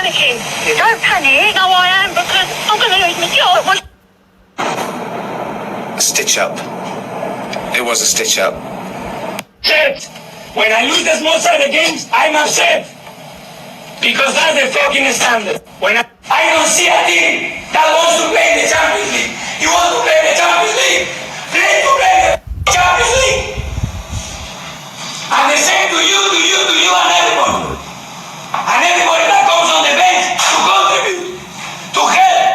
panicking. Don't panic. No, I am, because I'm going to lose my job. A stitch up. It was a stitch up. Upset. When I lose the small side of games, I'm upset. Because that's the fucking standard. When I don't see a team that wants to play in the Champions League. You want to play in the Champions League? Play to play the Champions League. And the same to you and everybody. And everybody that comes on the bench to contribute, to help.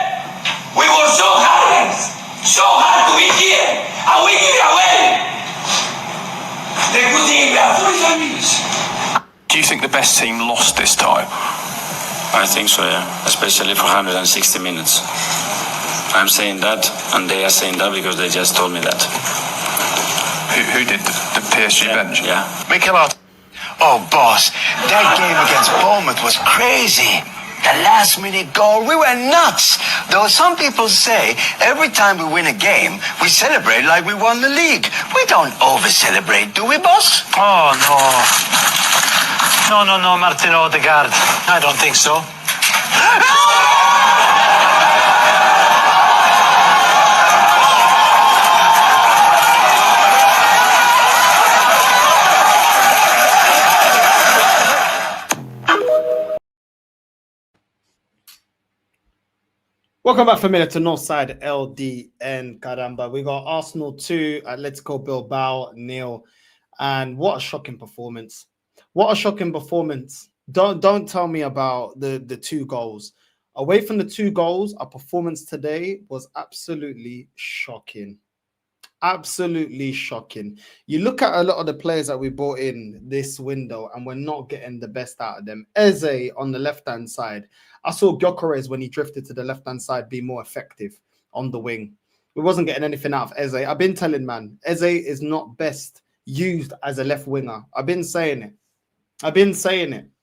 We work so hard to be here, and we give it away. The good thing we have 45 minutes. Do you think the best team lost this time? I think so, yeah. Especially for 160 minutes. I'm saying that, and they are saying that because they just told me that. Who did the PSG bench? Yeah. Mikel Arteta. Oh, boss, that game against Bournemouth was crazy. The last-minute goal, we were nuts. Though some people say every time we win a game, we celebrate like we won the league. We don't over-celebrate, do we, boss? Oh, no, Martin Odegaard. I don't think so. Welcome back, familiar to Northside LDN. Caramba. We got Arsenal 2, Atletico Bilbao 0. And what a shocking performance. What a shocking performance. Don't tell me about the 2 goals. Away from the 2 goals, our performance today was absolutely shocking. Absolutely shocking. You look at a lot of the players that we brought in this window and we're not getting the best out of them. Eze on the left-hand side. I saw Gyökeres when he drifted to the left-hand side be more effective on the wing. We wasn't getting anything out of Eze. I've been telling, man, Eze is not best used as a left winger. I've been saying it.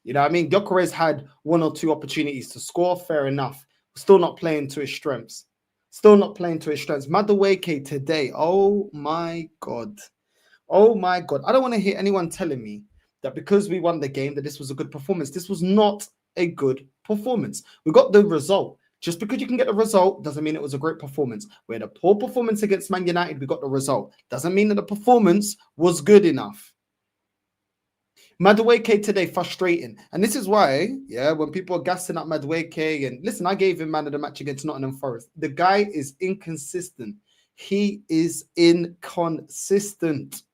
You know what I mean? Gyökeres had 1 or 2 opportunities to score. Fair enough. Still not playing to his strengths. Madueke today. Oh my God. I don't want to hear anyone telling me that because we won the game that this was a good performance. This was not a good performance. We got the result. Just because you can get the result doesn't mean it was a great performance. We had a poor performance against Man United. We got the result. Doesn't mean that the performance was good enough. Madueke today, frustrating. And this is why, when people are gassing up Madueke, and listen, I gave him man of the match against Nottingham Forest. The guy is inconsistent. He is inconsistent.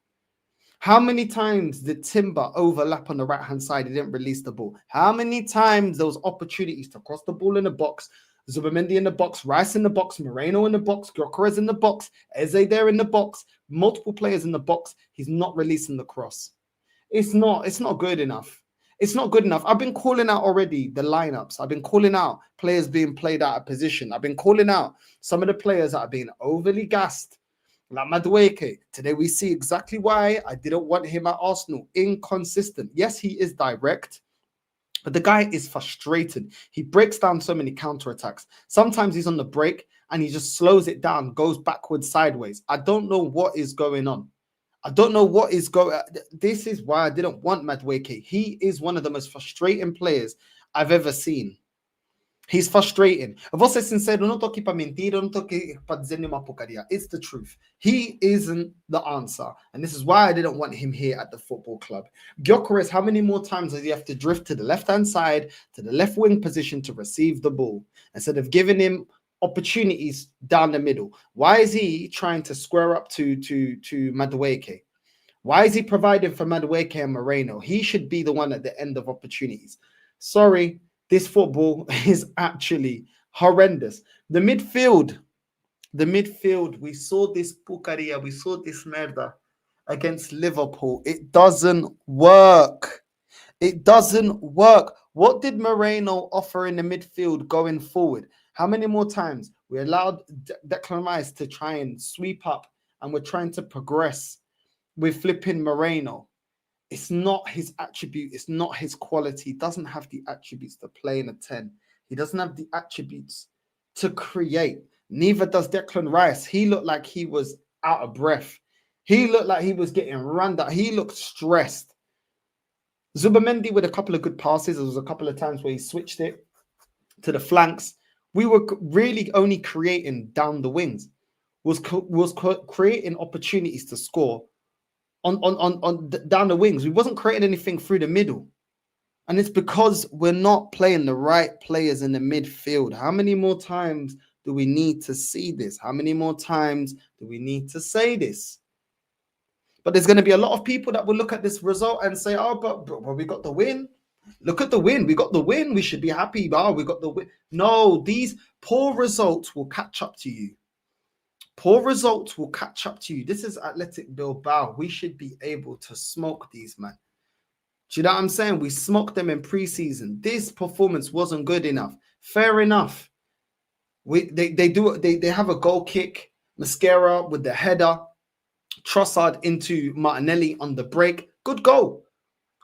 How many times did Timber overlap on the right-hand side? He didn't release the ball. How many times there was opportunities to cross the ball in the box? Zubimendi in the box, Rice in the box, Moreno in the box, Gyökeres in the box, Eze there in the box, multiple players in the box. He's not releasing the cross. It's not good enough. It's not good enough. I've been calling out already the lineups. I've been calling out players being played out of position. I've been calling out some of the players that are being overly gassed. Like Madueke. Today we see exactly why I didn't want him at Arsenal. Inconsistent. Yes, he is direct, but the guy is frustrated. He breaks down so many counterattacks. Sometimes he's on the break and he just slows it down, goes backwards, sideways. I don't know what is going on. This is why I didn't want Madueke. He is one of the most frustrating players I've ever seen. He's frustrating. Vou ser sincero, não tô aqui para mentir, eu não tô aqui para dizer nenhuma porcaria. It's the truth. He isn't the answer. And this is why I didn't want him here at the football club. Gyökeres, how many more times does he have to drift to the left-hand side, to the left wing position to receive the ball, instead of giving him opportunities down the middle? Why is he trying to square up to Madueke? Why is he providing for Madueke and Moreno? He should be the one at the end of opportunities. Sorry, this football is actually horrendous. The midfield, we saw this pucaria, we saw this merda against Liverpool. It doesn't work. What did Moreno offer in the midfield going forward? How many more times we allowed Declan Rice to try and sweep up and we're trying to progress with flipping Moreno? It's not his attribute. It's not his quality. He doesn't have the attributes to play in a 10. He doesn't have the attributes to create. Neither does Declan Rice. He looked like he was out of breath. He looked like he was getting run down. He looked stressed. Zubimendi with a couple of good passes. There was a couple of times where he switched it. to the flanks. We were really only creating down the wings, creating opportunities to score on down the wings. We wasn't creating anything through the middle. And it's because we're not playing the right players in the midfield. How many more times do we need to see this? How many more times do we need to say this? But there's going to be a lot of people that will look at this result and say, oh, but we got the win. Look at the win. We got the win. We should be happy. Oh, we got the win. No, these poor results will catch up to you. Poor results will catch up to you. This is Athletic Bilbao. We should be able to smoke these, man. Do you know what I'm saying? We smoked them in pre-season. This performance wasn't good enough. Fair enough. They have a goal kick. Mascara with the header. Trossard into Martinelli on the break. Good goal.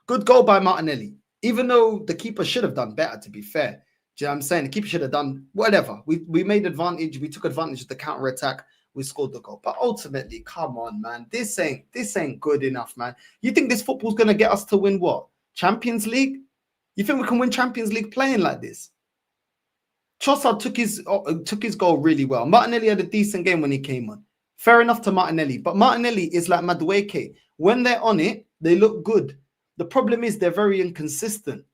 Good goal by Martinelli. Even though the keeper should have done better, to be fair. Do you know what I'm saying? The keeper should have done whatever. We made advantage. We took advantage of the counter-attack. We scored the goal. But ultimately, come on, man. This ain't good enough, man. You think this football's going to get us to win what? Champions League? You think we can win Champions League playing like this? Trossard took his goal really well. Martinelli had a decent game when he came on. Fair enough to Martinelli. But Martinelli is like Madueke. When they're on it, they look good. The problem is they're very inconsistent.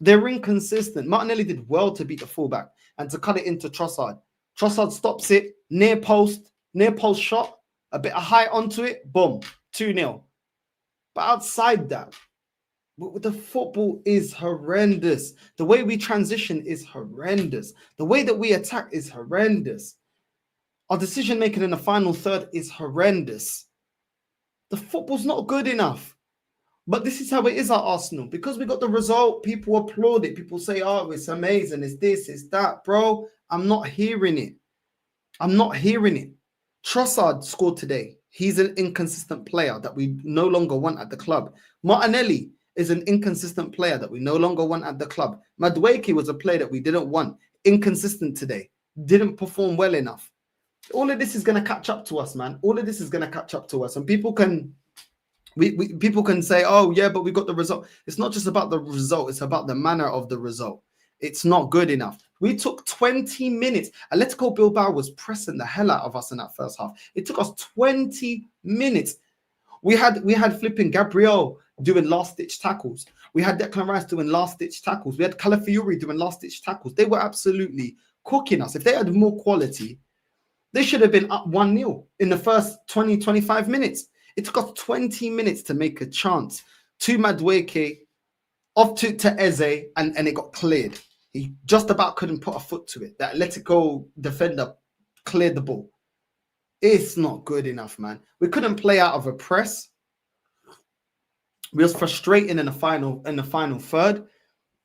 They're inconsistent. Martinelli did well to beat the fullback and to cut it into Trossard. Trossard stops it, near post shot, a bit of height onto it, boom, 2-0. But outside that, the football is horrendous. The way we transition is horrendous. The way that we attack is horrendous. Our decision-making in the final third is horrendous. The football's not good enough. But this is how it is at Arsenal. Because we got the result, people applaud it. People say, oh, it's amazing. It's this, it's that. Bro, I'm not hearing it. I'm not hearing it. Trossard scored today. He's an inconsistent player that we no longer want at the club. Martinelli is an inconsistent player that we no longer want at the club. Madueke was a player that we didn't want. Inconsistent today. Didn't perform well enough. All of this is going to catch up to us, man. All of this is going to catch up to us. And people can... people can say, oh, yeah, but we got the result. It's not just about the result. It's about the manner of the result. It's not good enough. We took 20 minutes. Atletico Bilbao was pressing the hell out of us in that first half. It took us 20 minutes. We had flipping Gabriel doing last-ditch tackles. We had Declan Rice doing last-ditch tackles. We had Calafiori doing last-ditch tackles. They were absolutely cooking us. If they had more quality, they should have been up 1-0 in the first 20, 25 minutes. It took us 20 minutes to make a chance to Madueke, off to Eze, and it got cleared. He just about couldn't put a foot to it. The Atletico defender cleared the ball. It's not good enough, man. We couldn't play out of a press. We was frustrating in the final third.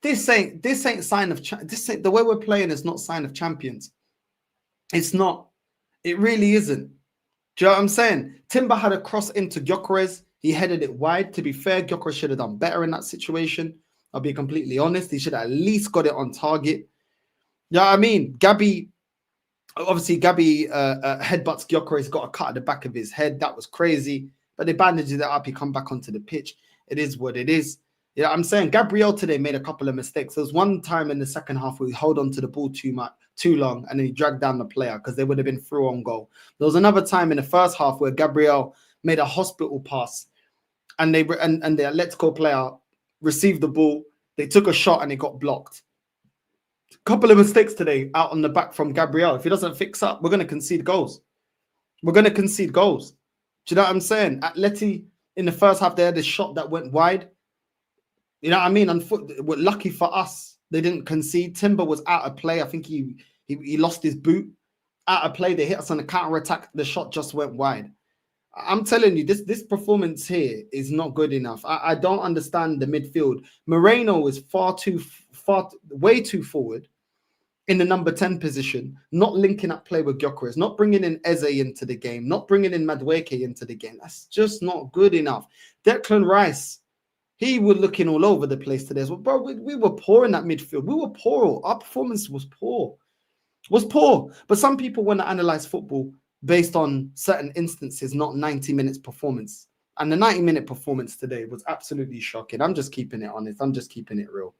This ain't sign of the way we're playing is not sign of champions. It's not. It really isn't. Do you know what I'm saying? Timber had a cross into Gyökeres. He headed it wide. To be fair, Gyökeres should have done better in that situation. I'll be completely honest. He should have at least got it on target. You know what I mean? Gabby headbutts Gyökeres, got a cut at the back of his head. That was crazy. But they bandaged it up. He come back onto the pitch. It is what it is. You know what I'm saying? Gabriel today made a couple of mistakes. There was one time in the second half where he held on to the ball too long, and then he dragged down the player because they would have been through on goal. There was another time in the first half where Gabriel made a hospital pass, and the Atletico player received the ball. They took a shot and it got blocked. A couple of mistakes today out on the back from Gabriel. If he doesn't fix up, we're going to concede goals. We're going to concede goals. Do you know what I'm saying? Atleti in the first half, they had a shot that went wide. You know what I mean? We're lucky for us, they didn't concede. Timber was out of play. I think he lost his boot. Out of play, they hit us on the counter attack. The shot just went wide. I'm telling you, this performance here is not good enough. I don't understand the midfield. Moreno is way too forward in the number 10 position, not linking up play with Gyökeres, not bringing in Eze into the game, not bringing in Madueke into the game. That's just not good enough. Declan Rice, he was looking all over the place today as well. Bro, we were poor in that midfield. We were poor. Our performance was poor. But some people want to analyze football based on certain instances, not 90 minutes performance. And the 90-minute performance today was absolutely shocking. I'm just keeping it honest. I'm just keeping it real.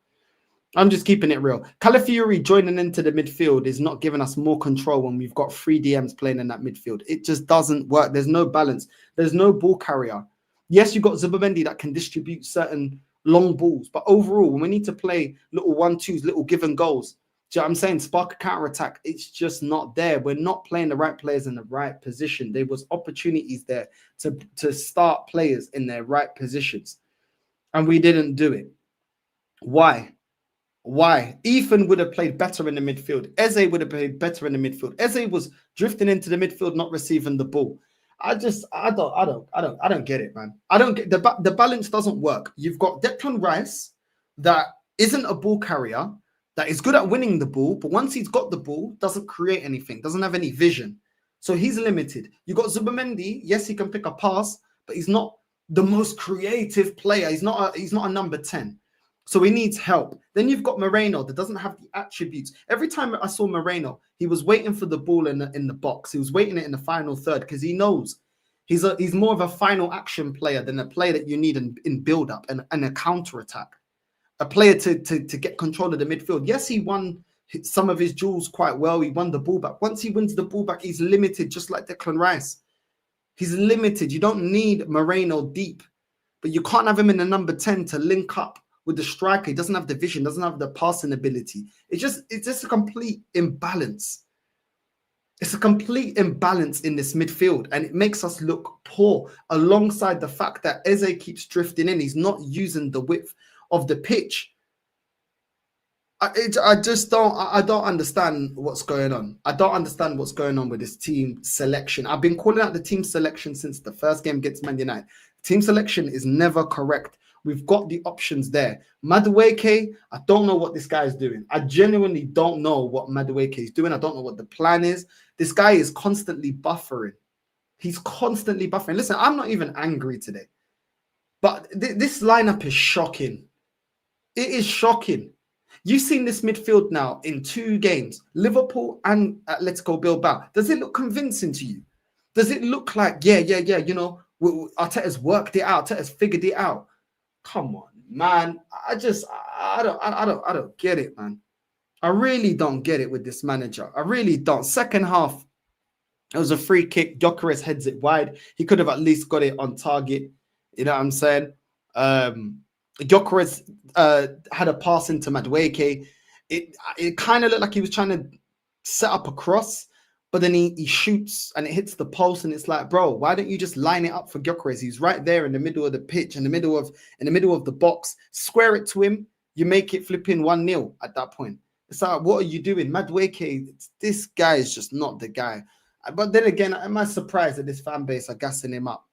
I'm just keeping it real. Calafiori joining into the midfield is not giving us more control when we've got 3 DMs playing in that midfield. It just doesn't work. There's no balance. There's no ball carrier. Yes, you've got Zubimendi that can distribute certain long balls, but overall, when we need to play little 1-2s, little given goals, do you know what I'm saying? Spark a counter attack. It's just not there. We're not playing the right players in the right position. There was opportunities there to start players in their right positions, and we didn't do it. Why? Why? Ethan would have played better in the midfield. Eze would have played better in the midfield. Eze was drifting into the midfield, not receiving the ball. I don't get it, man. I don't get the balance doesn't work. You've got Declan Rice that isn't a ball carrier, that is good at winning the ball, but once he's got the ball, doesn't create anything, doesn't have any vision. So he's limited. You got Zubimendi. Yes, he can pick a pass, but he's not the most creative player. He's not a number 10. So he needs help. Then you've got Moreno that doesn't have the attributes. Every time I saw Moreno, he was waiting for the ball in the box. He was waiting it in the final third because he knows he's more of a final action player than a player that you need in build-up and a counter-attack. A player to get control of the midfield. Yes, he won some of his duels quite well. He won the ball back. Once he wins the ball back, he's limited, just like Declan Rice. He's limited. You don't need Moreno deep, but you can't have him in the number 10 to link up with the striker. He doesn't have the vision, doesn't have the passing ability. It's just a complete imbalance. It's a complete imbalance in this midfield, and it makes us look poor alongside the fact that Eze keeps drifting in. He's not using the width of the pitch. I don't understand what's going on. I don't understand what's going on with this team selection. I've been calling out the team selection since the first game against Man United. Team selection is never correct. We've got the options there. Madueke, I don't know what this guy is doing. I genuinely don't know what Madueke is doing. I don't know what the plan is. This guy is constantly buffering. He's constantly buffering. Listen, I'm not even angry today. But this lineup is shocking. It is shocking. You've seen this midfield now in 2 games, Liverpool and Atletico Bilbao. Does it look convincing to you? Does it look like, yeah, you know, Arteta's worked it out, Arteta's figured it out? Come on, man. I don't get it, man. I really don't get it with this manager. I really don't. Second half, it was a free kick. Gyökeres heads it wide. He could have at least got it on target. You know what I'm saying? Gyökeres had a pass into Madueke. It kind of looked like he was trying to set up a cross, but then he shoots and it hits the post, and it's like, bro, why don't you just line it up for Gyökeres? He's right there in the middle of the pitch, in the middle of the box. Square it to him. You make it flipping 1-0 at that point. It's like, what are you doing? Madueke, this guy is just not the guy. But then again, am I surprised that this fan base are gassing him up?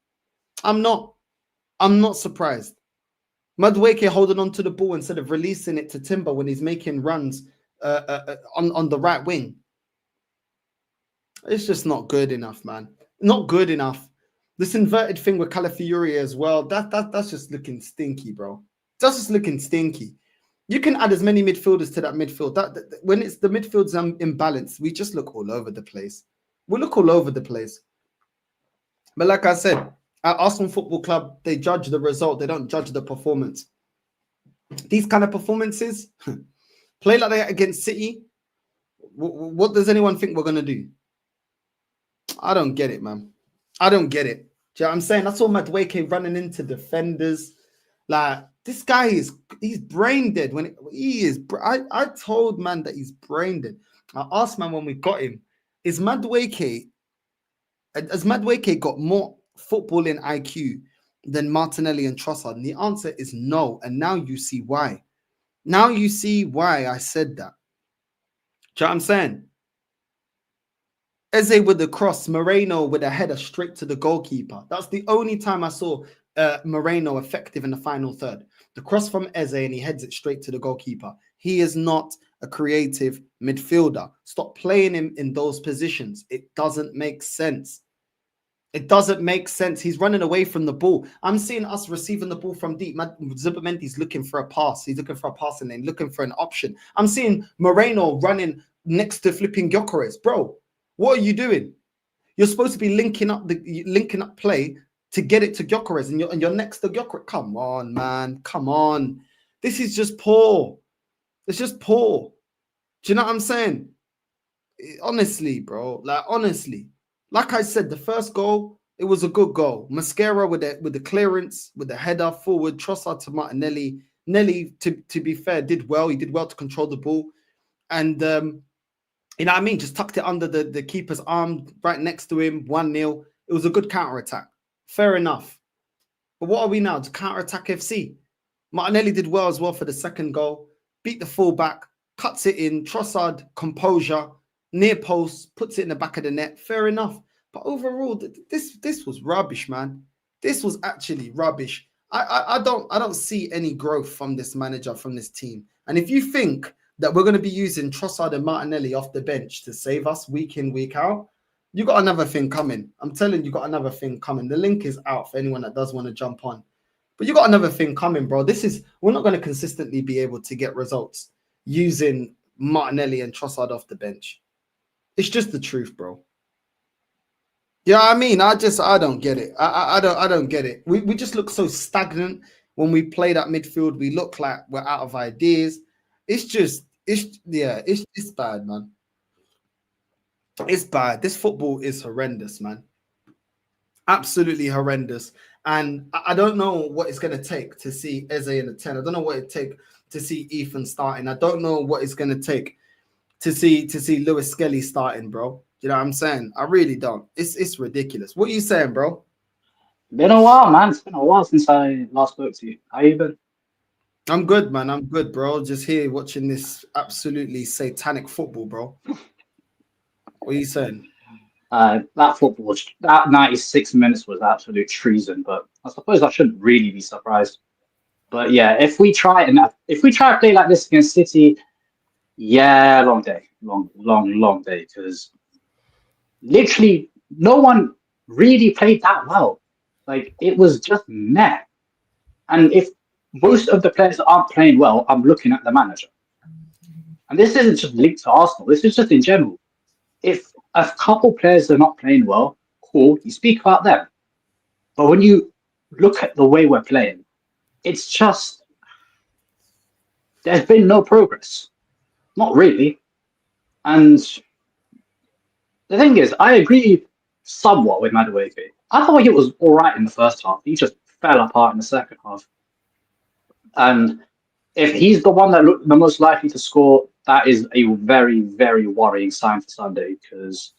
I'm not surprised. Madueke holding on to the ball instead of releasing it to Timber when he's making runs on the right wing. It's just not good enough, man. Not good enough. This inverted thing with Calafiori as well, that's just looking stinky, bro. That's just looking stinky. You can add as many midfielders to that midfield. When it's the midfield's imbalanced, we just look all over the place. We look all over the place. But like I said, at Arsenal Football Club, they judge the result. They don't judge the performance. These kind of performances, play like that against City, what does anyone think we're going to do? I don't get it, man. I don't get it. Do you know what I'm saying? I saw Madueke running into defenders. Like, this guy he's brain dead. I told man that he's brain dead. I asked man when we got him, has Madueke got more footballing IQ than Martinelli and Trossard? And the answer is no. And now you see why. Now you see why I said that. Do you know what I'm saying? Eze with the cross, Moreno with a header straight to the goalkeeper. That's the only time I saw Moreno effective in the final third. The cross from Eze and he heads it straight to the goalkeeper. He is not a creative midfielder. Stop playing him in those positions. It doesn't make sense. It doesn't make sense. He's running away from the ball. I'm seeing us receiving the ball from deep. Zubimendi's looking for a pass. He's looking for a passing lane, looking for an option. I'm seeing Moreno running next to flipping Gyökeres. Bro, what are you doing? You're supposed to be linking up play to get it to Gyökeres, and you're next to Gyökeres. Come on, man. Come on. This is just poor. It's just poor. Do you know what I'm saying? Honestly, bro. Like honestly, like I said, the first goal, it was a good goal. Mascara with the clearance, with the header forward, Trossard to Martinelli. Nelly, to be fair, did well. He did well to control the ball. And you know what I mean? Just tucked it under the keeper's arm right next to him, 1-0. It was a good counter-attack. Fair enough. But what are we now? To counter-attack FC. Martinelli did well as well for the second goal. Beat the fullback, cuts it in. Trossard, composure, near post, puts it in the back of the net. Fair enough. But overall, this was rubbish, man. This was actually rubbish. I don't see any growth from this manager, from this team. And if you think that we're going to be using Trossard and Martinelli off the bench to save us week in, week out, you got another thing coming. I'm telling you, got another thing coming. The link is out for anyone that does want to jump on. But you got another thing coming, bro. We're not going to consistently be able to get results using Martinelli and Trossard off the bench. It's just the truth, bro. Yeah, I mean, I don't get it. I don't get it. We just look so stagnant when we play that midfield. We look like we're out of ideas. It's bad, man. It's bad. This football is horrendous, man. Absolutely horrendous. And I don't know what it's going to take to see Eze in the 10. I don't know what it take to see Ethan starting. I don't know what it's going to take to see Lewis Skelly starting, bro. You know what I'm saying? I really don't. It's ridiculous. What are you saying, bro? Been a while, man. It's been a while since I last spoke to you. How you been? I'm good, man. I'm good, bro. Just here watching this absolutely satanic football, bro. What are you saying? That 96 minutes was absolute treason, but I suppose I shouldn't really be surprised. But yeah, if we try to play like this against City, yeah, long day, long day, because literally no one really played that well. Like it was just meh. And if most of the players aren't playing well, I'm looking at the manager. And this isn't just linked to Arsenal. This is just in general. If a couple players are not playing well, cool, you speak about them. But when you look at the way we're playing, it's just there's been no progress. Not really. And the thing is, I agree somewhat with Madueke. I thought it was all right in the first half. He just fell apart in the second half. And if he's the one that looked the most likely to score, that is a very, very worrying sign for Sunday. Because,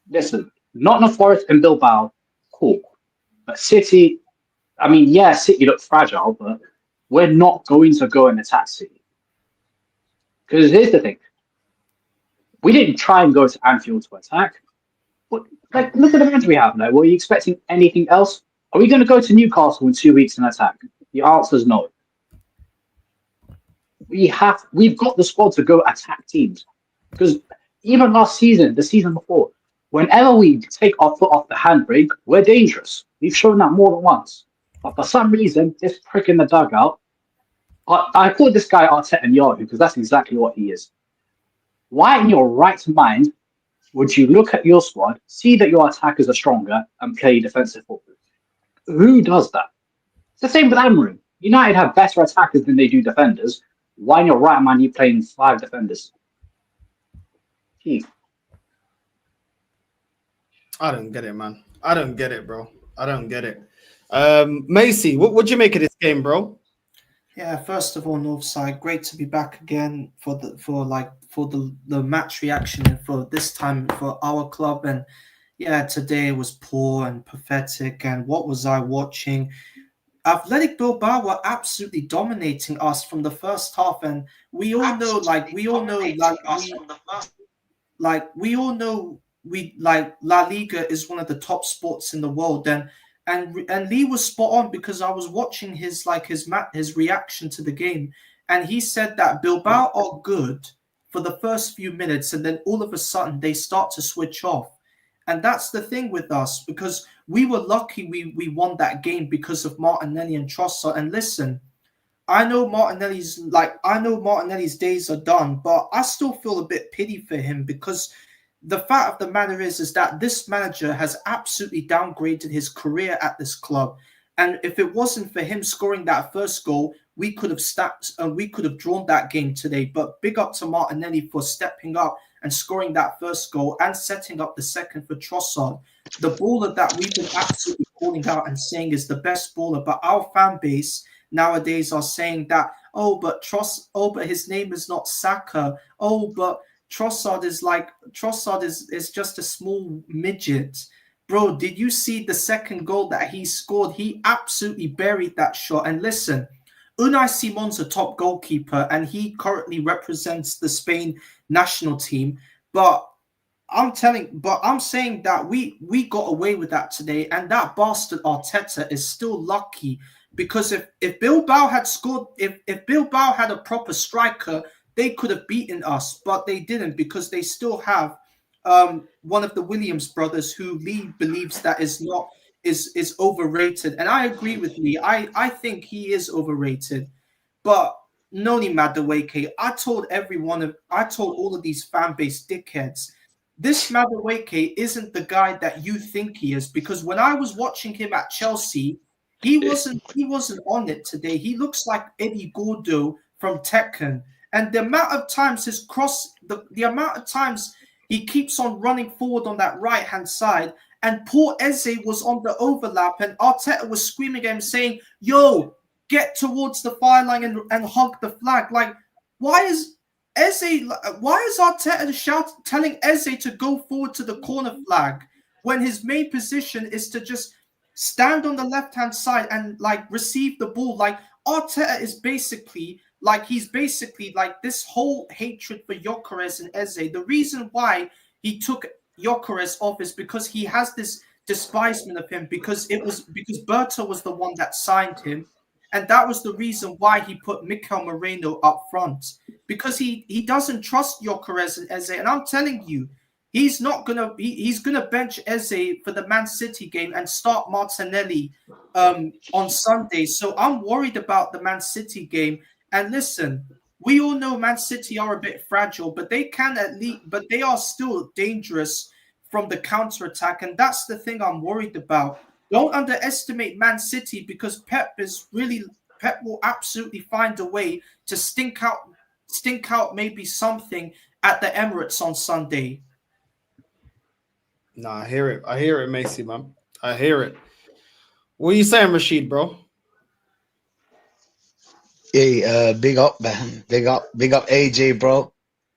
listen, Nottingham Forest and Bilbao, cool. But City, I mean, yeah, City look fragile, but we're not going to go and attack City. Because here's the thing. We didn't try and go to Anfield to attack. But, like, look at the match we have now. Were you expecting anything else? Are we going to go to Newcastle in 2 weeks and attack? The answer is no. We've got the squad to go attack teams. Because even last season, the season before, whenever we take our foot off the handbrake, we're dangerous. We've shown that more than once. But for some reason, this prick in the dugout, I call this guy Arteta Yahoo because that's exactly what he is. Why in your right mind would you look at your squad, see that your attackers are stronger, and play defensive football? Who does that? It's the same with Amorim. United have better attackers than they do defenders. Why in your right mind are you playing 5 defenders? Keith. I don't get it, man. I don't get it, bro. I don't get it. Macy, what do you make of this game, bro? Yeah, first of all, Northside, great to be back again for the match reaction and for this time for our club. And yeah, today was poor and pathetic. And what was I watching? Athletic Bilbao were absolutely dominating us from the first half, and we all know, La Liga is one of the top sports in the world, and Lee was spot on because I was watching his reaction to the game, and he said that Bilbao are good for the first few minutes, and then all of a sudden they start to switch off. And that's the thing with us, because we were lucky we won that game because of Martinelli and Trossard. And listen, I know Martinelli's days are done, but I still feel a bit pity for him because the fact of the matter is that this manager has absolutely downgraded his career at this club. And if it wasn't for him scoring that first goal, we could have we could have drawn that game today. But big up to Martinelli for stepping up and scoring that first goal and setting up the second for Trossard. The baller that we've been absolutely calling out and saying is the best baller, but our fan base nowadays are saying that, but his name is not Saka. But Trossard is just a small midget. Bro, did you see the second goal that he scored? He absolutely buried that shot. And listen, Unai Simon's a top goalkeeper and he currently represents the Spain national team. But I'm saying that we got away with that today, and that bastard Arteta is still lucky, because if Bilbao had scored, if Bilbao had a proper striker, they could have beaten us, but they didn't, because they still have one of the Williams brothers who Lee believes that is overrated. And I agree with Lee. I think he is overrated. But Noni Madueke, I told all of these fan base dickheads, this Madueke isn't the guy that you think he is, because when I was watching him at Chelsea, he wasn't on it today. He looks like Eddie Gordo from Tekken. And the amount of times the amount of times he keeps on running forward on that right-hand side, and poor Eze was on the overlap, and Arteta was screaming at him saying, yo, get towards the fire line and hug the flag. Like, why is Arteta telling Eze to go forward to the corner flag when his main position is to just stand on the left-hand side and like receive the ball? Like, Arteta is basically like this whole hatred for Gyökeres and Eze. The reason why he took Gyökeres off is because he has this despisement of him, because Berta was the one that signed him. And that was the reason why he put Mikel Moreno up front, because he doesn't trust Gyökeres and Eze. And I'm telling you, he's gonna bench Eze for the Man City game and start Martinelli on Sunday. So I'm worried about the Man City game. And listen, we all know Man City are a bit fragile, but they are still dangerous from the counter-attack. And that's the thing I'm worried about. Don't underestimate Man City, because Pep will absolutely find a way to stink out maybe something at the Emirates on Sunday. Nah, I hear it, Macy, man. I hear it. What are you saying, Rashid, bro? Hey, big up, man. Big up AJ, bro.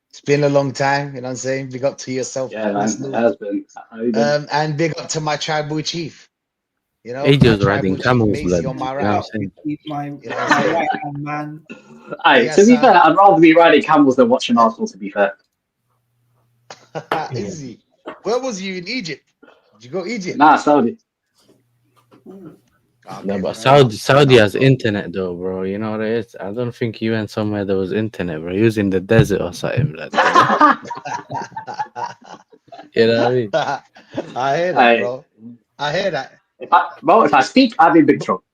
It's been a long time, you know what I'm saying? Big up to yourself. Yeah, man, it has been. How you been? And big up to my tribal chief. You know, AJ my was riding tribal chief, camels, Macy blood. on my You know what I'm right. saying? My You know what I'm saying? right-hand man. Hey, Yes, to be fair, I'd rather be riding camels than watching Arsenal, to be fair. Easy. Where was you in Egypt? Did you go Egypt? Nah, Saudi. Okay, No, but fair enough, Saudi has internet though, bro. You know what it is? I don't think you went somewhere there was internet, bro. You was in the desert or something, blood. You know what I mean? I hear that, bro. I hear that. If I speak, I'm in big trouble.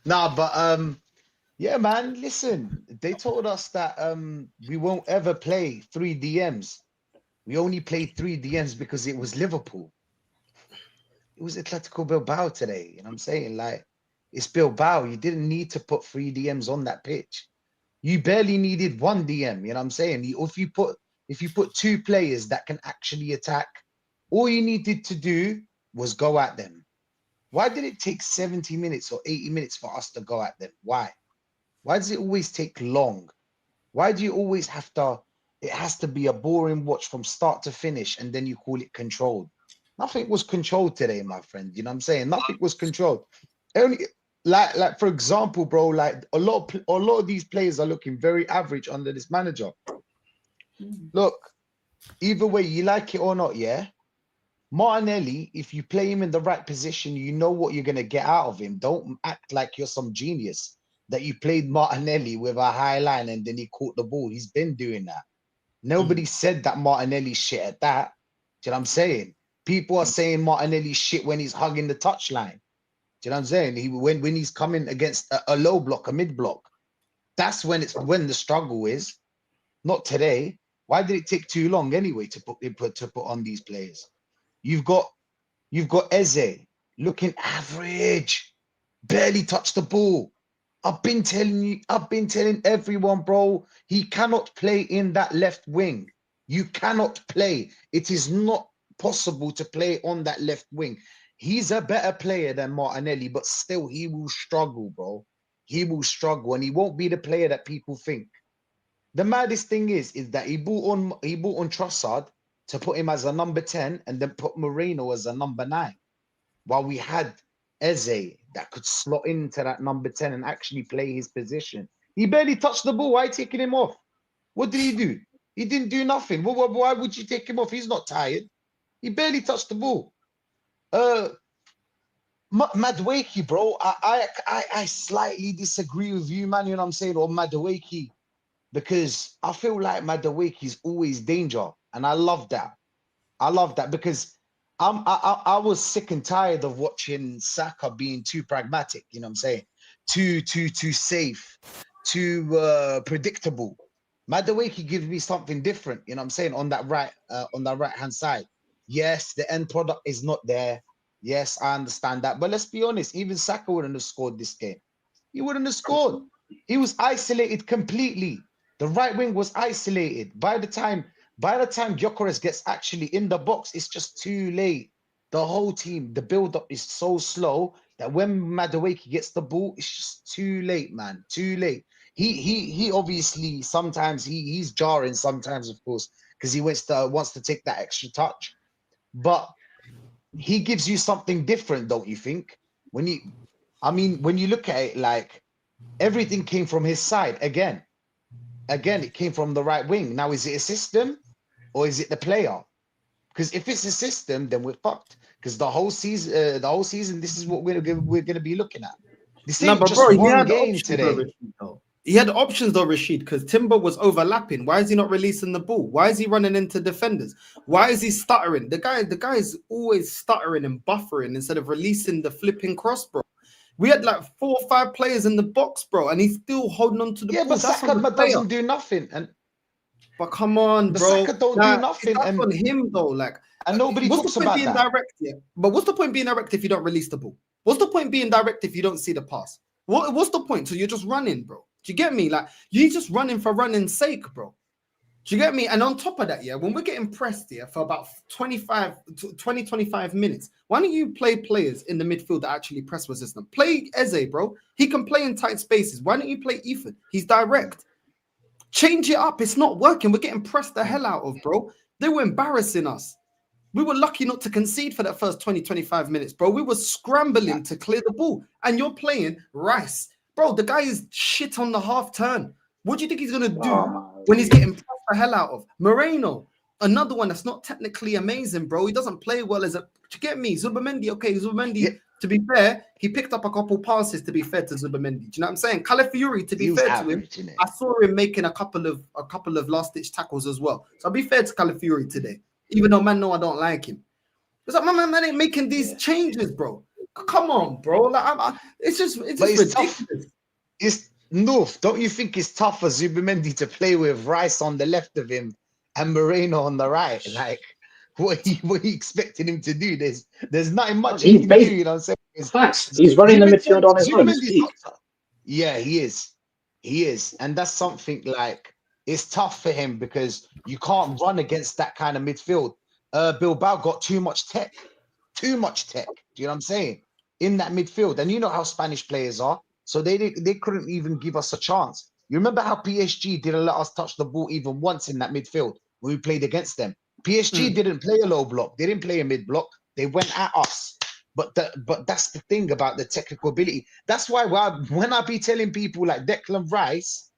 Nah, but yeah, man. Listen, they told us that we won't ever play 3 DMs. We only played 3 DMs because it was Liverpool. It was Atletico Bilbao today. You know what I'm saying? Like, it's Bilbao. You didn't need to put 3 DMs on that pitch. You barely needed 1 DM. You know what I'm saying? If you put 2 players that can actually attack, all you needed to do was go at them. Why did it take 70 minutes or 80 minutes for us to go at them? Why? Why does it always take long? Why do you always have to? It has to be a boring watch from start to finish, and then you call it controlled. Nothing was controlled today, my friend. You know what I'm saying? Nothing was controlled. Only like for example, bro, like a lot of these players are looking very average under this manager. Look, either way, you like it or not, yeah. Martinelli, if you play him in the right position, you know what you're gonna get out of him. Don't act like you're some genius that you played Martinelli with a high line and then he caught the ball. He's been doing that. Nobody said that Martinelli's shit at that. Do you know what I'm saying? People are saying Martinelli's shit when he's hugging the touchline. Do you know what I'm saying? When he's coming against a low block, a mid block, that's when the struggle is. Not today. Why did it take too long anyway to put on these players? You've got Eze looking average. Barely touched the ball. I've been telling everyone, bro, he cannot play in that left wing. You cannot play. It is not possible to play on that left wing. He's a better player than Martinelli, but still he will struggle, bro. He will struggle, and he won't be the player that people think. The maddest thing is that he bought on Trossard to put him as a number 10 and then put Moreno as a number 9. While we had Eze that could slot into that number 10 and actually play his position. He barely touched the ball. Why taking him off? What did he do? He didn't do nothing. Why would you take him off? He's not tired. He barely touched the ball. Madueke, bro, I slightly disagree with you, man. You know what I'm saying? Or Madueke, because I feel like Madueke is always danger, and I love that. I love that because I was sick and tired of watching Saka being too pragmatic. You know what I'm saying? Too safe, too predictable. Madueke gives me something different. You know what I'm saying? On that right hand side. Yes, the end product is not there. Yes, I understand that. But let's be honest, even Saka wouldn't have scored this game. He wouldn't have scored. He was isolated completely. The right wing was isolated. By the time Gyökeres gets actually in the box, it's just too late. The whole team, the build-up is so slow that when Madueke gets the ball, it's just too late, man. Too late. He obviously sometimes he's jarring sometimes, of course, because he wants to take that extra touch. But he gives you something different, don't you think? When you look at it, like everything came from his side again. Again, it came from the right wing. Now, is it a system or is it the player? Because if it's a system, then we're fucked. Because the whole season, this is what we're gonna be looking at. This ain't just bro, one game today. He had options though, Rashid, because Timber was overlapping. Why is he not releasing the ball? Why is he running into defenders? Why is he stuttering? The guy is always stuttering and buffering instead of releasing the flipping cross, bro. We had like 4 or 5 players in the box, bro, and he's still holding on to the ball. But Saka doesn't do nothing. But come on, bro. Saka don't do nothing. That's on him though. Like, and nobody talks about being that. Direct, yeah? But what's the point being direct if you don't release the ball? What's the point being direct if you don't see the pass? What's the point? So you're just running, bro. Do you get me? Like, you're just running for running's sake, bro. Do you get me? And on top of that, yeah, when we're getting pressed here for about 25 minutes, why don't you play players in the midfield that actually press resistant? Play Eze, bro. He can play in tight spaces. Why don't you play Ethan? He's direct. Change it up. It's not working. We're getting pressed the hell out of, bro. They were embarrassing us. We were lucky not to concede for that first 20-25 minutes, bro. We were scrambling to clear the ball. And you're playing Rice. Bro, the guy is shit on the half turn. What do you think he's going to do when he's getting pressed the hell out of? Moreno, another one that's not technically amazing, bro. He doesn't play well as a... To get me, Zubamendi, okay, Zubamendi, to be fair, he picked up a couple passes, to be fair to Zubamendi. Do you know what I'm saying? Calafiori, to be fair to him, I saw him making a couple of last-ditch tackles as well. So I'll be fair to Calafiori today, even though man know I don't like him. It's like, man ain't making these changes, bro. Come on, bro. Like, it's just ridiculous. Tough. It's North. Don't you think it's tough for Zubamendi to play with Rice on the left of him and Moreno on the right? Like, what he expecting him to do? There's nothing much he can do. You know what I'm saying? He's running the midfield on his own. Yeah, he is, and that's something like it's tough for him because you can't run against that kind of midfield. Bilbao got too much tech. Do you know what I'm saying? In that midfield, and you know how Spanish players are, so they couldn't even give us a chance. You remember how PSG didn't let us touch the ball even once in that midfield when we played against them. PSG didn't play a low block, they didn't play a mid block, they went at us. But that's the thing about the technical ability. That's why when I be telling people like Declan Rice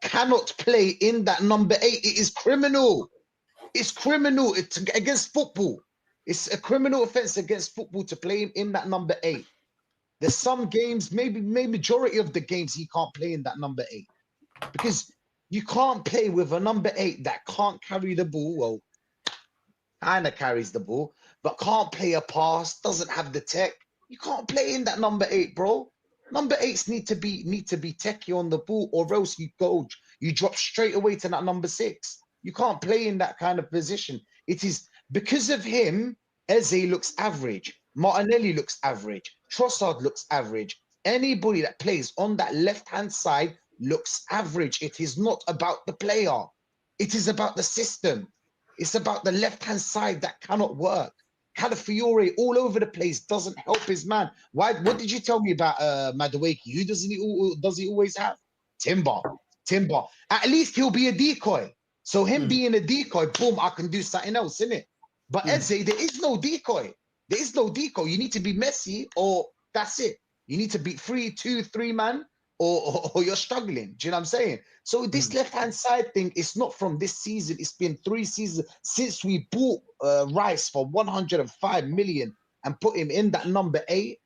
cannot play in that number 8, it is criminal. It's criminal. It's against football. It's a criminal offense against football to play him in that number 8. There's some games, maybe majority of the games, he can't play in that number 8 because you can't play with a number 8 that can't carry the ball. Well, kind of carries the ball, but can't play a pass, doesn't have the tech. You can't play in that number 8, bro. Number 8s need to be techy on the ball, or else you drop straight away to that number 6. You can't play in that kind of position. It is because of him, Eze looks average. Martinelli looks average. Trossard looks average. Anybody that plays on that left-hand side looks average. It is not about the player. It is about the system. It's about the left-hand side that cannot work. Calafiore all over the place doesn't help his man. Why? What did you tell me about Madueke? Who does he always have? Timber. At least he'll be a decoy. So him being a decoy, boom, I can do something else, innit? But Eze, there is no decoy. There is no decoy. You need to be Messi, or that's it. You need to beat 3, 2, 3 man, or you're struggling. Do you know what I'm saying? So this left-hand side thing is not from this season. It's been 3 seasons since we bought Rice for 105 million and put him in that number 8.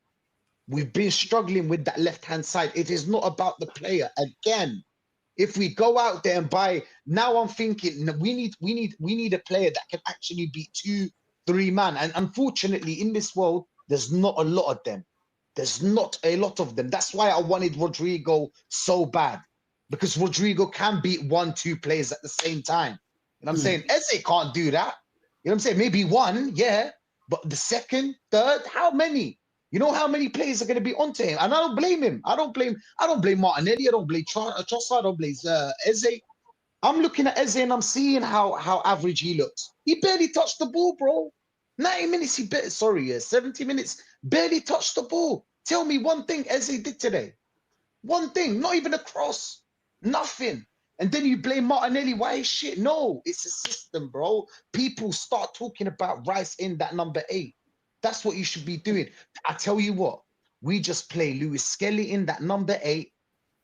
We've been struggling with that left-hand side. It is not about the player. Again, if we go out there and buy, now I'm thinking we need a player that can actually beat 2, 3 man. And unfortunately, in this world, there's not a lot of them. There's not a lot of them. That's why I wanted Rodrigo so bad, because Rodrigo can beat 1, 2 players at the same time. You know what I'm saying? Eze can't do that. You know what I'm saying? Maybe 1, yeah, but the second, third, how many? You know how many players are going to be onto him? And I don't blame him. I don't blame Martinelli. I don't blame Trossard. I don't blame Eze. I'm looking at Eze and I'm seeing how average he looks. He barely touched the ball, bro. 90 minutes, 70 minutes, barely touched the ball. Tell me one thing Eze did today. One thing, not even a cross. Nothing. And then you blame Martinelli. Why is shit? No, it's a system, bro. People start talking about Rice in that number 8. That's what you should be doing. I tell you what, we just play Lewis Skelly in that number 8.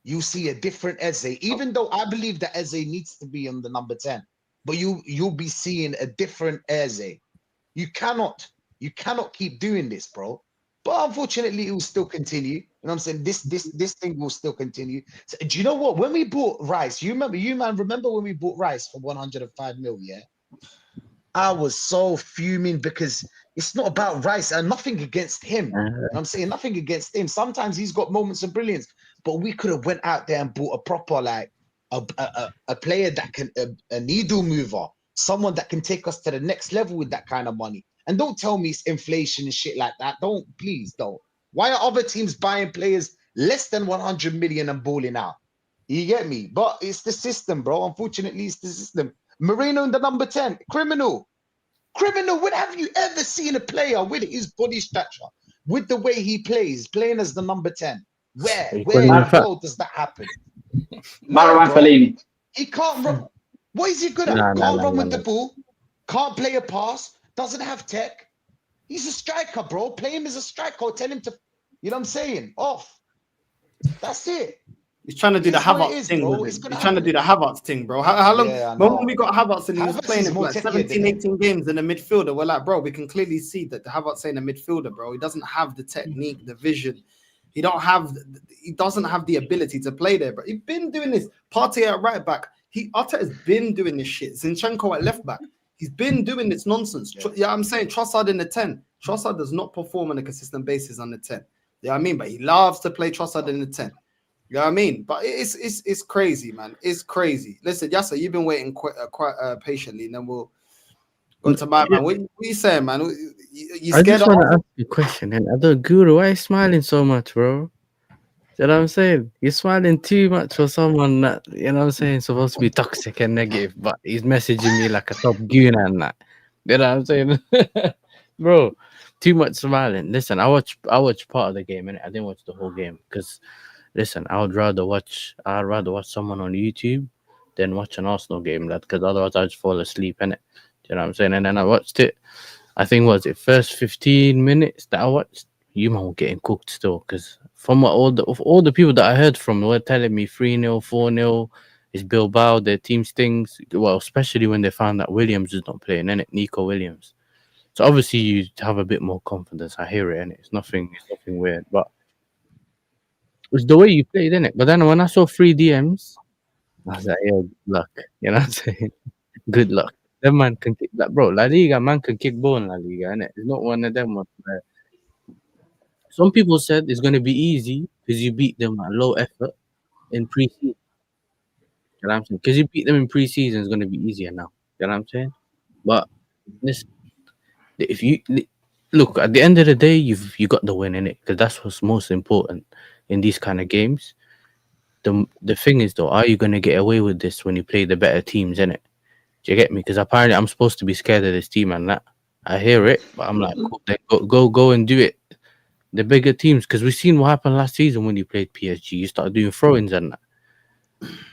You see a different Eze, even though I believe that Eze needs to be on the number 10. But you'll be seeing a different Eze. You cannot keep doing this, bro. But unfortunately, it will still continue. You know what I'm saying? This thing will still continue. So, do you know what? When we bought Rice, remember when we bought Rice for 105 mil, yeah? I was so fuming because it's not about Rice and nothing against him. You know what I'm saying? Nothing against him. Sometimes he's got moments of brilliance, but we could have went out there and bought a proper, like, a player that can, a needle mover, someone that can take us to the next level with that kind of money. And don't tell me it's inflation and shit like that. Please don't. Why are other teams buying players less than 100 million and balling out? You get me? But it's the system, bro. Unfortunately, it's the system. Moreno in the number 10, criminal. When have you ever seen a player with his body stature, with the way he plays, playing as the number 10? Where in the world does that happen? He can't run. What is he good at? Can't run with the ball. Can't play a pass. Doesn't have tech. He's a striker, bro. Play him as a striker. Tell him to, you know what I'm saying? Off. That's it. He's trying to do the Havertz thing, bro. He's trying to do the Havertz thing, bro. How long? When we got Havertz and he was playing for like 17, 18 games in the midfielder, we're like, bro, we can clearly see that the Havertz ain't a midfielder, bro. He doesn't have the technique, the vision. He doesn't have the ability to play there. But he's been doing this. Partey at right back. Arteta's been doing this shit. Zinchenko at left back. He's been doing this nonsense. Yeah, I'm saying Trossard in the 10. Trossard does not perform on a consistent basis on the 10. Yeah, I mean, but he loves to play Trossard in the 10. You know what I mean? But it's crazy, man. It's crazy. Listen, Yasser, you've been waiting quite patiently, and then we'll go to my man. What you saying, man? You I scared just want to ask you a question. And I don't, Guru, why are you smiling so much, bro? You know what I'm saying? You're smiling too much for someone that, you know what I'm saying, supposed to be toxic and negative, but he's messaging me like a top goon and that. You know what I'm saying? Bro, too much smiling. Listen, I watched part of the game, and I didn't watch the whole game because, listen, I'd rather watch someone on YouTube than watch an Arsenal game, because otherwise I'd just fall asleep, innit? You know what I'm saying? And then I watched it. I think first 15 minutes that I watched, you man were getting cooked still, because from all the people that I heard from were telling me 3-0, 4-0 is Bilbao, their team stings. Well, especially when they found that Williams is not playing, innit? Nico Williams. So obviously you have a bit more confidence. I hear it, innit? It's nothing weird, but it's the way you played, innit? But then when I saw 3 DMs, I was like, yo, good luck. You know what I'm saying? Good luck. That man can kick, like, bro, La Liga, man can kick ball in La Liga, innit? It's not one of them ones where some people said it's going to be easy because you beat them at low effort in pre-season. You know what I'm saying? Because you beat them in pre-season, it's going to be easier now. You know what I'm saying? But listen, if you look at the end of the day, you got the win in it, because that's what's most important. in these kind of games. The thing is though, are you gonna get away with this when you play the better teams, innit? Do you get me? Because apparently I'm supposed to be scared of this team and that. I hear it, but I'm like, cool, then go and do it. The bigger teams, because we've seen what happened last season when you played PSG. You start doing throw-ins and that.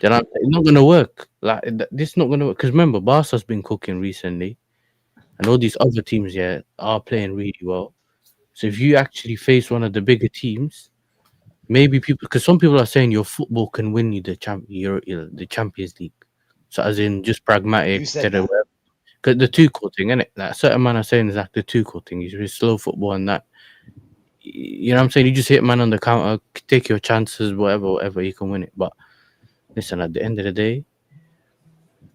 Then it's not gonna work. Like this is not gonna work. Because remember, Barca's been cooking recently, and all these other teams here are playing really well. So if you actually face one of the bigger teams, maybe people, because some people are saying your football can win you the the Champions League. So as in just pragmatic, Who said that? because the Tuchel thing, innit? Like certain man are saying is like the Tuchel thing. He's really slow football and that. You know what I'm saying? You just hit man on the counter, take your chances, whatever, you can win it. But listen, at the end of the day,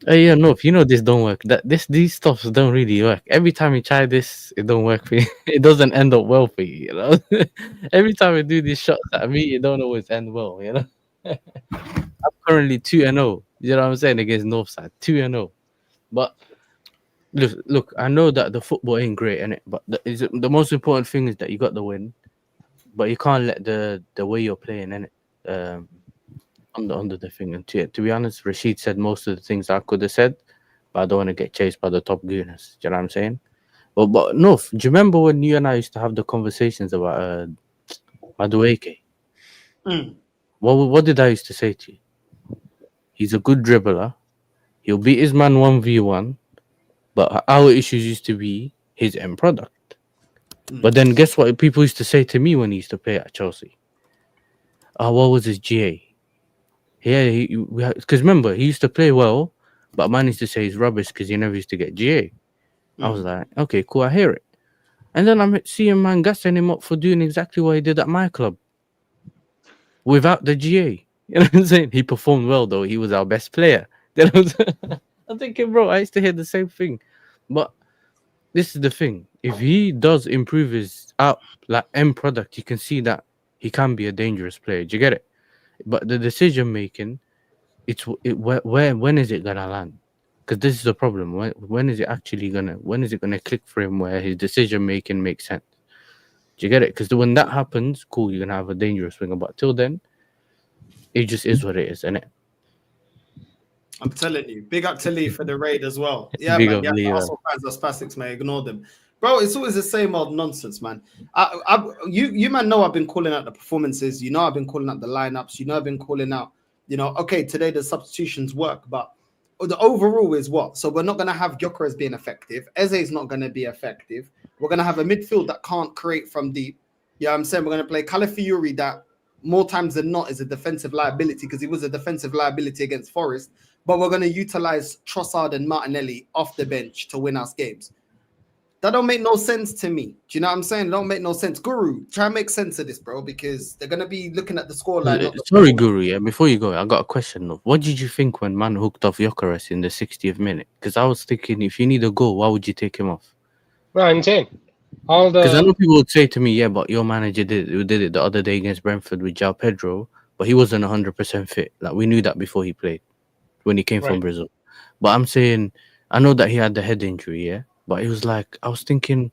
yeah, no, if you know this don't work, these stuffs don't really work. Every time you try this, it don't work for you. It doesn't end up well for you, you know. Every time I do these shots at me, it don't always end well, you know. I'm currently 2-0. You know what I'm saying, against Northside, 2-0. But look, I know that the football ain't great, innit? But the most important thing is that you got the win. But you can't let the way you're playing, innit? Under the thing. And to be honest, Rashid said most of the things I could have said, but I don't want to get chased by the top gooners. Do you know what I'm saying? But no, do you remember when you and I used to have the conversations about Madueke? What did I used to say to you? He's a good dribbler. He'll beat his man 1v1, but our issues used to be his end product. But then guess what people used to say to me when he used to play at Chelsea? Oh, what was his GA? Yeah, because remember, he used to play well, but man used to say he's rubbish because he never used to get GA. I was like, okay, cool, I hear it. And then I'm seeing man gassing him up for doing exactly what he did at my club without the GA. You know what I'm saying? He performed well, though. He was our best player. I'm thinking, bro, I used to hear the same thing. But this is the thing. If he does improve his end product, you can see that he can be a dangerous player. Do you get it? But the decision making, when is it gonna land? Because this is the problem. When is it gonna click for him where his decision making makes sense? Do you get it? Because when that happens, cool, you're gonna have a dangerous winger. But till then, it just is what it is, isn't it? I'm telling you, big up to Lee for the raid as well. Yeah, Big man. up Yeah, Lee, Arsenal fans are spastics, man. Ignore them, bro. It's always the same old nonsense, man. You man know I've been calling out the performances. You know I've been calling out the lineups. You know I've been calling out. You know, okay, today the substitutions work, but the overall is what? So we're not going to have Gyökeres being effective. Eze is not going to be effective. We're going to have a midfield that can't create from deep. Yeah, I'm saying we're going to play Calafiori that more times than not is a defensive liability because he was a defensive liability against Forest. But we're going to utilize Trossard and Martinelli off the bench to win us games. That don't make no sense to me. Do you know what I'm saying? Don't make no sense. Guru, try and make sense of this, bro, because they're going to be looking at the scoreline. Sorry, Guru, yeah, before you go, I got a question. Though. What did you think when man hooked off Gyökeres in the 60th minute? Because I was thinking, if you need a goal, why would you take him off? Well, insane. Because I know people would say to me, yeah, but your manager did it the other day against Brentford with João Pedro, but he wasn't 100% fit. Like, we knew that before he played, when he came from Brazil. But I'm saying, I know that he had the head injury, yeah? But it was like, I was thinking,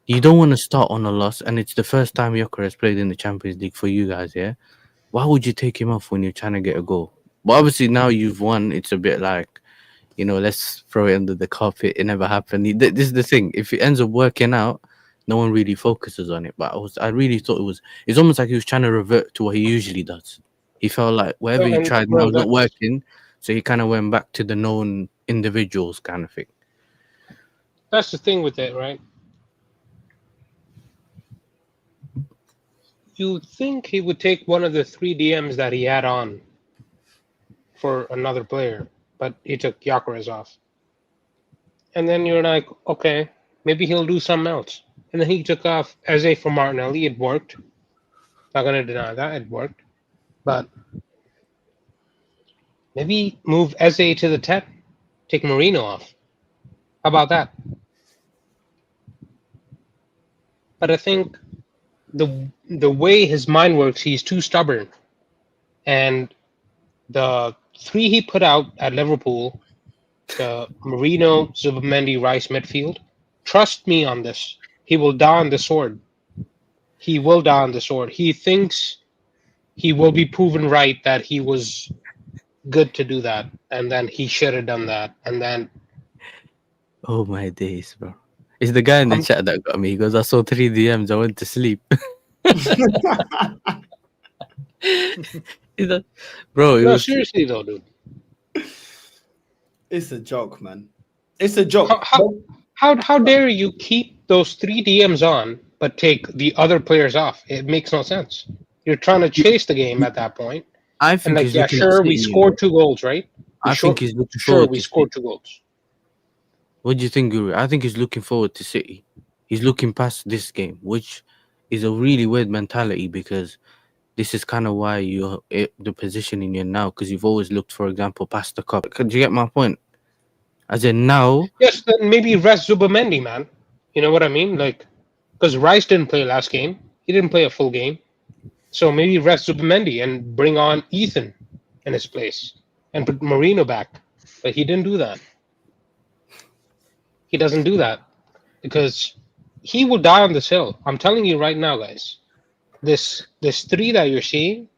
you don't want to start on a loss, and it's the first time Gyökeres played in the Champions League for you guys, yeah? Why would you take him off when you're trying to get a goal? But obviously now you've won, it's a bit like, you know, let's throw it under the carpet. It never happened. This is the thing. If it ends up working out, no one really focuses on it. But I really thought it's almost like he was trying to revert to what he usually does. He felt like whatever he tried now was not working, so he kind of went back to the known individuals kind of thing. That's the thing with it, right? You think he would take one of the 3 DMs that he had on for another player, but he took Gyökeres off. And then you're like, okay, maybe he'll do something else. And then he took off Eze for Martinelli. It worked. Not going to deny that. It worked. But maybe move Eze to the 10. Take Marino off. How about that? But I think the way his mind works, he's too stubborn. And the 3 he put out at Liverpool, the Marino, Zubimendi, Rice midfield, trust me on this. He will die on the sword. He will die on the sword. He thinks he will be proven right that he was good to do that, and then he should have done that, and then Oh my days, bro. It's the guy in the chat that got me. He goes, I saw 3 DMs, I went to sleep. Is that, bro, it no, was seriously though, dude. It's a joke, man. It's a joke. How dare you keep those 3 DMs on but take the other players off? It makes no sense. You're trying to chase the game at that point. I And think like, he's yeah, looking at sure, City, we you scored know. 2 goals, right? I think he's looking Sure, forward we to scored City. 2 goals. What do you think, Guru? I think he's looking forward to City. He's looking past this game, which is a really weird mentality because this is kind of why you're the positioning you're now, because you've always looked, for example, past the cup. Could you get my point? As in now, Yes, then maybe rest Zubamendi, man. You know what I mean? Like, because Rice didn't play last game. He didn't play a full game. So maybe rest Zubamendi and bring on Ethan in his place and put Marino back. But he didn't do that. He doesn't do that because he will die on this hill. I'm telling you right now, guys. This 3 that you're seeing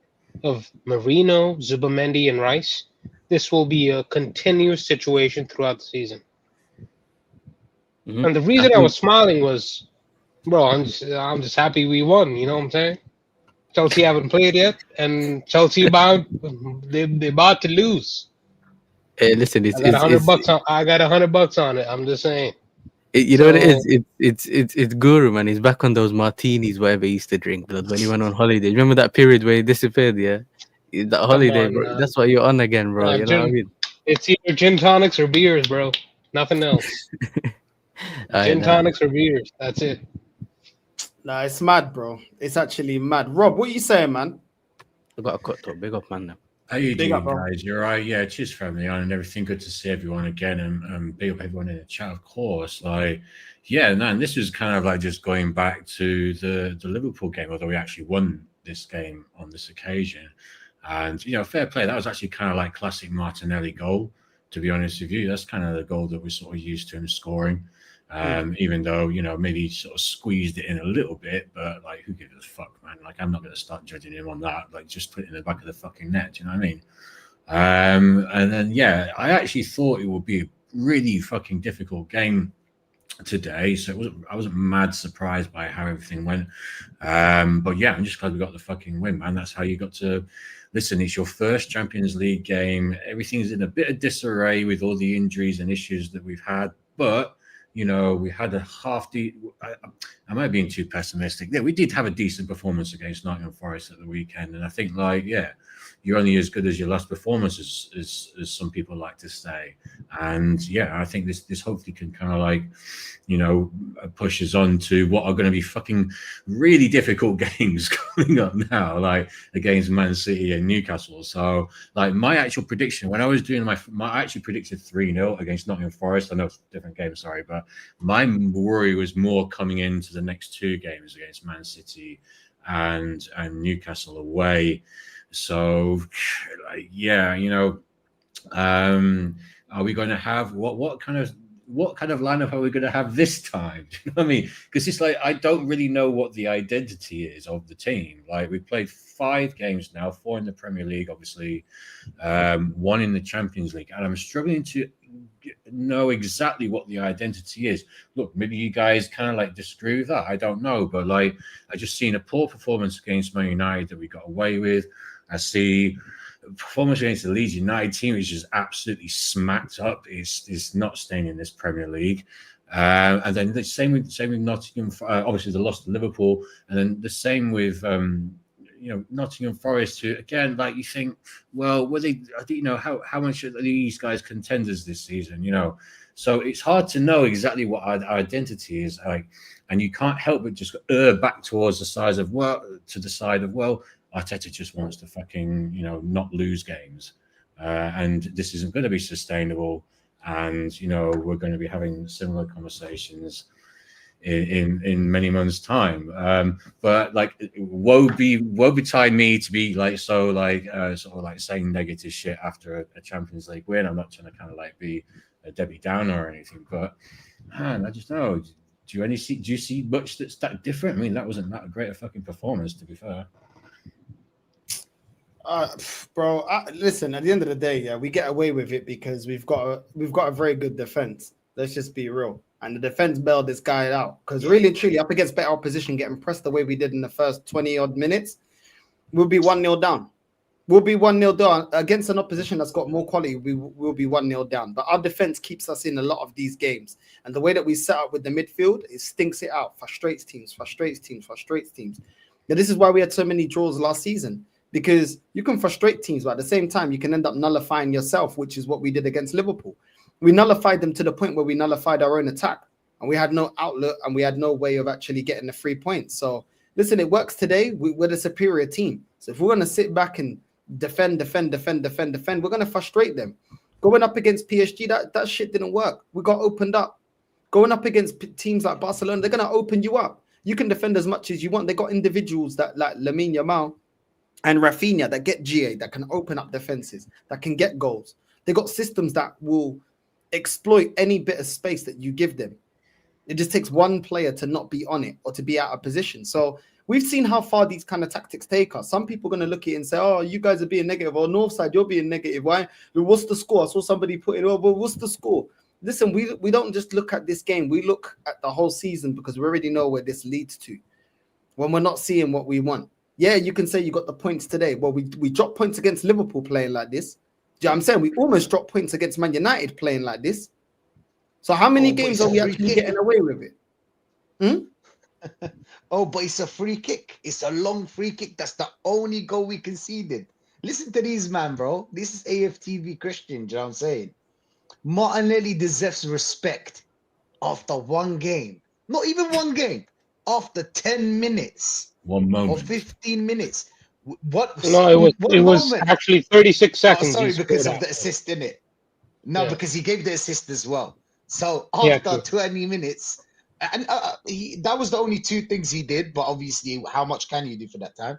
of Marino, Zubamendi, and Rice, this will be a continuous situation throughout the season. Mhm. And the reason I was smiling was, bro, I'm just happy we won. You know what I'm saying? Chelsea haven't played yet, and Chelsea they about to lose. hey, listen, I got $100 on. I got $100 on it. I'm just saying. You know what it is? It's Guru, man. He's back on those martinis, whatever he used to drink, blood, when he went on holiday. Remember that period where he disappeared? Yeah, that holiday, on, bro. man. That's what you're on again, bro. You know what I mean? It's either gin tonics or beers, bro. Nothing else. Gin tonics or beers. That's it. Nah, it's mad, bro. It's actually mad. Rob, what you saying, man? I got a cut to big up, man. How you Big up, doing, bro. guys? You're right. Yeah, cheers for having me on and everything. Good to see everyone again, and big up everyone in the chat, of course. Like, yeah, man, this was kind of like just going back to the Liverpool game, although we actually won this game on this occasion. And you know, fair play. That was actually kind of like classic Martinelli goal. To be honest with you, that's kind of the goal that we're sort of used to him scoring. Even though, you know, maybe sort of squeezed it in a little bit, but like, who gives a fuck, man? Like, I'm not going to start judging him on that. Like, just put it in the back of the fucking net. Do you know what I mean? And then, yeah, I actually thought it would be a really fucking difficult game today, so I wasn't mad surprised by how everything went. But yeah, I'm just glad we got the fucking win, man. That's how you got to listen. It's your first Champions League game. Everything's in a bit of disarray with all the injuries and issues that we've had, but you know, we had a I might be being too pessimistic. Yeah, we did have a decent performance against Nottingham Forest at the weekend, and I think, like, yeah, you're only as good as your last performance, as some people like to say. And yeah, I think this hopefully can kind of like, you know, push us on to what are going to be fucking really difficult games coming up now, like against Man City and Newcastle. So like my actual prediction, when I was doing I actually predicted 3-0 against Nottingham Forest. I know it's a different game, sorry, but my worry was more coming into the next 2 games against Man City and Newcastle away. So, yeah, you know, are we going to have what kind of lineup are we going to have this time? Do you know what I mean? Because it's like I don't really know what the identity is of the team. Like, we played 5 games now, 4 in the Premier League, obviously, 1 in the Champions League, and I'm struggling to know exactly what the identity is. Look, maybe you guys kind of like disagree with that. I don't know, but like I just seen a poor performance against Man United that we got away with. I see performance against the Leeds United team is just absolutely smacked up. It's not staying in this Premier League. And then the same with Nottingham. Obviously, the loss to Liverpool, and then the same with you know, Nottingham Forest. Who again, like, you think, well, were they? You know, how much are these guys contenders this season? You know, so it's hard to know exactly what our identity is like, and you can't help but just err back towards the side of Arteta just wants to fucking, you know, not lose games, and this isn't going to be sustainable. And you know, we're going to be having similar conversations in many months' time. But like, woe betide me to be like so like sort of like saying negative shit after a Champions League win. I'm not trying to kind of like be a Debbie Downer or anything, but man, I just know. Do you see much that's that different? I mean, that wasn't that great a fucking performance, to be fair. Bro, listen. At the end of the day, yeah, we get away with it because we've got a very good defense. Let's just be real. And the defense bailed this guy out because really and truly, up against better opposition, getting pressed the way we did in the first 20 odd minutes, we'll be 1-0 down. We'll be 1-0 down against an opposition that's got more quality. We'll be 1-0 down. But our defense keeps us in a lot of these games. And the way that we set up with the midfield, it stinks it out, frustrates teams. Now, this is why we had so many draws last season, because you can frustrate teams, but at the same time, you can end up nullifying yourself, which is what we did against Liverpool. We nullified them to the point where we nullified our own attack, and we had no outlet and we had no way of actually getting the 3 points. So listen, it works today. We're the superior team. So if we're going to sit back and defend, we're going to frustrate them. Going up against PSG, that shit didn't work. We got opened up. Going up against teams like Barcelona, they're going to open you up. You can defend as much as you want. They got individuals that like Lamine Yamal and Rafinha that get GA, that can open up defenses, that can get goals. They got systems that will exploit any bit of space that you give them. It just takes one player to not be on it or to be out of position. So we've seen how far these kind of tactics take us. Some people are going to look at it and say, oh, you guys are being negative. Or Northside, you're being negative. Why? What's the score? I saw somebody put it over. What's the score? Listen, we don't just look at this game. We look at the whole season because we already know where this leads to when we're not seeing what we want. Yeah, you can say you got the points today. Well, we dropped points against Liverpool playing like this. Do you know what I'm saying? We almost dropped points against Man United playing like this. So how many games are we actually getting away with it? Oh, but it's a free kick. It's a long free kick. That's the only goal we conceded. Listen to these, man, bro. This is AFTV Christian, do you know what I'm saying? Martinelli deserves respect after one game. Not even one game. After 10 minutes. 1 moment. Or 15 minutes. What? No, it was actually 36 seconds. Oh, sorry, because of the assist, in it. No, because he gave the assist as well. So after 20 minutes, and that was the only two things he did. But obviously, how much can you do for that time?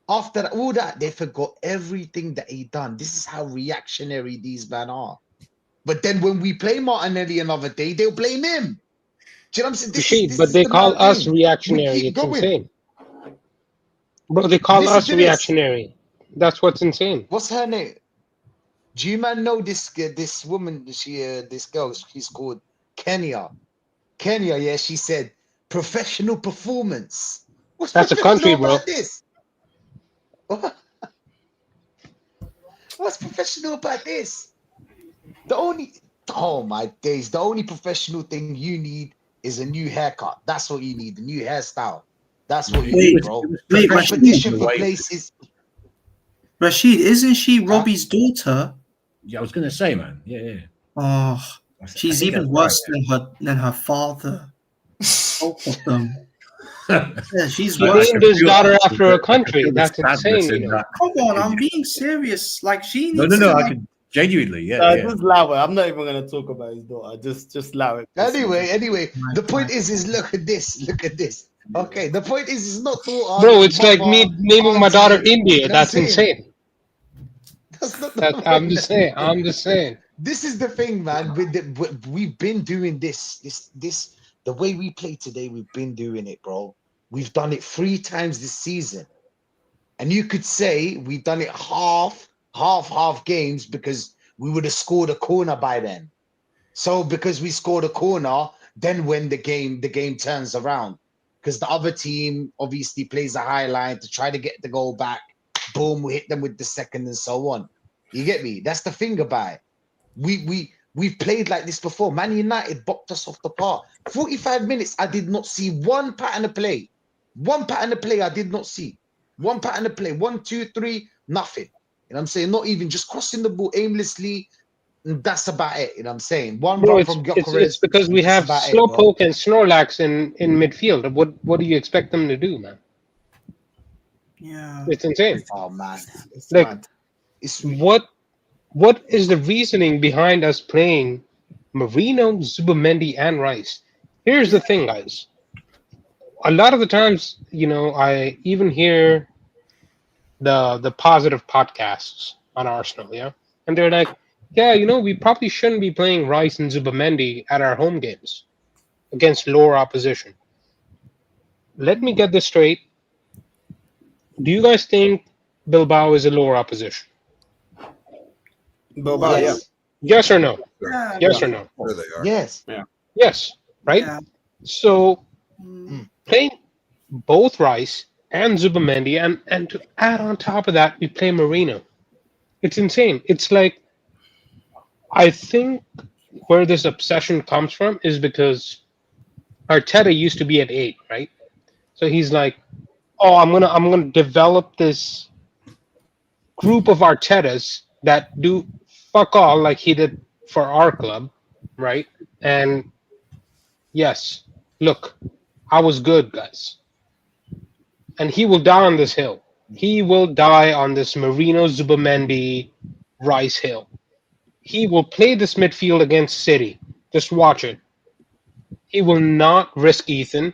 After all that, they forgot everything that he done. This is how reactionary these men are. But then when we play Martinelli another day, they'll blame him. Do you know what I'm saying? But they call us reactionary. It's insane. Bro, they call us reactionary. That's what's insane. What's her name? Do you man know this woman? This girl. She's called Kenya. Kenya, yeah. She said professional performance. That's a country, bro. This? What? What's professional about this? Oh my days! The only professional thing you need is a new haircut. That's what you need. A new hairstyle. That's what you need, bro. Competition for places. Rashid, isn't she Robbie's daughter? Yeah, I was gonna say, man. Yeah. Oh, she's even worse than her father. Both of them. Yeah, she's worse. He named his daughter after a country. That's insane. Come on, I'm being serious. Like she needs No, I can genuinely, Just allow it. I'm not even gonna talk about his daughter. Just allow it. Anyway, the point is look at this. Okay, the point is it's not daughter. Bro, it's like me naming my daughter India. That's insane. That's not the I'm just saying. This is the thing, man. We've been doing this. The way we play today, we've been doing it, bro. We've done it 3 times this season. And you could say we've done it half games because we would have scored a corner by then. So because we scored a corner, then when the game turns around. Because the other team obviously plays a high line to try to get the goal back. Boom, we hit them with the second and so on. You get me? That's the thing about it. We've played like this before. Man United bopped us off the park. 45 minutes, I did not see one pattern of play. One pattern of play I did not see. One pattern of play. 1, 2, 3, nothing. You know what I'm saying? Not even just crossing the ball aimlessly. And that's about it. You know what I'm saying? One run from Gyökeres. It's because we have Slowpoke and Snorlax in midfield. What do you expect them to do, man? Yeah. It's insane. Oh, man. What is the reasoning behind us playing Marino, Zubamendi, and Rice? Here's the thing, guys. A lot of the times, I even hear the positive podcasts on Arsenal, yeah? And they're like, yeah, we probably shouldn't be playing Rice and Zubamendi at our home games against lower opposition. Let me get this straight. Do you guys think Bilbao is a lower opposition? Bilbao, yeah. Yes or no? Yeah, Yes or no? Sure they are. Yes. Yeah. Yes, right? Yeah. So Mm. playing both Rice and Zubamendi, and to add on top of that, we play Marino. It's insane. It's like, I think where this obsession comes from is because Arteta used to be at 8, right? So he's like, oh, I'm gonna develop this group of Artetas that do fuck all like he did for our club, right? And yes, look, I was good, guys. And he will die on this hill. He will die on this Marino Zubamendi Rice hill. He will play this midfield against City. Just watch it. He will not risk Ethan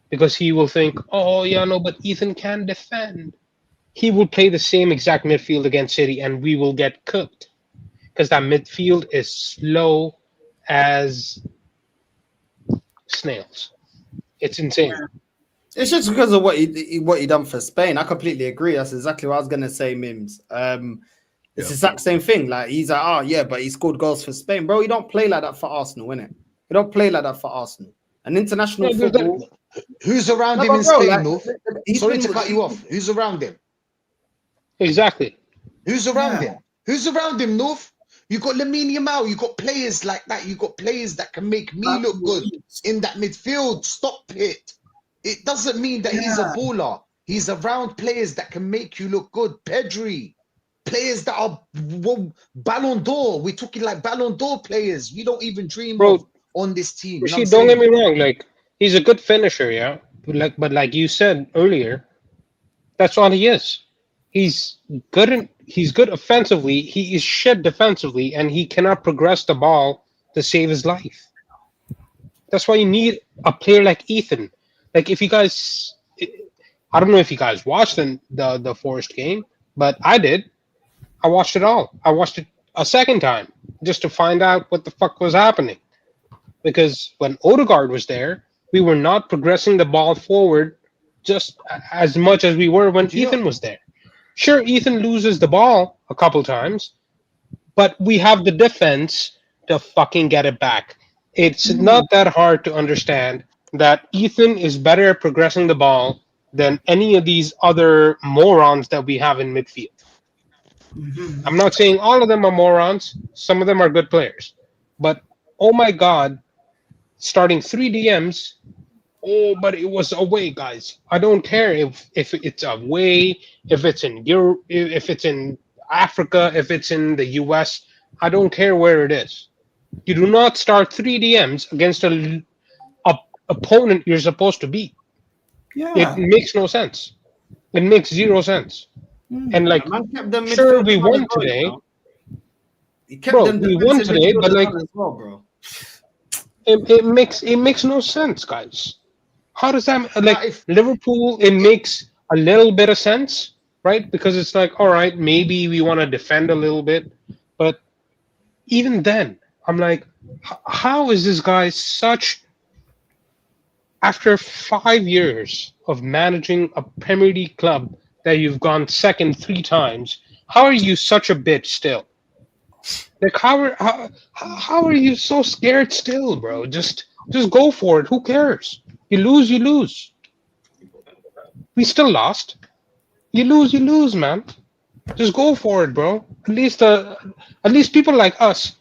because he will think, oh, yeah, no, but Ethan can defend. He will play the same exact midfield against City and we will get cooked because that midfield is slow as snails. It's insane. It's just because of what he done for Spain. I completely agree. That's exactly what I was gonna say, Mims. It's the exact same thing. Like he's like, oh yeah, but he scored goals for Spain, bro. You don't play like that for Arsenal, innit? You don't play like that for Arsenal. And international football. Who's around him in Spain, North? Sorry to cut you off. Who's around him? Exactly. Who's around him? Who's around him, North? You got Lamine Yamal. You got players like that. You got players that can make me look good in that midfield. Stop it. It doesn't mean that he's a baller. He's around players that can make you look good. Pedri, players that are Ballon d'Or. We're talking like Ballon d'Or players. We don't even dream of on this team. You know what I'm Don't get saying? me wrong. Like he's a good finisher, yeah. But like you said earlier, that's all he is. He's good. He's good offensively. He is shit defensively, and he cannot progress the ball to save his life. That's why you need a player like Ethan. Like if you guys, I don't know if you guys watched the Forest game, but I did. I watched it all. I watched it a second time just to find out what the fuck was happening. Because when Odegaard was there, we were not progressing the ball forward just as much as we were when Ethan was there. Sure, Ethan loses the ball a couple times, but we have the defense to fucking get it back. It's not that hard to understand that Ethan is better at progressing the ball than any of these other morons that we have in midfield. I'm not saying all of them are morons. Some of them are good players. But, oh my God, starting 3 DMs, oh, but it was away, guys. I don't care if it's away, if it's in Europe, if it's in Africa, if it's in the US. I don't care where it is. You do not start 3 DMs against a opponent you're supposed to beat. Yeah. It makes no sense. It makes zero sense. And like, sure, we won today. Bro, we won today, but like, it makes no sense, guys. How does that like Liverpool? It makes a little bit of sense, right? Because it's like, all right, maybe we want to defend a little bit, but even then, I'm like, how is this guy such? After 5 years of managing a Premier League club that you've gone second 3 times, how are you such a bitch still? Like how are you so scared still, bro? Just go for it. Who cares? You lose, you lose. We still lost. You lose, man. Just go for it, bro. At least people like us.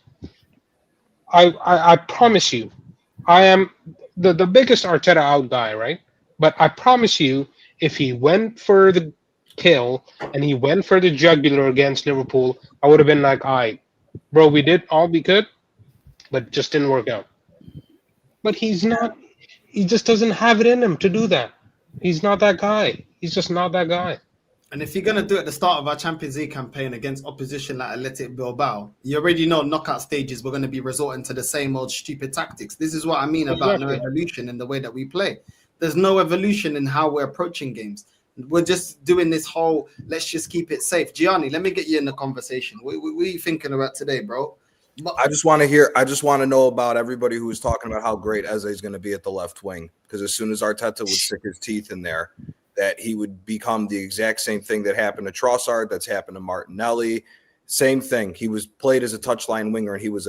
I promise you, I am the biggest Arteta out guy, right? But I promise you, if he went for the kill and he went for the jugular against Liverpool, I would have been like, all right, bro, we did all we could, but just didn't work out. But he's not. He just doesn't have it in him to do that. He's not that guy. He's just not that guy. And if you're going to do it at the start of our Champions League campaign against opposition like Athletic Bilbao, you already know knockout stages, we're going to be resorting to the same old stupid tactics. This is what I mean about no evolution in the way that we play. There's no evolution in how we're approaching games. We're just doing this whole, let's just keep it safe. Gianni, let me get you in the conversation. What are you thinking about today, bro? I just want to know about everybody who's talking about how great Eze is going to be at the left wing. Because as soon as Arteta would stick his teeth in there that he would become the exact same thing that happened to Trossard, that's happened to Martinelli. Same thing. He was played as a touchline winger, and he was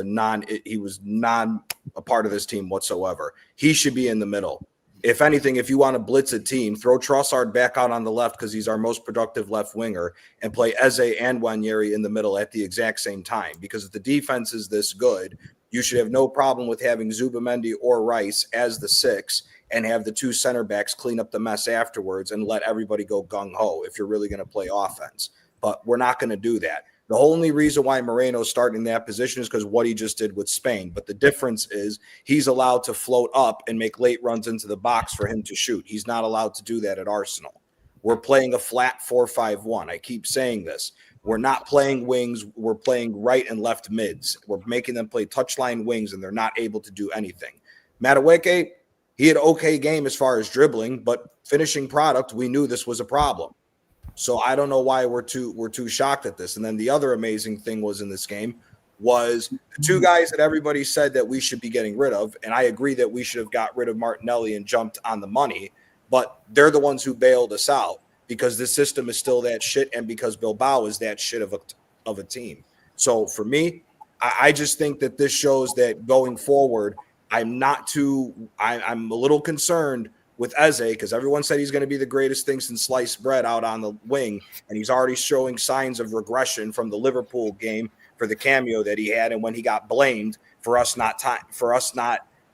not a part of this team whatsoever. He should be in the middle. If anything, if you want to blitz a team, throw Trossard back out on the left because he's our most productive left winger, and play Eze and Wanyeri in the middle at the exact same time. Because if the defense is this good, you should have no problem with having Zubamendi or Rice as the 6 and have the 2 center backs clean up the mess afterwards and let everybody go gung-ho if you're really going to play offense. But we're not going to do that. The only reason why Moreno's starting in that position is because what he just did with Spain. But the difference is he's allowed to float up and make late runs into the box for him to shoot. He's not allowed to do that at Arsenal. We're playing a flat 4-5-1. I keep saying this. We're not playing wings. We're playing right and left mids. We're making them play touchline wings, and they're not able to do anything. Madueke, he had an okay game as far as dribbling, but finishing product, we knew this was a problem. So I don't know why we're too shocked at this. And then the other amazing thing was in this game was the 2 guys that everybody said that we should be getting rid of. And I agree that we should have got rid of Martinelli and jumped on the money, but they're the ones who bailed us out because the system is still that shit and because Bilbao is that shit of a team. So for me, I just think that this shows that going forward, I'm a little concerned with Eze, because everyone said he's going to be the greatest thing since sliced bread out on the wing, and he's already showing signs of regression from the Liverpool game for the cameo that he had, and when he got blamed for us not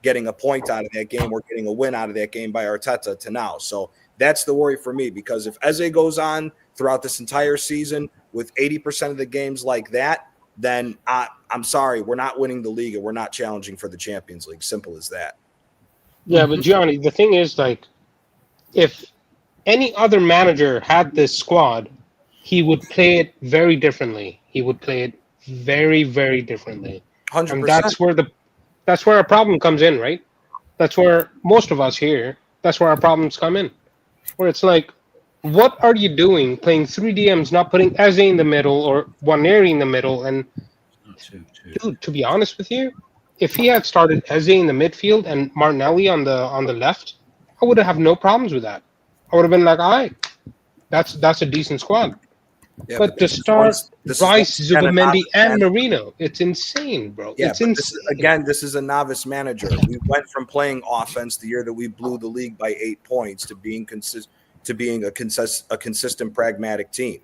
getting a point out of that game or getting a win out of that game by Arteta to now. So that's the worry for me, because if Eze goes on throughout this entire season with 80% of the games like that, then I'm sorry, we're not winning the league and we're not challenging for the Champions League. Simple as that. Yeah, but Gianni, the thing is, like, if any other manager had this squad, he would play it very differently. He would play it very, very differently. 100%. And that's where our problem comes in, right? That's where most of us here, that's where our problems come in. Where it's like, what are you doing playing 3 DMs, not putting Eze in the middle or Waneri in the middle? And dude, to be honest with you, if he had started Eze in the midfield and Martinelli on the left, I would have no problems with that. I would have been like, all right, that's a decent squad. Yeah, but to start Rice, Zubamendi, and Marino, it's insane, bro. Yeah, it's insane. This is a novice manager. We went from playing offense the year that we blew the league by 8 points to being a consistent, pragmatic team.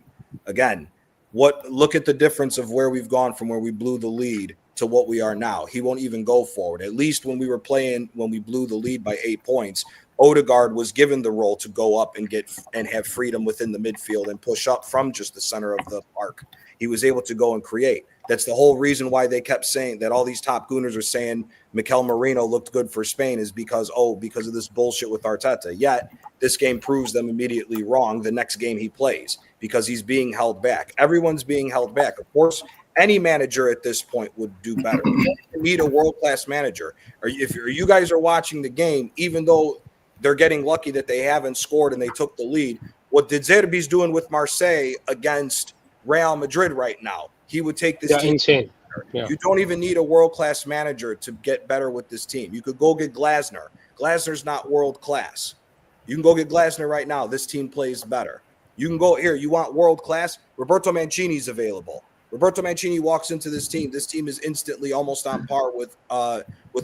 Again, look at the difference of where we've gone from where we blew the lead to what we are now. He won't even go forward. At least when we blew the lead by 8 points, Odegaard was given the role to go up and have freedom within the midfield and push up from just the center of the park. He was able to go and create. That's the whole reason why they kept saying that all these top gooners are saying Mikel Merino looked good for Spain is because of this bullshit with Arteta. Yet this game proves them immediately wrong the next game he plays because he's being held back. Everyone's being held back. Of course, any manager at this point would do better. You need a world-class manager. If you guys are watching the game, even though they're getting lucky that they haven't scored and they took the lead, what De Zerbi's doing with Marseille against Real Madrid right now, he would take this team. Insane. Yeah. You don't even need a world-class manager to get better with this team. You could go get Glasner. Glasner's not world-class. You can go get Glasner right now. This team plays better. You can go here. You want world-class? Roberto Mancini's available. Roberto Mancini walks into this team. This team is instantly almost on par with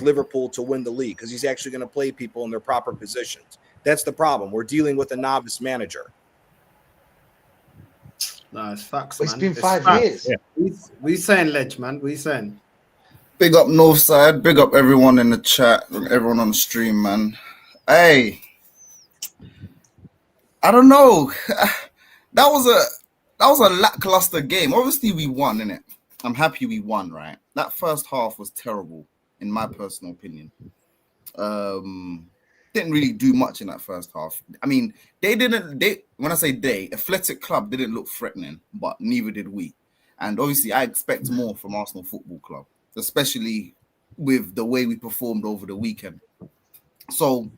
Liverpool to win the league because he's actually going to play people in their proper positions. That's the problem. We're dealing with a novice manager. No, it's facts, It's man. been 5 facts. years. Yeah. We saying, Ledge, man. We saying. Big up Northside. Big up everyone in the chat and everyone on the stream, man. Hey, I don't know. That was a lackluster game. Obviously, we won, innit? I'm happy we won, right? That first half was terrible, in my personal opinion. Didn't really do much in that first half. I mean, when I say they, Athletic Club didn't look threatening, but neither did we. And obviously, I expect more from Arsenal Football Club, especially with the way we performed over the weekend. So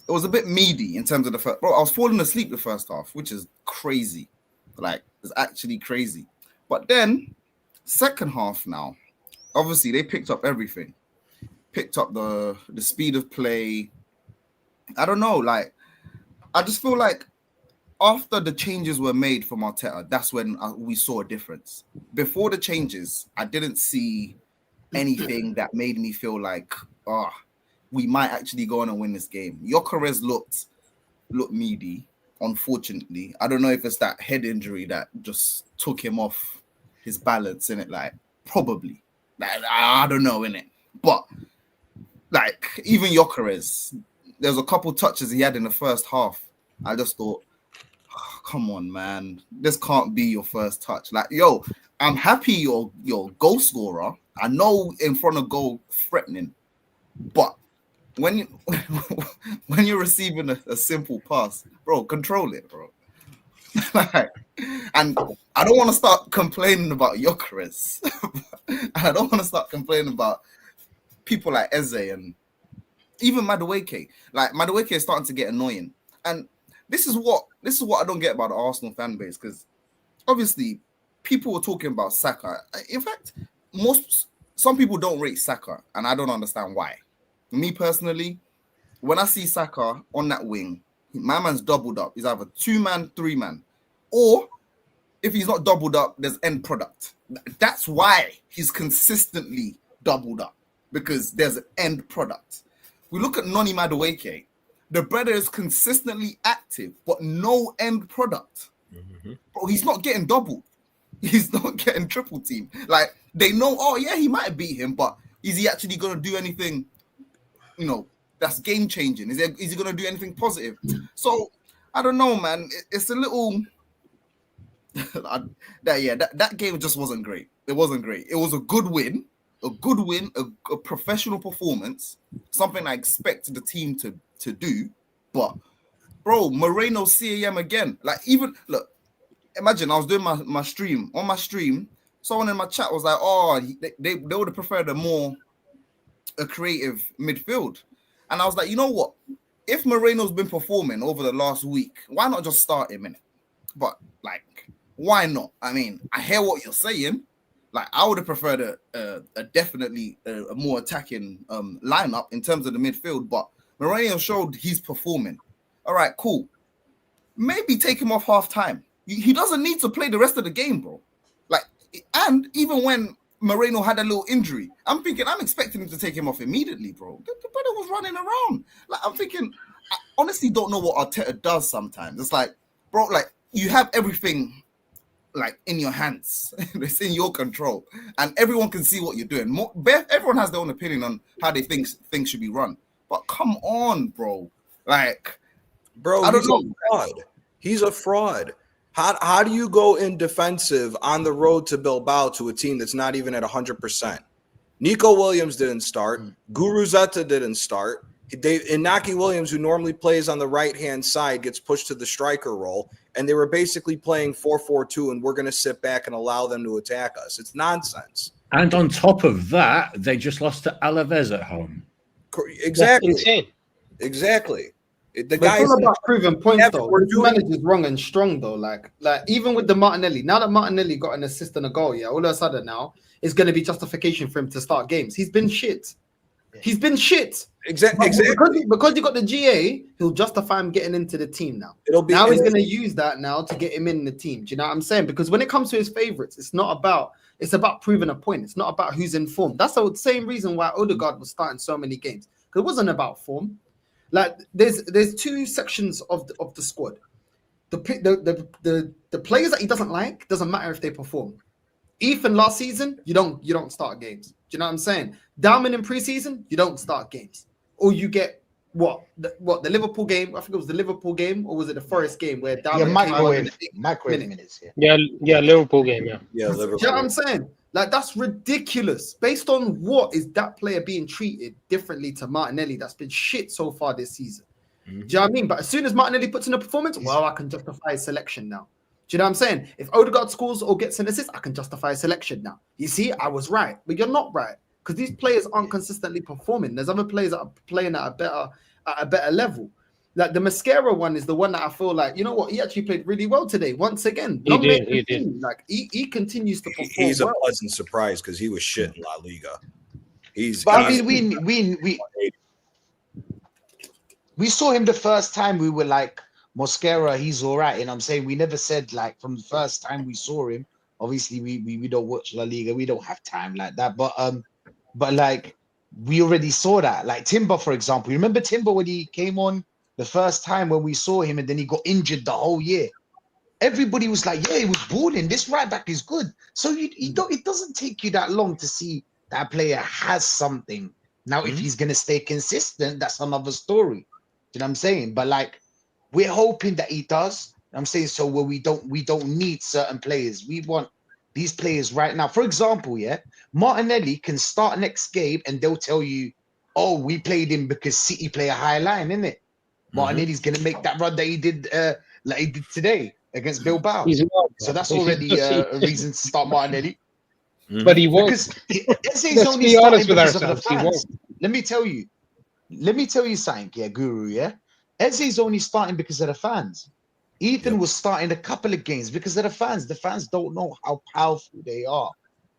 it was a bit meaty in terms of the first. Bro, I was falling asleep the first half, which is crazy. Like, it's actually crazy. But then, second half now, obviously, they picked up everything. Picked up the speed of play. I don't know, like, I just feel like after the changes were made from Arteta, that's when we saw a difference. Before the changes, I didn't see anything that made me feel like, we might actually go on and win this game. Gyökeres looked meaty, unfortunately. I don't know if it's that head injury that just took him off his balance in it, like probably. Like, I don't know in it. But like even Gyökeres, there's a couple touches he had in the first half. I just thought, come on, man, this can't be your first touch. Like, yo, I'm happy you're goal scorer. I know in front of goal threatening, but when you're receiving a simple pass, bro, control it, bro. And I don't want to start complaining about Gyökeres. I don't want to start complaining about people like Eze and even Madueke. Like Madueke is starting to get annoying, and this is what I don't get about the Arsenal fan base, because obviously people were talking about Saka. In fact, some people don't rate Saka, and I don't understand why. Me personally, when I see Saka on that wing, my man's doubled up. He's either 2-man, 3-man, or if he's not doubled up, there's end product. That's why he's consistently doubled up, because there's an end product. We look at Noni Madueke. The brother is consistently active, but no end product. Bro, he's not getting doubled. He's not getting triple team. Like, they know, oh yeah, he might beat him, but is he actually going to do anything, that's game changing? Is he going to do anything positive? So I don't know, man. It's a little that game just wasn't great. It wasn't great. It was a good win, a professional performance, something I expect the team to do. But bro, Moreno CAM again. Like, even look, imagine I was doing my stream. On my stream, someone in my chat was like, oh, they would have preferred a creative midfield. And I was like, you know what? If Moreno's been performing over the last week, why not just start him in it? But like, why not? I mean, I hear what you're saying. Like, I would have preferred a definitely a more attacking lineup in terms of the midfield, but Moreno showed he's performing. All right, cool. Maybe take him off half time. He doesn't need to play the rest of the game, bro. Like, and even when Moreno had a little injury, I'm expecting him to take him off immediately, bro. The brother was running around. Like, I'm thinking, I honestly don't know what Arteta does sometimes. It's like, bro, like, you have everything like in your hands. It's in your control, and everyone can see what you're doing. Everyone has their own opinion on how they think things should be run. But come on, bro. Like, bro, I don't know. A fraud. He's a fraud. How do you go in defensive on the road to Bilbao to a team that's not even at 100%? Nico Williams didn't start. Guru Zeta didn't start. Inaki Williams, who normally plays on the right-hand side, gets pushed to the striker role, and they were basically playing 4-4-2, and we're going to sit back and allow them to attack us. It's nonsense. And on top of that, they just lost to Alaves at home. Exactly. That's insane. Exactly. The But it's all about proving points, though. We're The manager's wrong and strong, though. Like even with the Martinelli, now that Martinelli got an assist and a goal, all of a sudden now it's going to be justification for him to start games. He's been shit. He's been shit. Exactly. Because he got the GA, he'll justify him getting into the team now. He's going to use that now to get him in the team. Do you know what I'm saying? Because when it comes to his favorites, it's about proving a point. It's not about who's in form. That's the same reason why Odegaard was starting so many games. Because it wasn't about form. Like, there's two sections of the squad. The players that he doesn't like, doesn't matter if they perform. Ethan last season, you don't start games. Do you know what I'm saying? Dalman in preseason, you don't start games. Or you get the Liverpool game? I think it was the Liverpool game, or was it the Forest game where Dalman microwave minutes. Yeah, Liverpool game. Yeah, Liverpool. Do you know what I'm saying? Like, that's ridiculous. Based on what is that player being treated differently to Martinelli that's been shit so far this season? Do you know what I mean? But as soon as Martinelli puts in a performance, well, I can justify his selection now. Do you know what I'm saying? If Odegaard scores or gets an assist, I can justify his selection now. You see, I was right. But you're not right, because these players aren't consistently performing. There's other players that are playing at a better level. Like, the Mascara one is the one that I feel like, you know what, he actually played really well today. Once again, he did. Like, he continues to perform. He's a pleasant surprise, because he was shit in La Liga. We saw him the first time. We were like, Mosquera, he's all right. And I'm saying we never said like from the first time we saw him. Obviously, we don't watch La Liga. We don't have time like that. But like we already saw that. Like Timber, for example. You remember Timber when he came on the first time when we saw him, and then he got injured the whole year. Everybody was like, "Yeah, he was balling. This right back is good." So you don't. It doesn't take you that long to see that player has something. Now, if he's gonna stay consistent, that's another story. You know what I'm saying? But like, we're hoping that he does. I'm saying so where we don't need certain players. We want these players right now. For example, yeah, Martinelli can start next game and they'll tell you, "Oh, we played him because City play a high line, innit?" Martinelli's gonna make that run that he did like he did today against Bilbao. He's not, So that's he's already just- a reason to start Martinelli. But he won't. Because Eze's Let's only be honest starting with because of the ourselves. He fans. won't. Let me tell you something, yeah, Guru, yeah. Eze's only starting because of the fans. Ethan was starting a couple of games because of the fans. The fans don't know how powerful they are.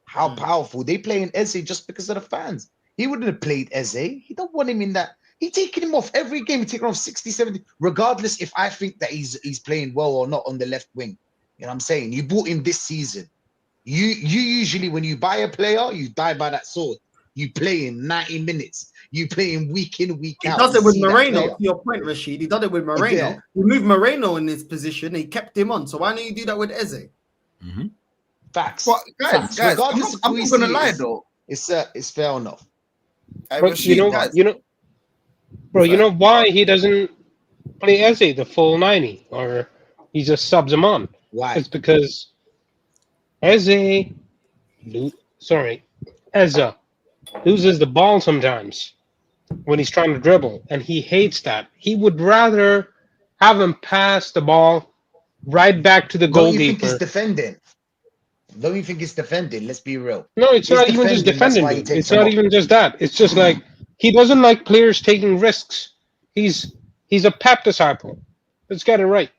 How powerful. They play in Eze just because of the fans. He wouldn't have played Eze. He don't want him in that. He taking him off every game. He taking him off 60, 70, regardless if I think that he's playing well or not on the left wing. You know what I'm saying? You bought him this season. You usually, when you buy a player, you die by that sword. You play him 90 minutes. You play him week in, week He out. does to it with see that Moreno, player. to your point, Rashid. He did it with Moreno. Yeah. He moved Moreno in this position. He kept him on. So why don't you do that with Eze? Facts. But Facts. guys, Regardless I'm of who not we gonna see lie it is, though. it's fair enough. But Rashid, guys, bro, you know why he doesn't play Eze the full 90, or he just subs him on? Why? It's because Eze loses the ball sometimes when he's trying to dribble, and he hates that. He would rather have him pass the ball right back to the Don't you think it's goalkeeper. defending? Don't you think it's defending? Let's be real. No, it's not even just That's defending why he him. takes It's him not off. even just that. It's just like he doesn't like players taking risks. He's a Pep disciple. Let's get it right.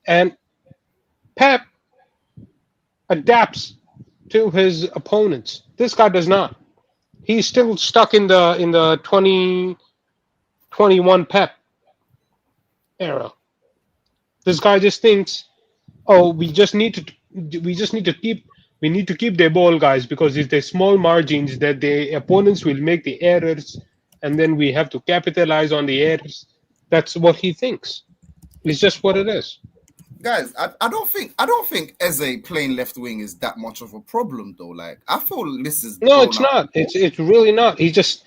And Pep adapts to his opponents. This guy does not. He's still stuck in the 2021 Pep era. This guy just thinks, "Oh, we need to keep the ball, guys, because it's the small margins that the opponents will make the errors, and then we have to capitalize on the errors." That's what he thinks. It's just what it is. guys, I don't think Eze playing left wing is that much of a problem though. Like I feel this is No, it's not. It's really not. He just,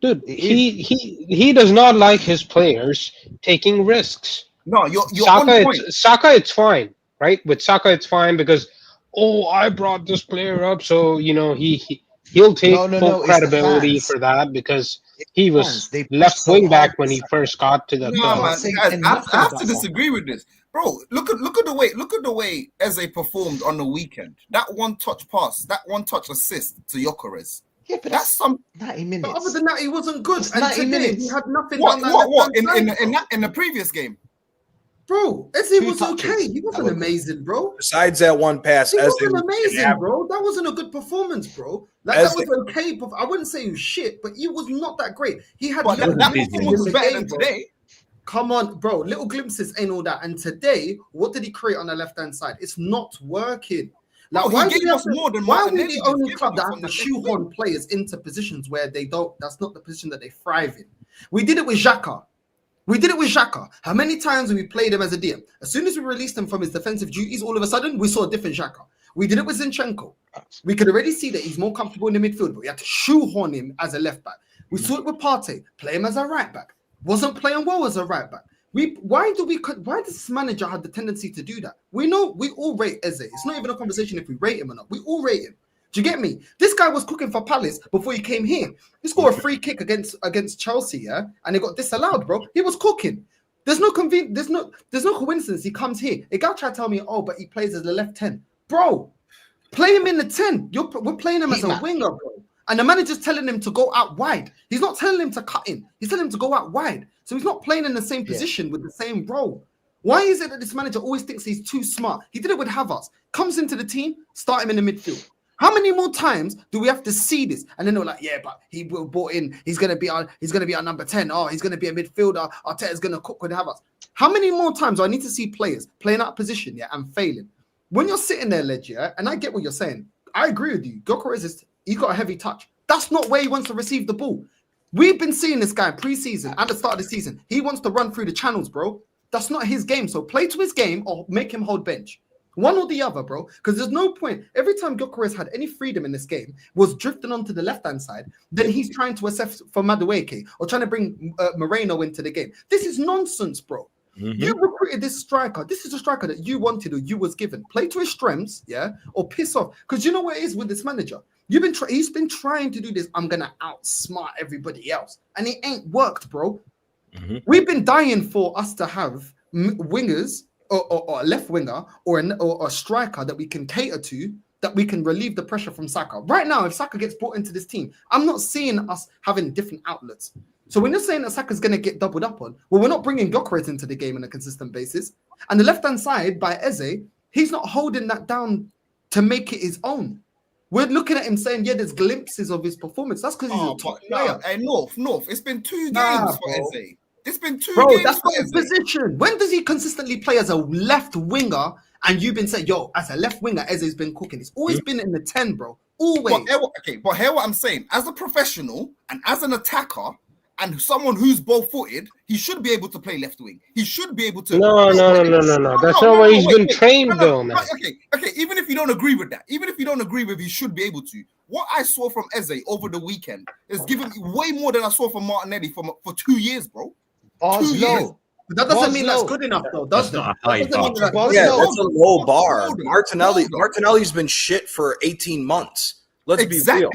dude, he does not like his players taking risks. No, you're on point. Saka, it's fine, right? With Saka, it's fine because, oh, I brought this player up, so he'll take full No, it's the credibility fans. for that because he Fans, was they push left so wing hard back when for he Saka. first got to the No, club. man, say guys, I nothing have about to Saka. disagree with this, bro. Look at the way Eze performed on the weekend. That one touch pass, that one touch assist to Gyökeres. Yeah, but that's some 90 minutes. But other than that, he wasn't good. It's And 90 today, minutes. he had nothing What down that left-hand side, in the previous game, bro. Eze Two was touches. okay. He wasn't amazing, bro. Besides that one pass, He Eze wasn't was amazing, bro. That wasn't a good performance, bro. Like Eze- that was okay. I wouldn't say he was shit, but he was not that great. He had but little that glimpses performance in was the better game, than bro. today. Come on, bro. Little glimpses ain't all that. And today, what did he create on the left-hand side? It's not working. Like, Bro, he why do gave we have us to, more than why are we Martinelli the is only giving club that us have on to the left shoehorn players into positions where they don't? That's not the position that they thrive in. We did it with Xhaka. How many times have we played him as a DM? As soon as we released him from his defensive duties, all of a sudden we saw a different Xhaka. We did it with Zinchenko. We could already see that he's more comfortable in the midfield, but we had to shoehorn him as a left back. We saw it with Partey, play him as a right back. Wasn't playing well as a right back. Why does this manager have the tendency to do that? We know we all rate Eze. It's not even a conversation if we rate him or not. We all rate him. Do you get me? This guy was cooking for Palace before he came here. He scored a free kick against Chelsea, yeah, and it got disallowed, bro. He was cooking. There's no coincidence. He comes here. A guy tried to tell me, oh, but he plays as the left 10. Bro, play him in the 10. We're playing him as a winger, bro. And the manager's telling him to go out wide. He's not telling him to cut in. He's telling him to go out wide. So he's not playing in the same position with the same role. Why is it that this manager always thinks he's too smart? He did it with Havertz. Comes into the team, start him in the midfield. How many more times do we have to see this? And then they're like, yeah, but he will brought in. He's gonna be our number 10. Oh, he's gonna be a midfielder. Arteta's gonna cook with Havertz. How many more times do I need to see players playing out of position, yeah, and failing? When you're sitting there, Ledge, yeah, and I get what you're saying. I agree with you. Gyökeres he's got a heavy touch. That's not where he wants to receive the ball. We've been seeing this guy pre-season, at the start of the season. He wants to run through the channels, bro. That's not his game. So play to his game or make him hold bench. One or the other, bro. Because there's no point. Every time Gyökeres had any freedom in this game, was drifting onto the left-hand side, then he's trying to assess for Madueke or trying to bring Moreno into the game. This is nonsense, bro. You recruited this striker. This is a striker that you wanted or you was given. Play to his strengths, yeah, or piss off. Because you know what it is with this manager? He's been trying to do this. I'm gonna outsmart everybody else, and it ain't worked, bro. We've been dying for us to have wingers or a left winger or a striker that we can cater to, that we can relieve the pressure from Saka. Right now, if Saka gets brought into this team, I'm not seeing us having different outlets. So when you're saying that Saka's going to get doubled up on, well, we're not bringing Gyökeres into the game on a consistent basis. And the left-hand side by Eze, he's not holding that down to make it his own. We're looking at him saying, yeah, there's glimpses of his performance. That's because he's a top player. Hey, North. It's been 2 games for Eze. It's been 2 bro, games that's for not his position. When does he consistently play as a left winger? And you've been saying, yo, as a left winger, Eze's been cooking. It's always been in the 10, bro. Always. But hear what I'm saying. As a professional and as an attacker and someone who's both-footed, he should be able to play left wing. He should be able to. No. That's not why he's been trained, though, man. Okay. Even if you don't agree with that, even if you don't agree with, he should be able to. What I saw from Eze over the weekend is giving me way more than I saw from Martinelli for 2 years, bro. 2 years. But that doesn't mean that's good enough, though, does it? Yeah, that's a low bar. Martinelli's been shit for 18 months. Let's be real.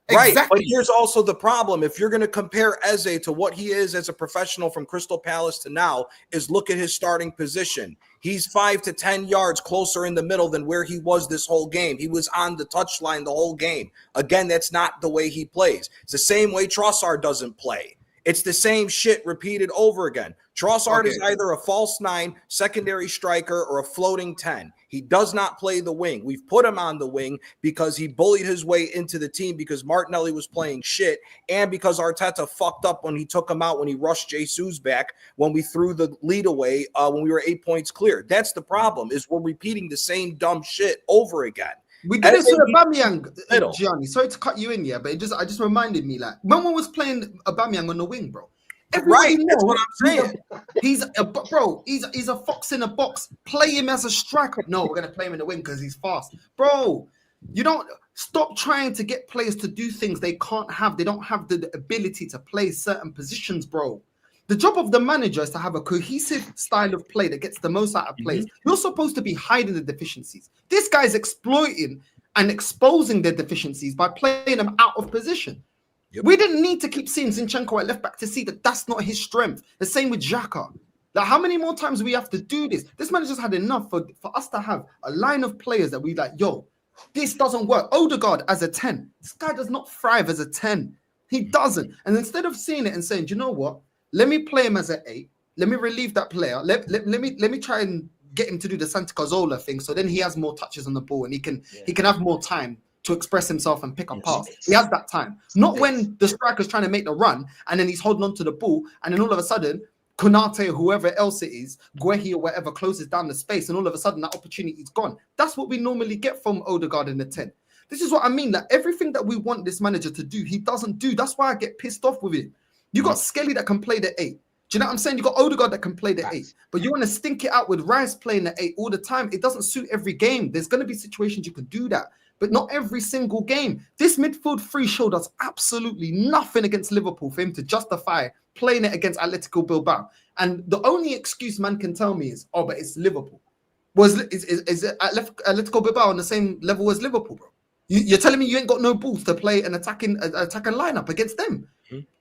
Right, but here's also the problem. If you're going to compare Eze to what he is as a professional from Crystal Palace to now, is look at his starting position. He's 5 to 10 yards closer in the middle than where he was this whole game. He was on the touchline the whole game. Again, that's not the way he plays. It's the same way Trossard doesn't play. It's the same shit repeated over again. Trossard is either a false 9, secondary striker, or a floating 10. He does not play the wing. We've put him on the wing because he bullied his way into the team because Martinelli was playing shit and because Arteta fucked up when he took him out when he rushed Jesus back when we threw the lead away when we were 8 points clear. That's the problem, is we're repeating the same dumb shit over again. We did this with Aubameyang, Gianni. Sorry to cut you in, yeah, but it just reminded me, like, when one was playing Aubameyang on the wing, bro. Everybody knows that's what I'm saying. He's a fox in a box. Play him as a striker. No, we're gonna play him in the wing because he's fast, bro. You don't stop trying to get players to do things they can't have. They don't have the ability to play certain positions, bro. The job of the manager is to have a cohesive style of play that gets the most out of players. You're supposed to be hiding the deficiencies. This guy's exploiting and exposing their deficiencies by playing them out of position. We didn't need to keep seeing Zinchenko at left back to see that that's not his strength. The same with Xhaka. Like, how many more times do we have to do this? This manager's had enough for us to have a line of players that we like, yo, this doesn't work. Odegaard as a 10. This guy does not thrive as a 10. He doesn't. And instead of seeing it and saying, do you know what? Let me play him as an 8. Let me relieve that player. Let me try and get him to do the Santi Cazorla thing, so then he has more touches on the ball and he can have more time to express himself and pick up pass. He has that time. Not when the striker's trying to make the run and then he's holding on to the ball and then all of a sudden Konate or whoever else it is, Guehi or whatever, closes down the space and all of a sudden that opportunity is gone. That's what we normally get from Odegaard in the 10. This is what I mean. Like, everything that we want this manager to do, he doesn't do. That's why I get pissed off with it. You got Skelly that can play the 8. Do you know what I'm saying? You got Odegaard that can play the 8, but you want to stink it out with Rice playing the 8 all the time. It doesn't suit every game. There's going to be situations you can do that, but not every single game. This midfield three showed us absolutely nothing against Liverpool for him to justify playing it against Atletico Bilbao. And the only excuse man can tell me is, oh, but it's Liverpool. Is Atletico Bilbao on the same level as Liverpool, bro? You're telling me you ain't got no balls to play an attacking lineup against them?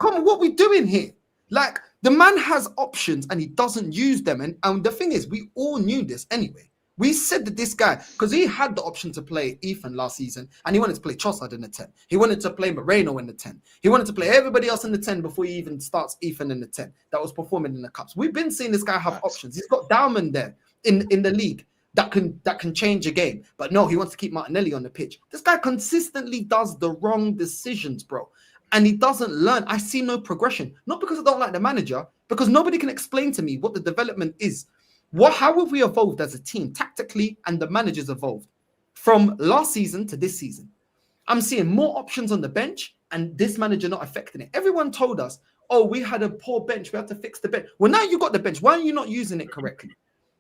Come on, what we doing here? Like, the man has options and he doesn't use them. And the thing is, we all knew this anyway. We said that this guy, because he had the option to play Ethan last season, and he wanted to play Trossard in the 10. He wanted to play Moreno in the 10. He wanted to play everybody else in the 10 before he even starts Ethan in the 10 that was performing in the Cups. We've been seeing this guy have options. He's got Dowman there in the league. that can change a game. But no, he wants to keep Martinelli on the pitch. This guy consistently does the wrong decisions, bro. And he doesn't learn. I see no progression. Not because I don't like the manager, because nobody can explain to me what the development is. How have we evolved as a team tactically, and the manager's evolved from last season to this season? I'm seeing more options on the bench, and this manager not affecting it. Everyone told us, oh, we had a poor bench, we have to fix the bench. Well, now you got the bench. Why are you not using it correctly?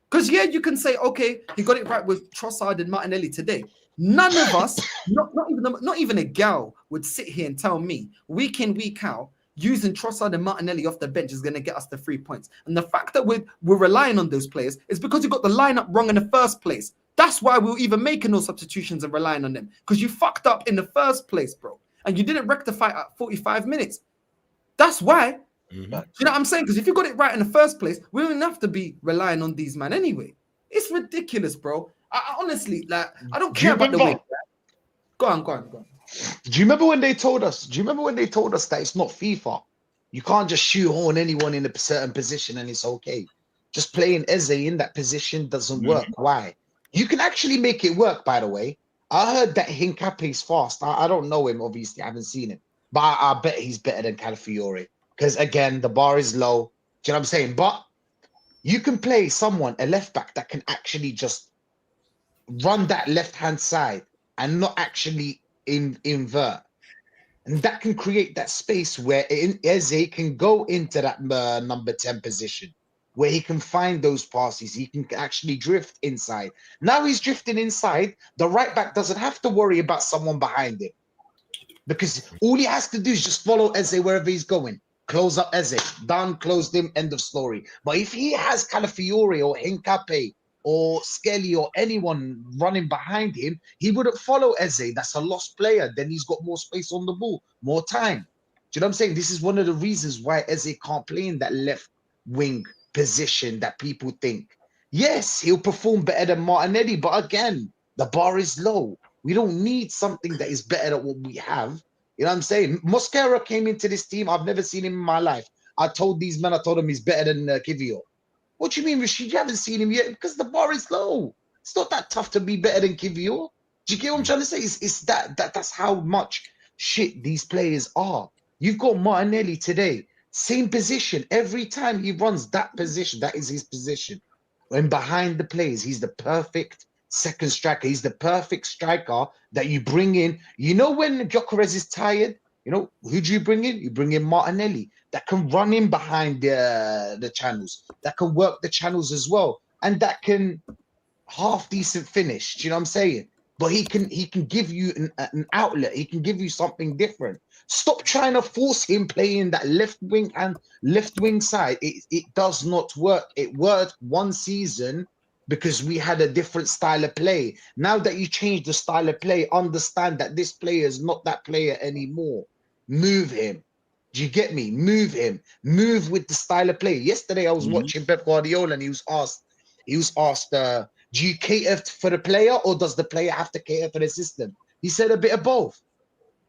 Because yeah, you can say, okay, he got it right with Trossard and Martinelli today. None of us, not even a gal, would sit here and tell me week in, week out, using Trossard and Martinelli off the bench is going to get us the 3 points. And the fact that we're relying on those players is because you got the lineup wrong in the first place. That's why we're even making those substitutions and relying on them. Because you fucked up in the first place, bro. And you didn't rectify at 45 minutes. That's why. You know what I'm saying? Because if you got it right in the first place, we don't have to be relying on these man anyway. It's ridiculous, bro. I honestly, like, I don't care about the way. Go on. Do you remember when they told us? That it's not FIFA? You can't just shoehorn anyone in a certain position and it's okay. Just playing Eze in that position doesn't work. Why? You can actually make it work, by the way. I heard that Hincapié's fast. I don't know him, obviously. I haven't seen him. But I bet he's better than Calafiore. Because, again, the bar is low. Do you know what I'm saying? But you can play someone, a left back, that can actually just run that left-hand side and not actually invert. And that can create that space where Eze can go into that number 10 position, where he can find those passes. He can actually drift inside. Now he's drifting inside. The right back doesn't have to worry about someone behind him, because all he has to do is just follow Eze wherever he's going. Close up Eze. Done, closed him, end of story. But if he has Calafiore or Hincapié or Skelly or anyone running behind him, he wouldn't follow Eze. That's a lost player. Then he's got more space on the ball, more time. Do you know what I'm saying? This is one of the reasons why Eze can't play in that left wing position that people think. Yes, he'll perform better than Martinelli, but again, the bar is low. We don't need something that is better than what we have. You know what I'm saying? Mosquera came into this team. I've never seen him in my life. I told them he's better than Kivio. What do you mean, Rashid? You haven't seen him yet? Because the bar is low. It's not that tough to be better than Kivio. Do you get what I'm trying to say? It's that's how much shit these players are. You've got Martinelli today. Same position. Every time he runs that position, that is his position. When behind the plays, he's the perfect second striker. He's the perfect striker that you bring in. You know when Gyökeres is tired, you know, who do you bring in? You bring in Martinelli that can run in behind the channels, that can work the channels as well, and that can half decent finish. Do you know what I'm saying? But he can give you an outlet. He can give you something different. Stop trying to force him playing that left wing and left wing side. It does not work. It worked one season because we had a different style of play. Now that you change the style of play, understand that this player is not that player anymore. Move him. Do you get me? Move him. Move with the style of play. Yesterday, I was watching Pep Guardiola, and he was asked, do you cater for the player, or does the player have to cater for the system? He said a bit of both.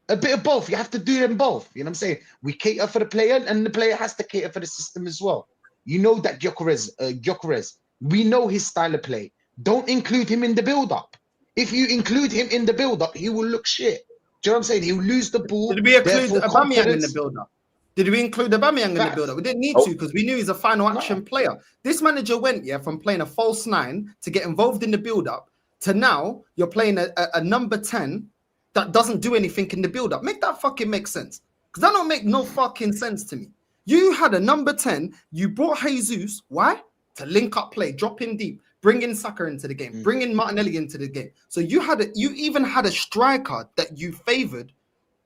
A bit of both. You have to do them both. You know what I'm saying? We cater for the player, and the player has to cater for the system as well. You know that Gyökeres, we know his style of play. Don't include him in the build-up. If you include him in the build-up, he will look shit. Do you know what I'm saying? He'll lose the ball. Did we include Aubameyang in the build-up? Did we include Aubameyang in the build-up? We didn't need to, because we knew he's a final action player. This manager went, from playing a false 9 to get involved in the build-up to now you're playing a number 10 that doesn't do anything in the build-up. Make that fucking make sense. Because that don't make no fucking sense to me. You had a number 10, you brought Jesus, why? To link up play, drop in deep, bring in Saka into the game, bring in Martinelli into the game. So you even had a striker that you favored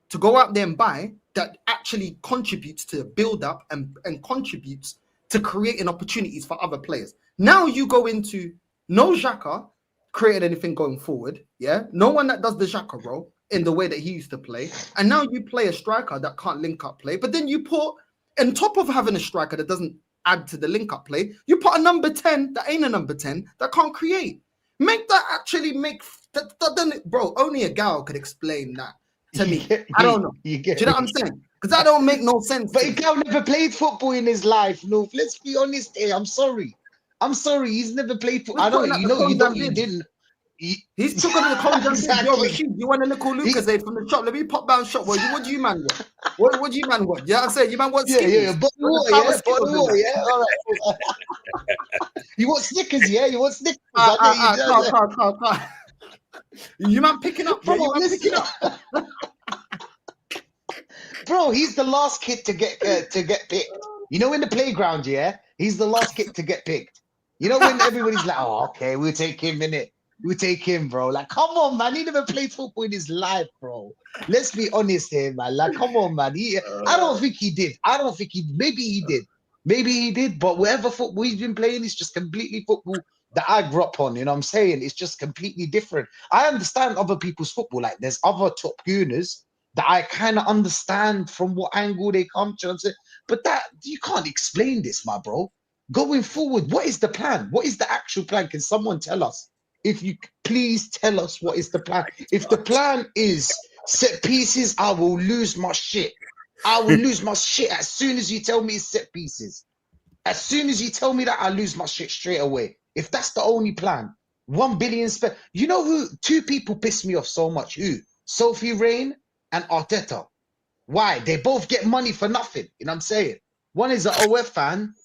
to go out there and buy that actually contributes to build up and contributes to creating opportunities for other players. Now you go into no Xhaka created anything going forward. No one that does the Xhaka role in the way that he used to play. And now you play a striker that can't link up play. But then you put, on top of having a striker that doesn't add to the link up play, you put a number 10 that ain't a number 10 that can't create. Make that actually make that then, bro, only a gal could explain that to me. I don't know. Do you know what I'm saying? Because that don't make no sense. But a gal never played football in his life. No, let's be honest here. I'm sorry. I'm sorry, he's never played for. Who's I know putting up you the know you cones and don't you bibs? didn't. He's took on the cones and bibs. Yo, Exactly. Rashid, you want a little Lucasade from the shop? Let me pop down shop. What do you man want? What do you man want? You know what I'm saying? You man want Yeah, Skittles? bottle Want water, the power yeah, Skittles bottle and water, that? yeah. All right. You want Snickers, yeah? You want Snickers? I get you. Car. You man picking up, yeah? Bro, You man listen. picking up? Bro, he's the last kid to get picked. You know, in the playground, yeah, he's the last kid to get picked. You know, when everybody's like, "Oh, okay, we'll take him in it. We'll take him, bro." Like, come on, man. He never played football in his life, bro. Let's be honest here, man. Like, come on, man. I don't think he did. I don't think he. Maybe he did. Maybe he did. But whatever football he's been playing is just completely football that I grew up on. You know what I'm saying? It's just completely different. I understand other people's football. Like, there's other top gooners that I kind of understand from what angle they come to. But that you can't explain this, my bro. Going forward, what is the plan? What is the actual plan? Can someone tell us? If you please tell us what is the plan. If the plan is set pieces, I will lose my shit. I will lose my shit as soon as you tell me it's set pieces. As soon as you tell me that, I lose my shit straight away. If that's the only plan, 1 billion spent. You know who? Two people piss me off so much. Who? Sophie Rain and Arteta. Why? They both get money for nothing. You know what I'm saying? One is an OF fan,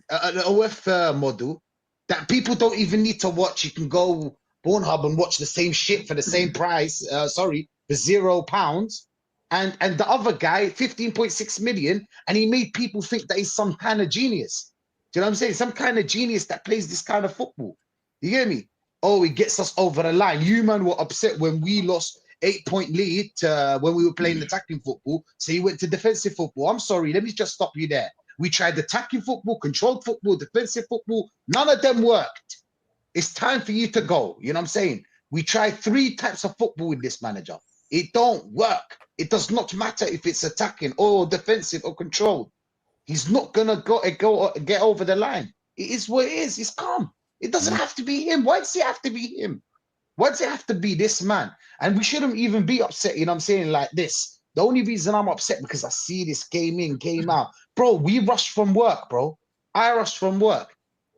an OF model that people don't even need to watch. You can go Pornhub and watch the same shit for the same price. Sorry, for £0. And the other guy, 15.6 million, and he made people think that he's some kind of genius. Do you know what I'm saying? Some kind of genius that plays this kind of football. You hear me? Oh, he gets us over the line. You man were upset when we lost 8-point lead when we were playing attacking football. So you went to defensive football. I'm sorry, let me just stop you there. We tried attacking football, controlled football, defensive football. None of them worked. It's time for you to go. You know what I'm saying? We tried 3 types of football with this manager. It don't work. It does not matter if it's attacking or defensive or controlled. He's not gonna get over the line. It is what it is. It's calm. It doesn't have to be him. Why does it have to be him? Why does it have to be this man? And we shouldn't even be upset, you know what I'm saying, like this. The only reason I'm upset because I see this game in, game out. Bro, we rushed from work, bro. I rushed from work.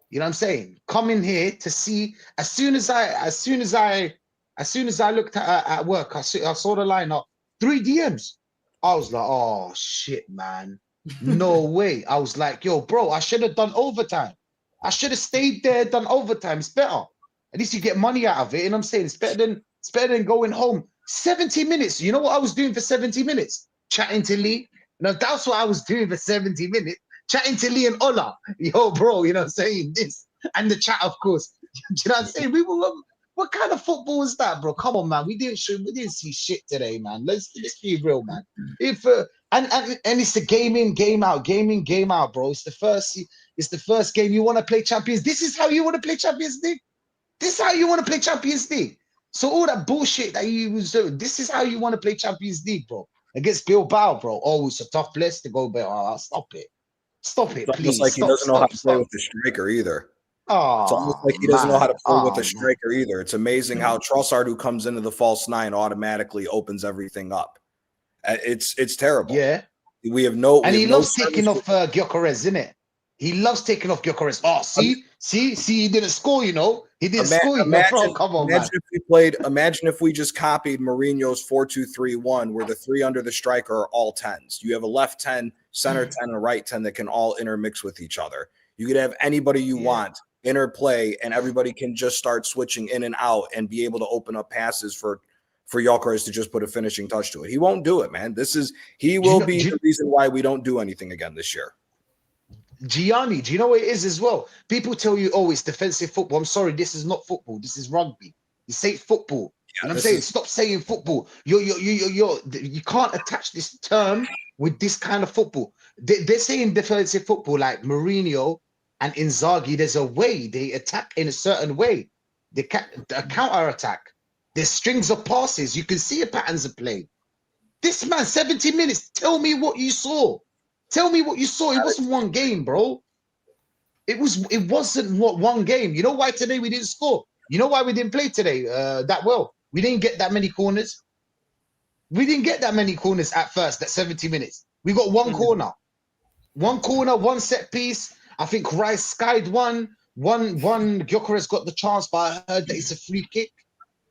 You know what I'm saying? Come in here to see, as soon as I looked at work, I saw the lineup, 3 DMs. I was like, oh shit, man. No way. I was like, yo, bro, I should have done overtime. I should have stayed there, done overtime. It's better. At least you get money out of it. You know what I'm saying? It's better than going home. 70 minutes. You know what I was doing for 70 minutes? Chatting to Lee. You know, that's what I was doing for 70 minutes. Chatting to Lee and Ola. Yo, bro, you know what I'm saying? This. And the chat, of course. Do you know what I'm saying? What kind of football is that, bro? Come on, man. We didn't see shit today, man. Let's be real, man. If and it's the game in, game out, bro. It's the first game you want to play Champions. This is how you want to play Champions League. This is how you want to play Champions League. So all that bullshit that you was doing, this is how you want to play Champions League, bro. Against Bilbao, bro. Oh, it's a tough place to go, but stop it. Stop it, It's please. almost like he doesn't know how to play with the striker either. It's almost like he doesn't know how to play with the striker either. It's amazing how Trossard, who comes into the false 9, automatically opens everything up. It's terrible. Yeah. We have no. And he loves taking off Gyökeres, isn't it? He loves taking off Gyökeres. Oh, see, he didn't score. You know, he didn't score. Bro, come on, man. Imagine if we just copied Mourinho's 4-2-3-1, where the 3 under the striker are all 10s. You have a left 10, center 10, and a right 10 that can all intermix with each other. You could have anybody you want interplay, and everybody can just start switching in and out and be able to open up passes for Gyökeres to just put a finishing touch to it. He won't do it, man. He will be the reason why we don't do anything again this year. Gianni, do you know what it is as well? People tell you, oh, it's defensive football. I'm sorry, this is not football. This is rugby. You say football. You know what I'm saying? Stop saying football. You can't attach this term with this kind of football. They're saying defensive football like Mourinho and Inzaghi. There's a way they attack in a certain way. They counter attack. There's strings of passes. You can see the patterns of play. This man, 70 minutes. Tell me what you saw. Tell me what you saw. It wasn't one game, bro. It wasn't one game. You know why today we didn't score? You know why we didn't play today that well? We didn't get that many corners. We didn't get that many corners at first, that 70 minutes. We got one corner. One corner, one set piece. I think Rice skied one. One Gyökeres got the chance, but I heard that it's a free kick.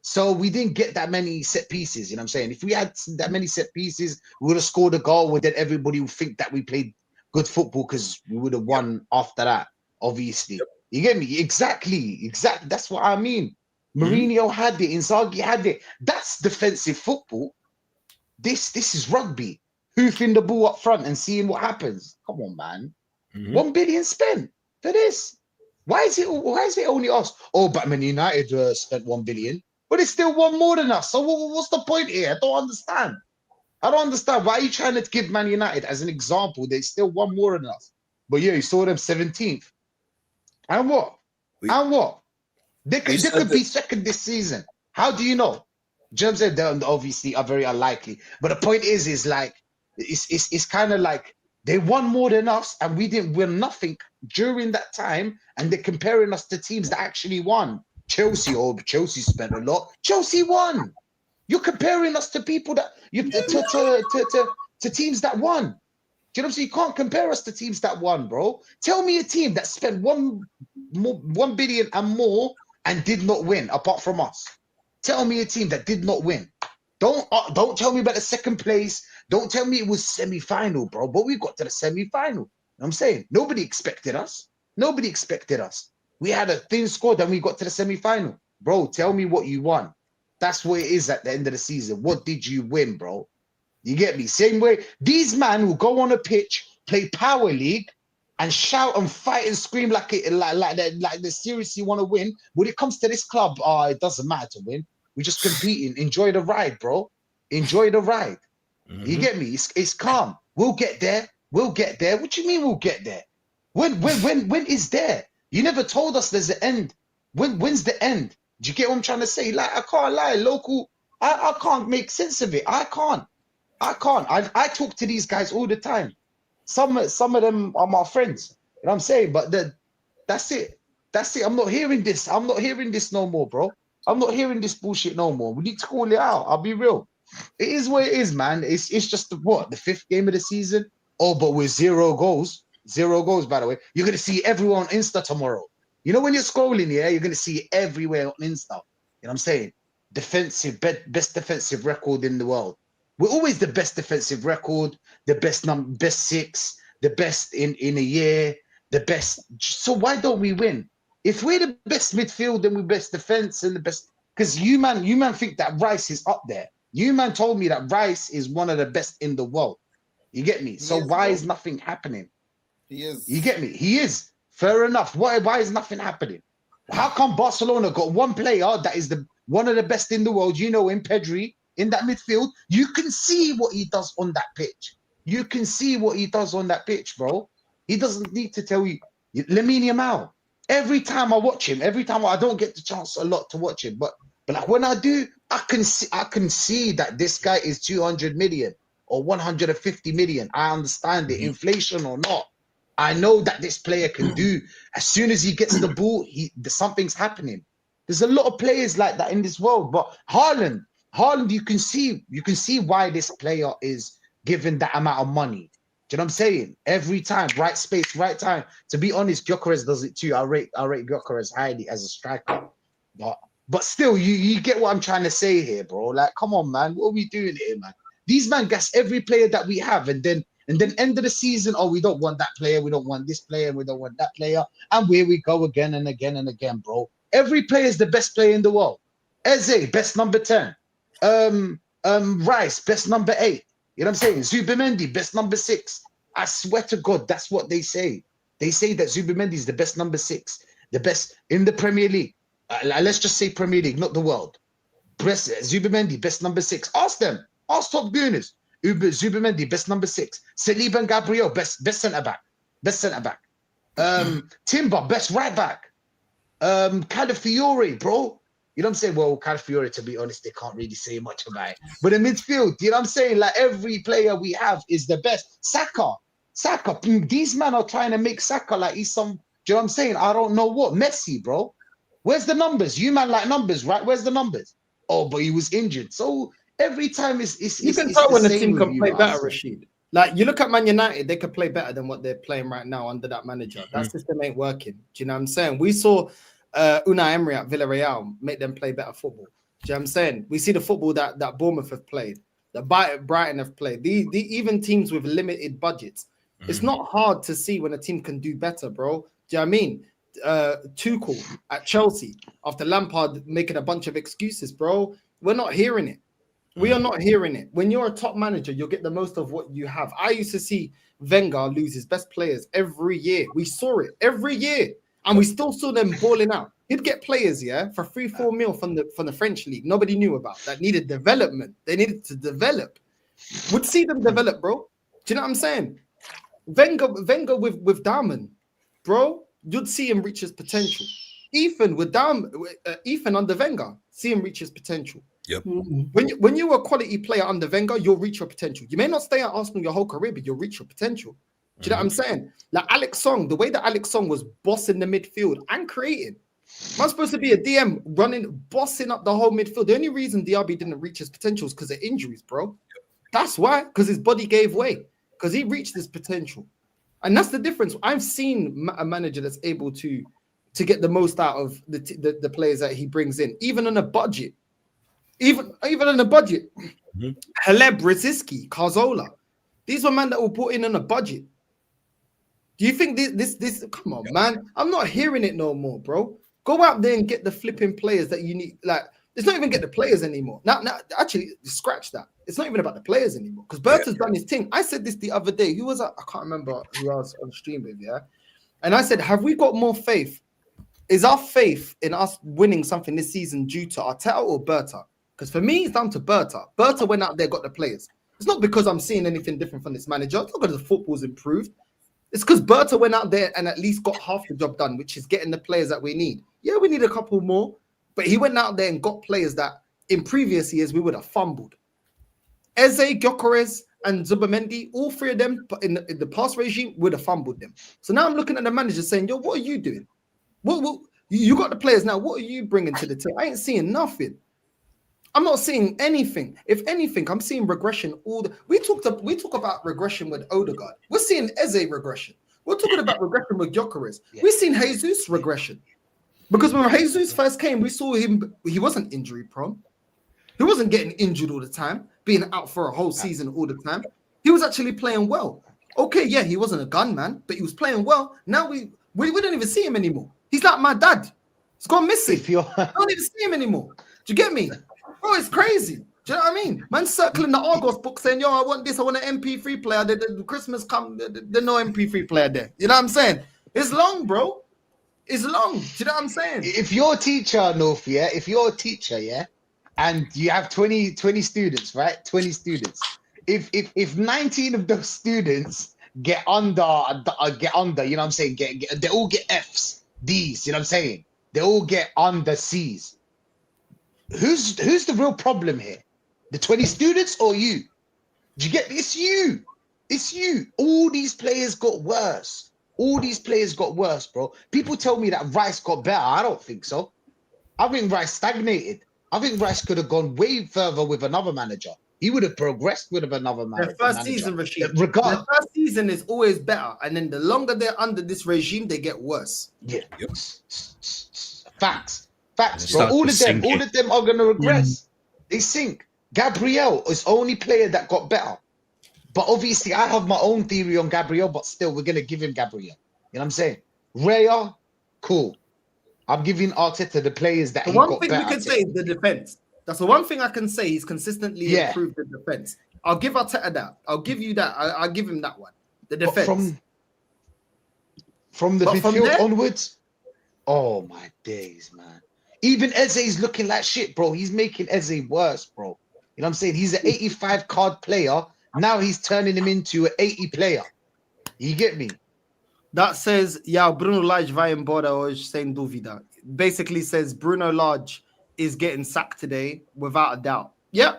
So we didn't get that many set pieces, you know what I'm saying? If we had that many set pieces, we would have scored a goal, and then everybody would think that we played good football because we would have won after that, obviously. You get me? Exactly. That's what I mean. Mourinho had it, Inzaghi had it. That's defensive football. This is rugby. Hoofing the ball up front and seeing what happens. Come on, man. 1 billion spent for this. Why is it only us? Oh, but Man United spent 1 billion. But it's still one more than us. So what's the point here? I don't understand. Why are you trying to give Man United as an example? They still one more than us. But yeah, you saw them 17th. And what? They could be second this season. How do you know? Germs said they obviously are very unlikely. But the point is like it's kind of like they won more than us and we didn't win nothing during that time. And they're comparing us to teams that actually won. Chelsea spent a lot. Chelsea won. You're comparing us to people that to teams that won. Do you know what I'm saying? You can't compare us to teams that won, bro. Tell me a team that spent 1 billion and more and did not win, apart from us. Tell me a team that did not win. Don't tell me about the second place. Don't tell me it was semi-final, bro. But we got to the semi-final. You know what I'm saying? Nobody expected us. We had a thin squad and we got to the semi-final. Bro, tell me what you won. That's what it is at the end of the season. What did you win, bro? You get me? Same way, these men will go on a pitch, play Power League, and shout and fight and scream like they seriously want to win. When it comes to this club, it doesn't matter to win. We're just competing. Enjoy the ride, bro. Enjoy the ride. You get me? It's calm. We'll get there. What do you mean we'll get there? When is there? You never told us there's an end. When's the end? Do you get what I'm trying to say? Like, I can't lie. Local, I can't make sense of it. I can't. I talk to these guys all the time. Some of them are my friends. You know what I'm saying? But that's it. I'm not hearing this. No more, bro. I'm not hearing this bullshit no more. We need to call it out. I'll be real. It is what it is, man. It's just the 5th game of the season. Oh, but with 0 goals. 0 goals, by the way. You're gonna see everyone on Insta tomorrow. You know when you're scrolling, yeah, you're gonna see it everywhere on Insta. You know what I'm saying? Best defensive record in the world. We're always the best defensive record, the best 6, the best in a year, the best. So why don't we win? If we're the best midfield, then we're best defense and the best. Because you man think that Rice is up there. You man told me that Rice is one of the best in the world. You get me? So why is nothing happening? He is. You get me? He is. Fair enough. Why is nothing happening? How come Barcelona got one player that is one of the best in the world? You know, in Pedri, in that midfield, you can see what he does on that pitch. Bro. He doesn't need to tell you. Lamine Yamal. Every time I watch him, I don't get the chance a lot to watch him, but like when I do, I can see that this guy is 200 million or 150 million. I understand it, inflation or not. I know that this player can do. As soon as he gets the ball, something's happening. There's a lot of players like that in this world, but Haaland, you can see why this player is given that amount of money. Do you know what I'm saying? Every time, right space, right time. To be honest, Gyökeres does it too. I rate Gyökeres highly as a striker, but still, you get what I'm trying to say here, bro. Like, come on, man, what are we doing here, man? These man gas every player that we have, and then end of the season, we don't want that player, we don't want this player, we don't want that player, and here we go again and again and again, bro. Every player is the best player in the world. Eze, best number 10. Rice, best number 8. You know what I'm saying? Zubimendi, best number 6. I swear to God, that's what they say. They say that Zubimendi is the best number 6, the best in the Premier League. Let's just say Premier League, not the world. Zubimendi, best number 6. Ask them. Ask top gooners. Zubimendi, best number 6. Saliba and Gabriel, best centre back. Timber, best right back. Calafiore, bro. You know what I'm saying? Well, Calafiore, to be honest, they can't really say much about it. But in midfield, you know what I'm saying? Like, every player we have is the best. Saka. These men are trying to make Saka like he's some, do you know what I'm saying? I don't know what. Messi, bro. Where's the numbers? You man like numbers, right? Where's the numbers? Oh, but he was injured. So every time it's you can tell when a team with can you play lot, better, Rashid. Like you look at Man United, they could play better than what they're playing right now under that manager. That system ain't working. Do you know what I'm saying? We saw Unai Emery at Villarreal make them play better football. Do you know what I'm saying? We see the football that Bournemouth have played, that Brighton have played. The even teams with limited budgets. It's not hard to see when a team can do better, bro. Do you know what I mean? Tuchel at Chelsea after Lampard making a bunch of excuses, bro. We're not hearing it. We are not hearing it. When you're a top manager, you'll get the most of what you have. I used to see Wenger lose his best players every year. We saw it every year, and we still saw them balling out. He'd get players, yeah, for 3-4 mil from the French league. Nobody knew about that. Needed development. They needed to develop. Would see them develop, bro. Do you know what I'm saying? Wenger with Diamond, bro. You'd see him reach his potential. Ethan with Ethan under Wenger, see him reach his potential. Yep. When you're a quality player under Wenger, you'll reach your potential. You may not stay at Arsenal your whole career, but you'll reach your potential. Do you know what I'm saying? Like Alex Song, the way that Alex Song was bossing the midfield and creating. I'm supposed to be a DM bossing up the whole midfield. The only reason Diaby didn't reach his potential is because of injuries, bro. That's why, because his body gave way, because he reached his potential. And that's the difference. I've seen a manager that's able to get the most out of the players that he brings in, even on a budget. Even on a budget. Haleb, Brzezinski, Cazorla. These were men that were put in on a budget. Do you think this come on, man? I'm not hearing it no more, bro. Go out there and get the flipping players that you need. Like, it's not even get the players anymore. Now, actually, scratch that. It's not even about the players anymore. Because Berta's done his thing. I said this the other day. Who was I can't remember who I was on stream with, yeah? And I said, have we got more faith? Is our faith in us winning something this season due to Arteta or Berta? Because for me, it's down to Berta. Berta went out there, got the players. It's not because I'm seeing anything different from this manager. It's not because the football's improved. It's because Berta went out there and at least got half the job done, which is getting the players that we need. Yeah, we need a couple more. But he went out there and got players that in previous years we would have fumbled. Eze, Gyökeres, and Zubimendi, all three of them in the past regime would have fumbled them. So now I'm looking at the manager saying, yo, what are you doing? What you got the players now. What are you bringing to the team? I ain't seeing nothing. I'm not seeing anything. If anything, I'm seeing regression. We talk about regression with Odegaard. We're seeing Eze regression. We're talking about regression with Gyökeres. We've seen Jesus regression. Because when Jesus first came, we saw him, he wasn't injury prone. He wasn't getting injured all the time, being out for a whole season all the time. He was actually playing well. Okay, yeah, he wasn't a gunman, but he was playing well. Now we don't even see him anymore. He's like my dad. He's gone missing. I don't even see him anymore. Do you get me? Bro, it's crazy. Do you know what I mean? Man circling the Argos book saying, yo, I want this, I want an MP3 player. The Christmas come, there's no MP3 player there. You know what I'm saying? It's long, bro. It's long. Do you know what I'm saying? If you're a teacher, North, yeah, and you have 20 students, right? 20 students. If 19 of those students get under, you know what I'm saying? They all get Fs, Ds, you know what I'm saying? They all get under Cs. Who's the real problem here? The 20 students or you? Do you get me? It's you. It's you. All these players got worse. All these players got worse, bro. People tell me that Rice got better. I don't think so. I think Rice stagnated. I think Rice could have gone way further with another manager. He would have progressed with another manager. The first season regime. The first season is always better. And then the longer they're under this regime, they get worse. Yeah. Facts, bro. All of them are gonna regress. They sink. Gabriel is the only player that got better. But obviously, I have my own theory on Gabriel, but still, we're gonna give him Gabriel. You know what I'm saying? Raya, cool. I'm giving Arteta the players that he got better. The one thing we can say is the defense. That's the one thing I can say. He's consistently improved the defense. I'll give Arteta that. I'll give you that. I'll give him that one. The defense. From the midfield onwards, oh my days, man. Even Eze's looking like shit, bro. He's making Eze worse, bro. You know what I'm saying? He's an 85 card player. Now he's turning him into an 80 player. You get me? That says, yeah, Bruno Lage vai embora hoje sem dúvida. Basically says Bruno Lage is getting sacked today without a doubt. Yeah,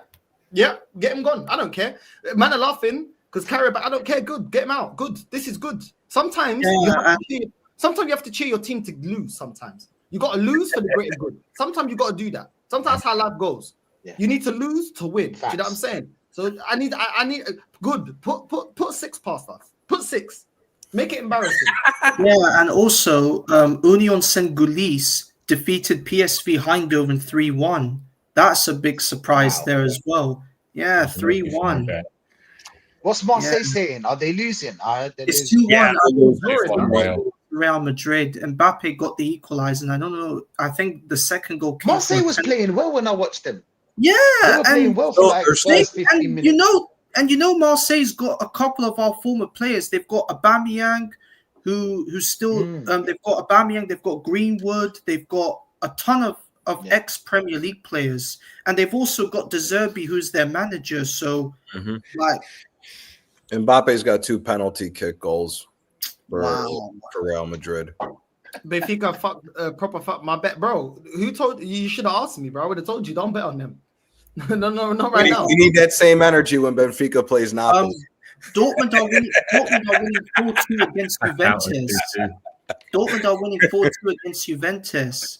get him gone. I don't care. Man are laughing because Carragher, I don't care. Good, get him out. Good. This is good. Sometimes you have to cheer your team to lose. Sometimes you got to lose for the greater good. Sometimes you got to do that. Sometimes that's how life goes. You need to lose to win. Do you know what I'm saying? So I need good. Put 6 past us. Put 6. Make it embarrassing. Yeah, and also Union Saint-Gilloise defeated PSV Eindhoven 3-1. That's a big surprise there as well. Yeah, 3-1. What's Marseille saying? Are they losing? It's 2-1. Real. Real Madrid. Mbappe got the equalizer, and I don't know. I think the second goal came Marseille was playing well when I watched them. Yeah, they were playing well for like the first 15 minutes. You know, Marseille's got a couple of our former players. They've got Aubameyang, who's still. They've got Aubameyang. They've got Greenwood. They've got a ton of ex-Premier League players, and they've also got De Zerbi, who's their manager. So, like, Mbappe's got 2 penalty kick goals for Real Madrid. Benfica proper fuck my bet, bro. Who told you? You should have asked me, bro. I would have told you don't bet on them. no, not right now. We need that same energy when Benfica plays Napoli. Dortmund are winning 4-2 against Juventus. Dortmund are winning 4-2 against Juventus.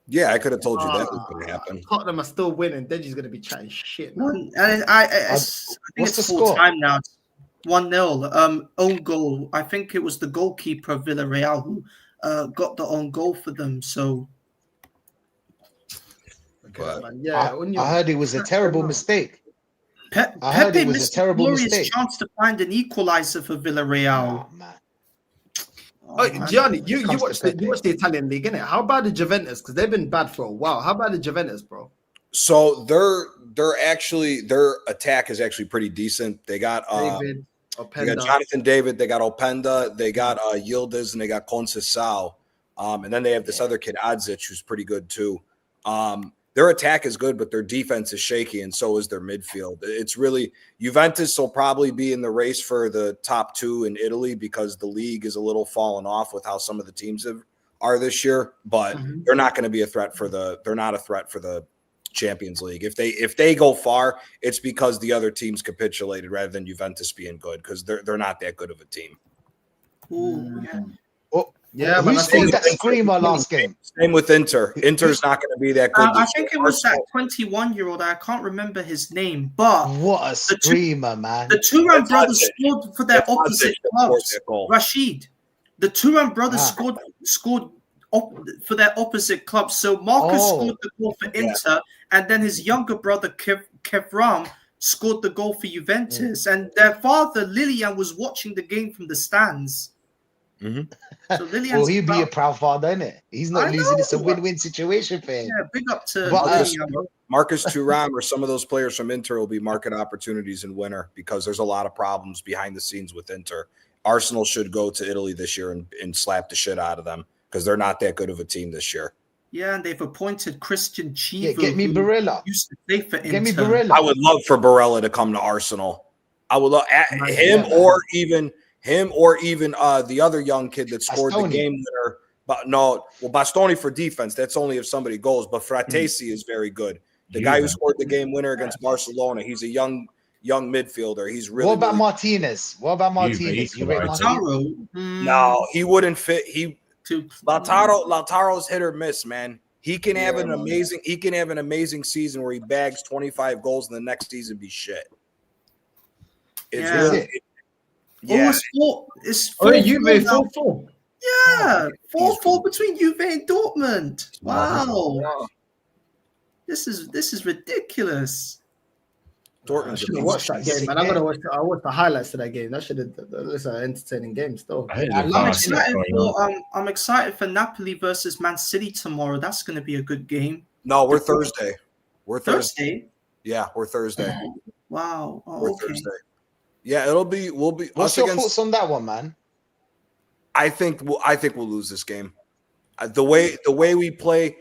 Yeah, I could have told you that was going to happen. Tottenham are still winning. Deji's going to be chatting shit. Man. I think it's full time now. 1-0. Own goal. I think it was the goalkeeper of Villarreal who got the own goal for them. So, I heard it was a terrible mistake. Pepe missed a glorious chance to find an equalizer for Villarreal. Gianni, you watch the Italian league, innit? How about the Juventus? Because they've been bad for a while. How about the Juventus, bro? So their attack is actually pretty decent. They got they got Jonathan David, they got Openda, they got Yildiz, and they got Conceição. And then they have this other kid, Adzic, who's pretty good too. Their attack is good, but their defense is shaky, and so is their midfield. It's really Juventus will probably be in the race for the top 2 in Italy because the league is a little fallen off with how some of the teams are this year. But they're not going to be a threat for they're not a threat for the Champions League. If they go far, it's because the other teams capitulated rather than Juventus being good because they're not that good of a team. Ooh, yeah. Yeah, who scored that screamer last game? Same with Inter. Inter's not going to be that good. I think it was that 21-year-old. I can't remember his name, but what a screamer, man! The Thuram brothers scored for their opposite clubs. Rashid, the Thuram brothers scored for their opposite clubs. So Marcus scored the goal for Inter, and then his younger brother Kevram scored the goal for Juventus, and their father Lilian was watching the game from the stands. So well, he'd be a proud father, innit? He's not losing. It's a win-win situation for him. Yeah, big up to Marcus Thuram or some of those players from Inter will be market opportunities in winter because there's a lot of problems behind the scenes with Inter. Arsenal should go to Italy this year and slap the shit out of them because they're not that good of a team this year. Yeah, and they've appointed Christian Chivo. Yeah, get me Barella. Used to play for Inter. Get me Barella. I would love for Barella to come to Arsenal. I would love him or even the other young kid that scored the game winner. But Bastoni for defense. That's only if somebody goes. But Fratesi is very good. The guy who scored the game winner against Barcelona. He's a young midfielder. He's really. What about Martinez? You rate Martinez? No, he wouldn't fit. Lautaro's hit or miss, man. He can have an amazing season where he bags 25 goals and the next season be shit. It's really. Yeah. It's 4-4. Yeah, 4-4 between Juve and Dortmund. Wow. This is ridiculous. Dortmund. I should have watched that game, man. I watched the highlights of that game. That should have. It's an entertaining game still. I'm excited for Napoli versus Man City tomorrow. That's going to be a good game. No, we're Thursday. We're Thursday. Yeah, we're Thursday. Wow. We're Thursday. Yeah, we'll be. What's your thoughts on that one, man? I think we'll lose this game. The way we play,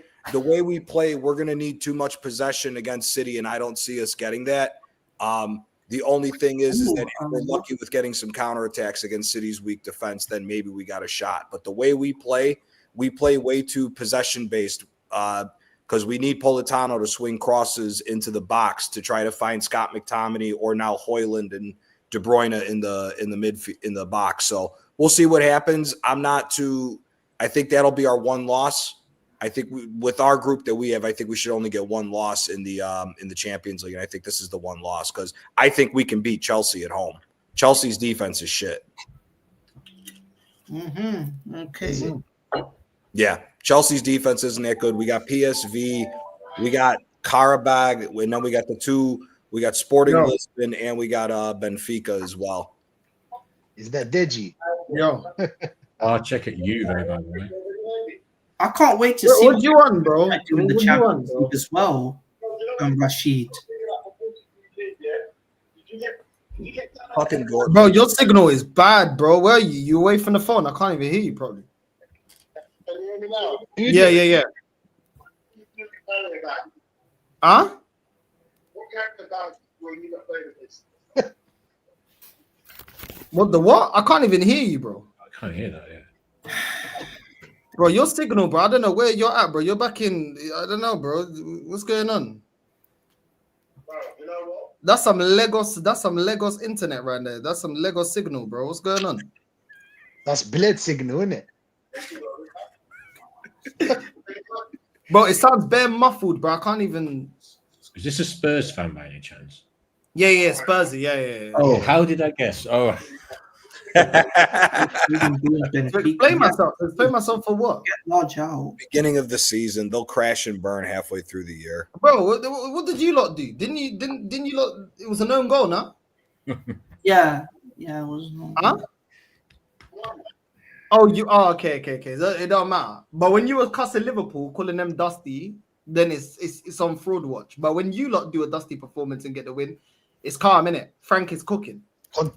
we're gonna need too much possession against City, and I don't see us getting that. The only thing is that if we're lucky with getting some counterattacks against City's weak defense, then maybe we got a shot. But the way we play way too possession based. Because we need Politano to swing crosses into the box to try to find Scott McTominay or now Højlund and De Bruyne in the midfield in the box. So we'll see what happens. I think that'll be our one loss. I think with our group that we have, I think we should only get one loss in the Champions League, and I think this is the one loss because I think we can beat Chelsea at home. Chelsea's defense is shit. Okay. Yeah, Chelsea's defense isn't that good. We got PSV, we got Karabag, and then we got the two. We got Sporting Lisbon, and we got Benfica as well. Is that Deji? Yo, I'll check at you, by the way. I can't wait to see what you want, bro. doing the What you want, Champions bro? League as well. Rashid. Fucking Gordon. Bro, your signal is bad, bro. Where are you? You away from the phone? I can't even hear you, probably. Yeah. Huh? What the what? I can't even hear you, bro. I can't hear that, yeah. Bro, your signal, bro. I don't know where you're at, bro. You're back in. I don't know, bro. What's going on? That's some Legos. That's some Legos internet right there. That's some Legos signal, bro. What's going on? That's bled signal, isn't it? Bro, it sounds bare muffled, bro. I can't even. Is this a Spurs fan by any chance? Yeah, Spursy. Yeah. Oh, how did I guess? Oh. Explain myself for what? Large out. Beginning of the season, they'll crash and burn halfway through the year. Bro, what did you lot do? Didn't you lot? It was an own goal, no? Yeah, it was. Huh? Oh, okay. It don't matter. But when you were cussing Liverpool, calling them dusty, then it's on fraud watch. But when you lot do a dusty performance and get the win, it's calm, innit? Frank is cooking. Did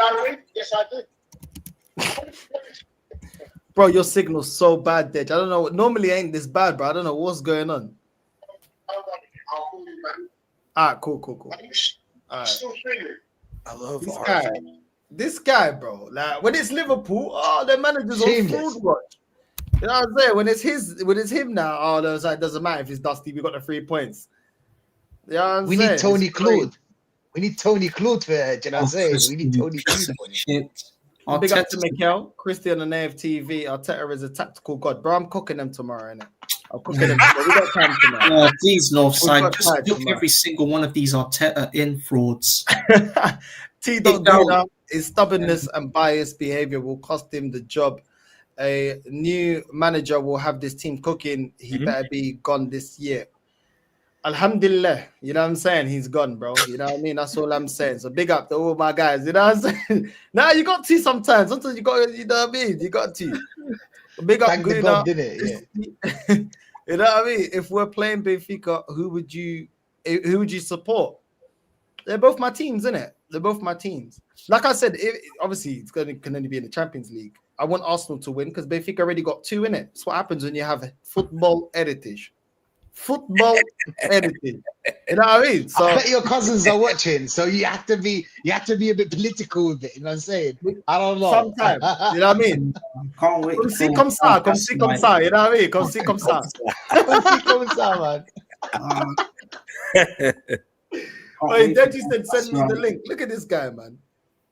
I win? Yes, I did. Bro, your signal's so bad, Dej. I don't know. Normally, it ain't this bad, bro. I don't know what's going on. I'll call you back. All right, cool. All right. Still feeling. I love this guy, bro. Like when it's Liverpool, the manager's on fraud watch. You know what I'm saying? When it's him now, it doesn't matter if it's dusty. We got the 3 points. You know what I'm saying? Need Tony Claude. We need Tony Claude for it. You know what I'm saying? We need Tony Claude. Big up to Mikel, Christian on AFTV. Arteta is a tactical god, bro. I'm cooking them tomorrow, innit? I'm cooking them. We got time tomorrow. These Northside, just put every single one of these Arteta in frauds. His stubbornness and biased behavior will cost him the job. A new manager will have this team cooking. He better be gone this year. Alhamdulillah, you know what I'm saying? He's gone, bro. You know what I mean? That's all I'm saying. So big up to all my guys. You know what I'm saying? Nah, you got to sometimes. Sometimes you got, you know what I mean? You got to. Big up, Thank God, did it? Yeah. You know what I mean? If we're playing Benfica, who would you support? They're both my teams, innit? They're both my teams. Like I said, obviously it's can only be in the Champions League. I want Arsenal to win because Benfica already got 2 in it. That's what happens when you have football heritage. Football editing. You know what I mean? So I bet your cousins are watching, so you have to be a bit political with it. You know what I'm saying? I don't know. Sometimes, you know what I mean? Can't wait. Come see, come ça. Come see, come ça. You know what I mean? Come see, come ça. Come see, come ça, man. Wait, Deji said, send me the link. Look at this guy, man.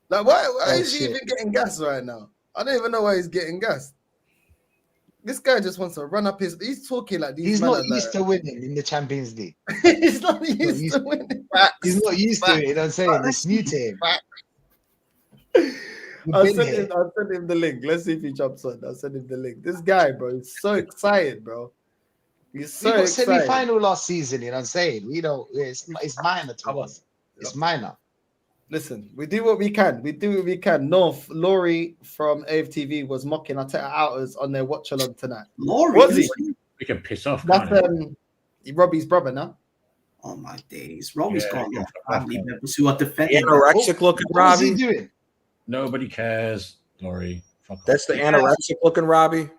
Like, why is he even getting gas right now? I don't even know why he's getting gas. This guy just wants to run up his. He's talking like these. He's not used to winning in the Champions League. He's not used to winning. He's not used to it. You know what I'm saying? It's new to him. I'll send him the link. Let's see if he jumps on. I'll send him the link. This guy, bro, he's so excited, bro. He's so excited. Semi-final last season. You know what I'm saying? You know, it's minor to us. It's minor. Listen, we do what we can. We do what we can. North, Laurie from AFTV was mocking Arteta outers on their watch along tonight. Laurie? Was he? We can piss off. That's Robbie's brother, no? Oh my days. Robbie's got a lot of family members who are defending. Anorexic looking Robbie. What's he doing? Nobody cares, Laurie. That's the anorexic looking Robbie.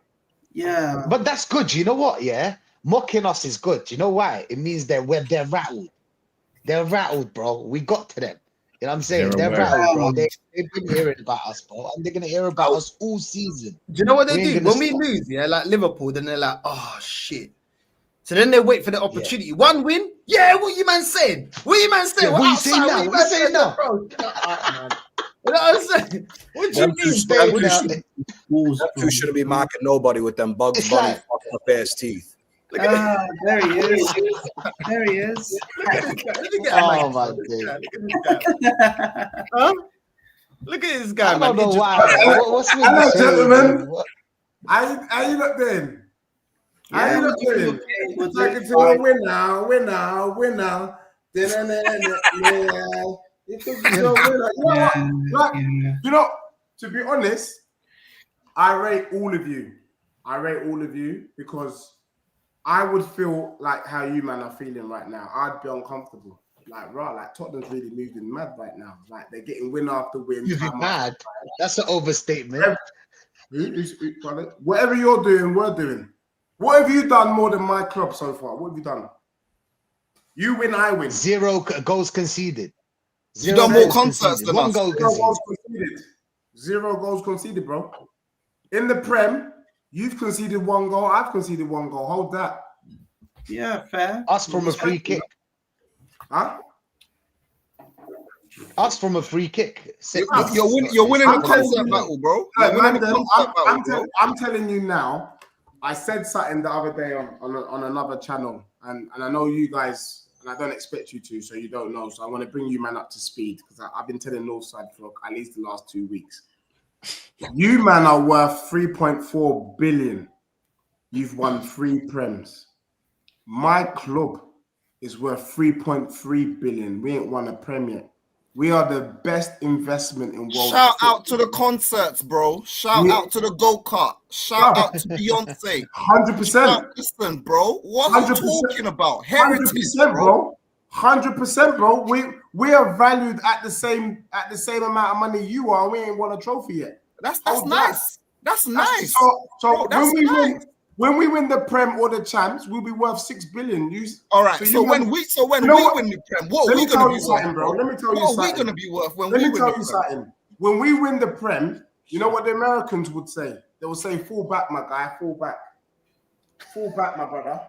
Yeah. But that's good. You know what? Yeah. Mocking us is good. You know why? It means they're rattled. They're rattled, bro. We got to them. You know what I'm saying? They're rattled, bro. They've been hearing about us, bro. And they're going to hear about us all season. Do you know what they do? When we lose, like Liverpool, then they're like, oh, shit. So then they wait for the opportunity. Yeah. One win? Yeah, what you man saying? What you man saying? Yeah, what you saying now? What you saying now? Bro, man. You know what I'm saying? What do you Them two, mean? them two shouldn't be mocking nobody with them Bugs Bunny fucked up ass teeth. There he is. There he is. Oh my days. Huh? Look at this guy, I man. don't know why. What's with Hello, the shades gentlemen. and what? How you look doing? How Yeah, you look we're doing? doing okay. We're Take doing it to fine. a winner. You took it to a winner. You know what? Like, you know, to be honest, I rate all of you. Because I would feel like how you man are feeling right now. I'd be uncomfortable. Like Tottenham's really moving mad right now. Like they're getting win after win. Mad. That's an overstatement. Whatever you're doing, we're doing. What have you done more than my club so far? What have you done? You win, I win. 0 goals conceded. You done more concerts than 1 us. goal 0 goals conceded. conceded. 0 goals conceded, bro. In the Prem, you've conceded 1 goal. I've conceded 1 goal. Hold that. Yeah, fair. Us from a free kick. Huh? Us from a free kick. You're winning a concert battle, bro. You're winning a concert battle, bro. I'm telling you now. I said something the other day on another channel, and I know you guys, and I don't expect you to, so you don't know. So I want to bring you man up to speed because I've been telling Northside for at least the last 2 weeks. You man are worth 3.4 billion. You've won 3 Prems. My club is worth 3.3 billion. We ain't won a Prem yet. We are the best investment in world. Shout out to the concerts, bro. Shout out to the go-kart. Shout out to Beyonce. 100%. Listen, bro. What are you talking about? Heritage, 100%, bro. 100%, bro. We are valued at the same amount of money you are. We ain't won a trophy yet. That's nice. That's nice. So bro, when we win the Prem or the champs, we'll be worth 6 billion. All right. So when we win the Prem, what are we gonna be worth, bro? Let me tell you something. What are we gonna be worth when we win the Prem? Something. When we win the Prem, you know what the Americans would say? They would say, "Fall back, my guy. Fall back. Fall back, my brother."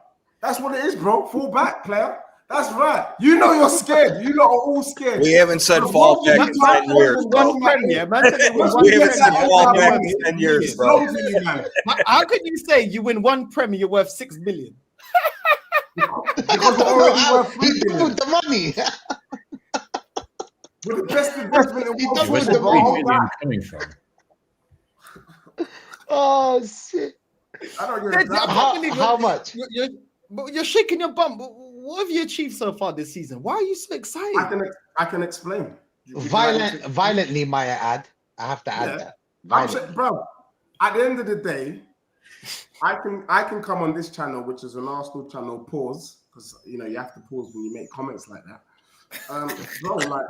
That's what it is, bro. Fall back, player. That's right. You know you're scared. You lot are all scared. We haven't said fall back in 10 years, bro. We haven't said fall back in 10 years, bro. How can you say you win 1 Prem and you're worth 6 million? Because we're already worth 3 billion. The money. We're the best investment in world Where's the football. 3 million coming from? Oh shit! I don't get How much? You're shaking your bum. What have you achieved so far this season? Why are you so excited? I can explain. Violently, might I add? I have to add that. Bro, at the end of the day, I can come on this channel, which is an Arsenal channel, pause, because you have to pause when you make comments like that. Bro, like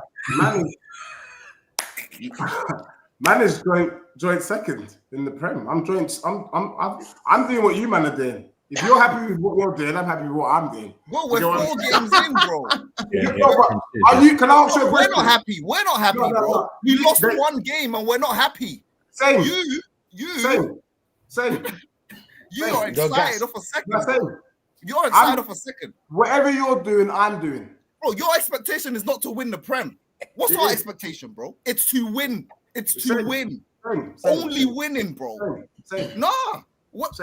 man is joint second in the Prem. I'm doing what you man are doing. If you're happy with what you're doing, I'm happy with what I'm doing. Well, we're 4 games in, bro. Can I ask you a question? We're not happy. We're not happy, bro. We lost 1 game and we're not happy. Same. Same. You are excited off a second. You're excited off a second. Whatever you're doing, I'm doing. Bro, your expectation is not to win the Prem. What's our expectation, bro? It's to win. It's to win. Only winning, bro. Nah. What?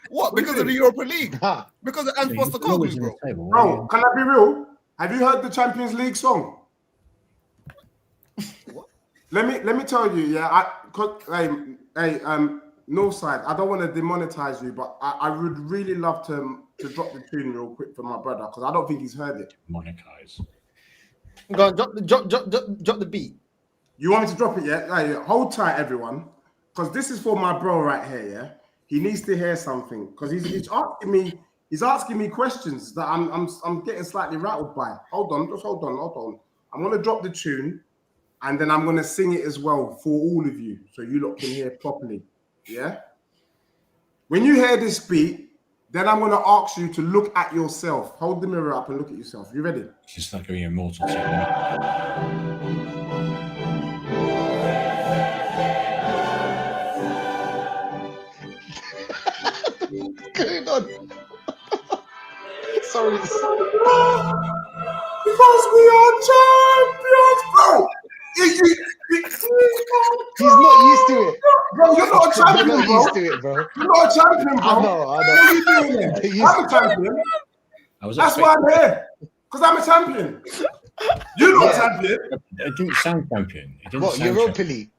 What? Because of the Europa League? Because of Ange Postecoglou, bro? Bro, can I be real? Have you heard the Champions League song? What? Let me tell you, Northside, I don't want to demonetize you, but I would really love to drop the tune real quick for my brother because I don't think he's heard it. Monetize. Go on, drop the beat. You want me to drop it, yeah? Right, hold tight, everyone, because this is for my bro right here, yeah? He needs to hear something because he's asking me questions that I'm getting slightly rattled by. Hold on. I'm gonna drop the tune and then I'm gonna sing it as well for all of you so you lot can hear properly. Yeah? When you hear this beat, then I'm gonna ask you to look at yourself. Hold the mirror up and look at yourself. You ready? It's just like going immortal technique. Going on? Sorry. Because we are champions, bro. He's not used to it. Bro, you're not a champion, You're not bro. used to it, bro. You're not a champion, bro. I know. What are you doing there? I'm a champion. That's why I'm here. Because I'm a champion. You're not a champion. It didn't sound champion. It didn't What, sound Europa champion. League?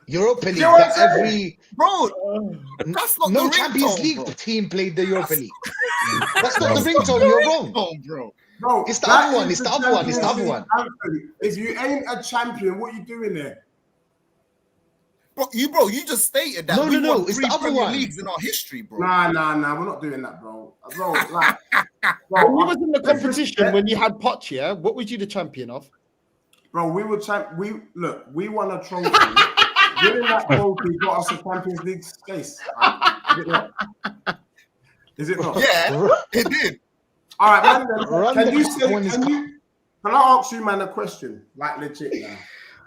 Europa League. You know what I'm That saying? every Bro, that's not no the Champions ringtone, League bro. team played the Europa League. That's not the That's ringtone. the You're wrong. ringtone, bro. Bro, It's the that other one. is It's the other one. It's the other one. Champions League anthem. If you ain't a champion, what are you doing there? Bro, you just stated that No, we no, no, won it's 3 the other Premier one. Leagues in our history, bro. Nah, we're not doing that, bro. Bro, like, When you was in the competition, when you had Poch, yeah, what was you the champion of? bro, we were we won a trophy. Winning that trophy got us a Champions League space. Is it not? Is it not? Yeah, it did. All right, man. Can I ask you, man, a question? Like legit now.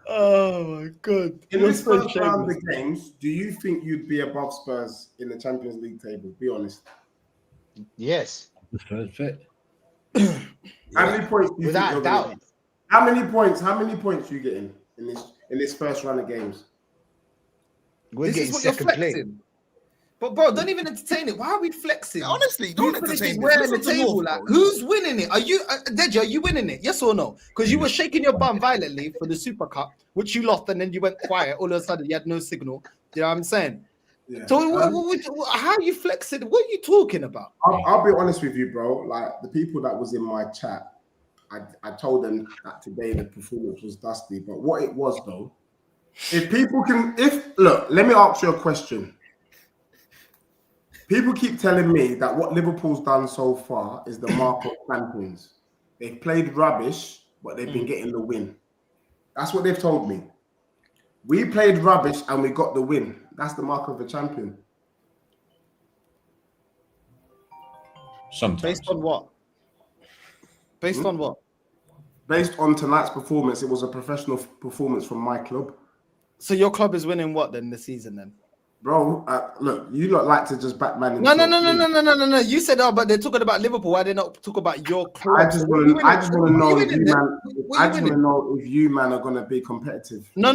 Oh my god! In this first round of the games, do you think you'd be above Spurs in the Champions League table? Be honest. Yes. How many points do you think Without you're doubt. gonna get? How many points are you getting in this first round of games? We're This getting is what you're second place. flexing. But bro, don't even entertain it. Why are we flexing? Honestly, don't You finish entertain this this. wearing the Listen to table. North, Like, bro. who's winning it? Are you, Deji? Are you winning it? Yes or no? Because you were shaking your bum violently for the Super Cup, which you lost, and then you went quiet. All of a sudden, you had no signal. You know what I'm saying? Yeah. So, how are you flexing? What are you talking about? I'll be honest with you, bro. Like the people that was in my chat, I told them that today the performance was dusty. But what it was though, let me ask you a question. People keep telling me that what Liverpool's done so far is the mark of champions. They've played rubbish, but they've been getting the win. That's what they've told me. We played rubbish and we got the win. That's the mark of a champion. Sometimes. Based on what? Based on what? Based on tonight's performance, it was a professional performance from my club. So your club is winning what then this season then? Bro, look, you lot like to just Batman. No. You said, oh, but they're talking about Liverpool. Why they not talk about your club? I just want to know if you man are gonna be competitive. No.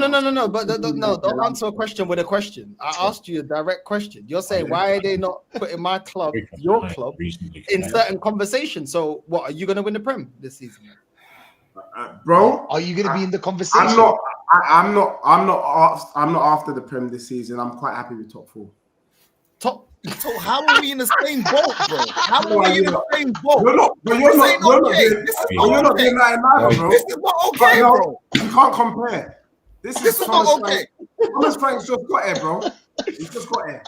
But don't answer a question with a question. I asked you a direct question. You're saying why are they not putting my club, your club, in certain conversations? So what are you gonna win the Prem this season? Bro, are you gonna be in the conversation? I'm not after the Prem this season. I'm quite happy with top 4. So how are we in the same boat, bro? How are we in the same boat? You're not doing that either, bro. This is not okay, bro. You can't compare. This is not okay. Thomas Frank's just got here, bro. He's just got here.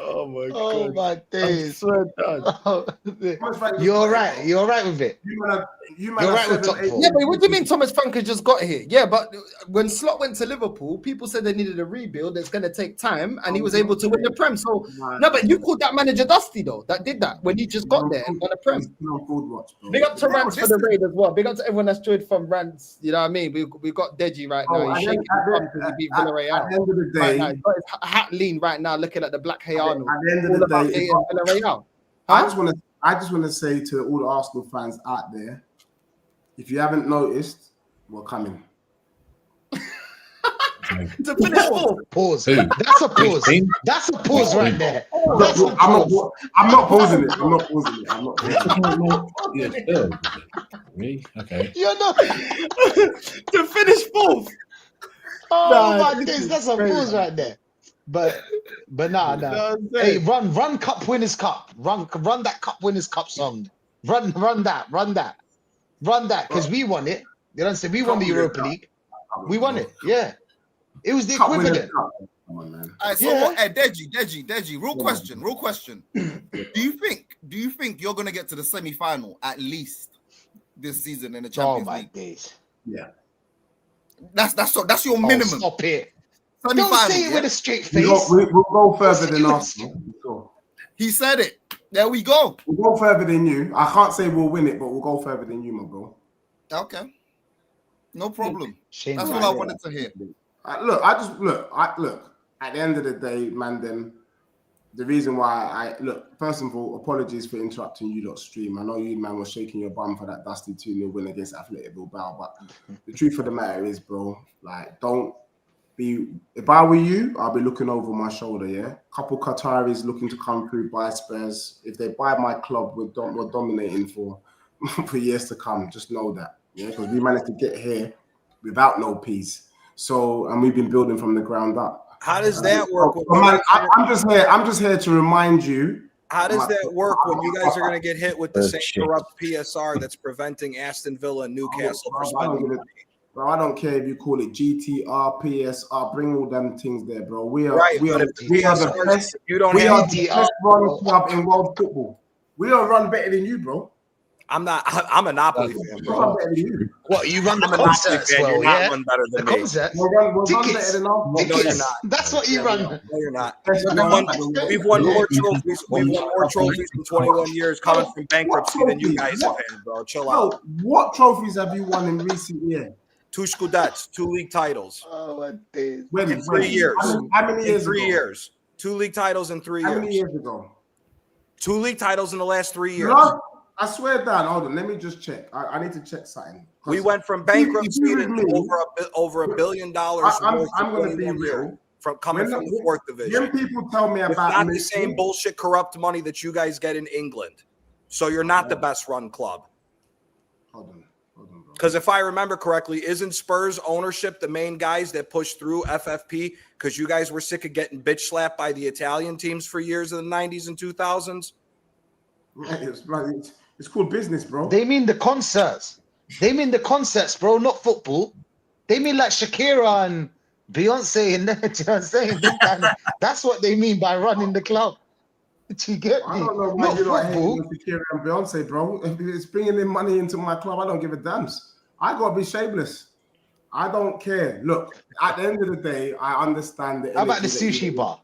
Oh my god. Oh my days. You're You're right. You're right with it. You're right with top 4. Yeah, but what do you mean Thomas Frank has just got here? Yeah, but when Slot went to Liverpool, people said they needed a rebuild. It's going to take time, and he was able to win the Prem. So no, but you called that manager dusty though. That did that when he just got there and won a Prem. Big up to Rants for the raid as well. Big up to everyone that's joined from Rants. You know what I mean? We got Deji right now. He's shaking his bum because he beat Villarreal. At the end of the day, right now. He's got his hat lean right now, looking at the black hair. At the end of the day, Villarreal. I just want to say to all the Arsenal fans out there, if you haven't noticed, we're coming. To finish fourth. Pause. That's a pause. That's a pause right there. That's a pause. I'm not pausing it. I'm not pausing it. Me? Okay. You're not. To finish fourth. Oh my days, that's a pause right there. But nah. Hey, run Cup Winners' Cup. Run that Cup Winners' Cup song. Run that. Because we won it. You know what I'm saying? We won the Europa League. We won it. Yeah. It was the equivalent. Come on, man. All right, so what? Hey, Deji, real question. Do you think you're gonna get to the semi-final at least this season in the Champions League? Days. Yeah. That's your minimum. Stop it. Semi-final, Don't say it with a straight face. We'll go further than Arsenal. He said it. There we go. We'll go further than you. I can't say we'll win it, but we'll go further than you, my bro. Okay. No problem. Shame That's what I wanted to hear. Look. At the end of the day, man, then the reason why I look, first of all, apologies for interrupting you lot stream. I know you, man, was shaking your bum for that dusty 2-0 win against Athletic Bilbao, but the truth of the matter is, bro, like, don't be. If I were you, I'll be looking over my shoulder. Yeah, couple Qataris looking to come through, buy Spurs. If they buy my club, we're dominating for for years to come. Just know that, yeah, because we managed to get here without no peace. So, and we've been building from the ground up. How does that work? Man, I'm just here to remind you. How does that work when you guys are going to get hit with the same corrupt PSR that's preventing Aston Villa and Newcastle from spending money? Bro, I don't care if you call it GTR, PSR, bring all them things there, bro. We are right, we are the best. You don't we have are the best run club in world football. We don't run better than you, bro. I'm a Napoli fan, bro. What, you run the concerts well, you're yeah? not run better than The me. concerts? We'll run Tickets. better than us. No, you're not. That's what you run. No, you're not. We've won more trophies. We've won more trophies in 21 years coming from bankruptcy than you guys have had, bro. Chill out. What trophies have you won in recent years? 2 Scudettes, 2 league titles. Oh, my days. In 3 years. How many years in 3 ago? years. 2 league titles in 3 years. How many years ago? 2 league titles in the last 3 years. I swear down. Hold on. Let me just check. I need to check something. We went from bankruptcy to over $1 billion. I'm going to be real. From coming from the 4th division. When people tell me about it's not the same bullshit corrupt money that you guys get in England. So you're not the best run club. Hold on, bro. Because if I remember correctly, isn't Spurs ownership the main guys that pushed through FFP? Because you guys were sick of getting bitch slapped by the Italian teams for years in the 90s and 2000s? It's called business, bro. They mean the concerts. They mean the concerts, bro, not football. They mean like Shakira and Beyonce and that. You know what I'm saying? That's what they mean by running the club. Do you get me? I don't know why you're not hating on Shakira and Beyonce, bro. If it's bringing in money into my club, I don't give a damn. I gotta be shameless. I don't care. Look, at the end of the day, I understand the. How about the sushi bar?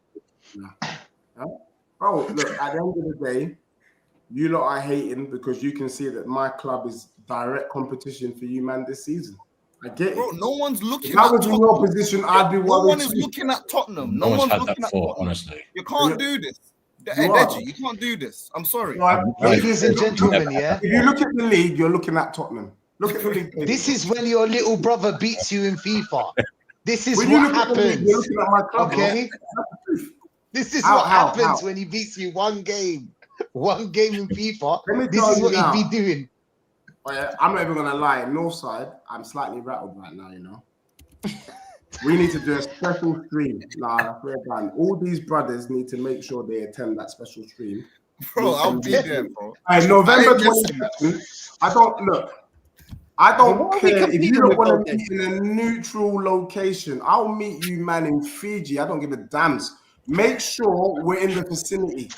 Bro, look, at the end of the day, you lot are hating because you can see that my club is direct competition for you, man, this season. I get it. Bro, no one's looking if I was in your position, I'd be worried. No one is looking at Tottenham. No one's looking at Tottenham. Honestly. You can't do this. Deji, you can't do this. I'm sorry. Ladies and gentlemen, yeah. If you look at the league, you're looking at Tottenham. Look at the league. This is when your little brother beats you in FIFA. This is when what happens. You're looking at my club, okay? This is what happens when he beats you one game. One game in FIFA. This is what he'd be doing. Oh, yeah, I'm not even gonna lie. Northside, I'm slightly rattled right now. You know, we need to do a special stream. Nah, we're done. All these brothers need to make sure they attend that special stream. Bro, I'll be there, bro. November 22nd. I don't care if you don't want to meet in a neutral location. I'll meet you, man, in Fiji. I don't give a damn. Make sure we're in the vicinity.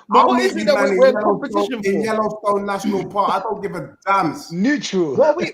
But what is it that we're competition for? In Yellowstone National Park, I don't give a damn. Neutral. What are we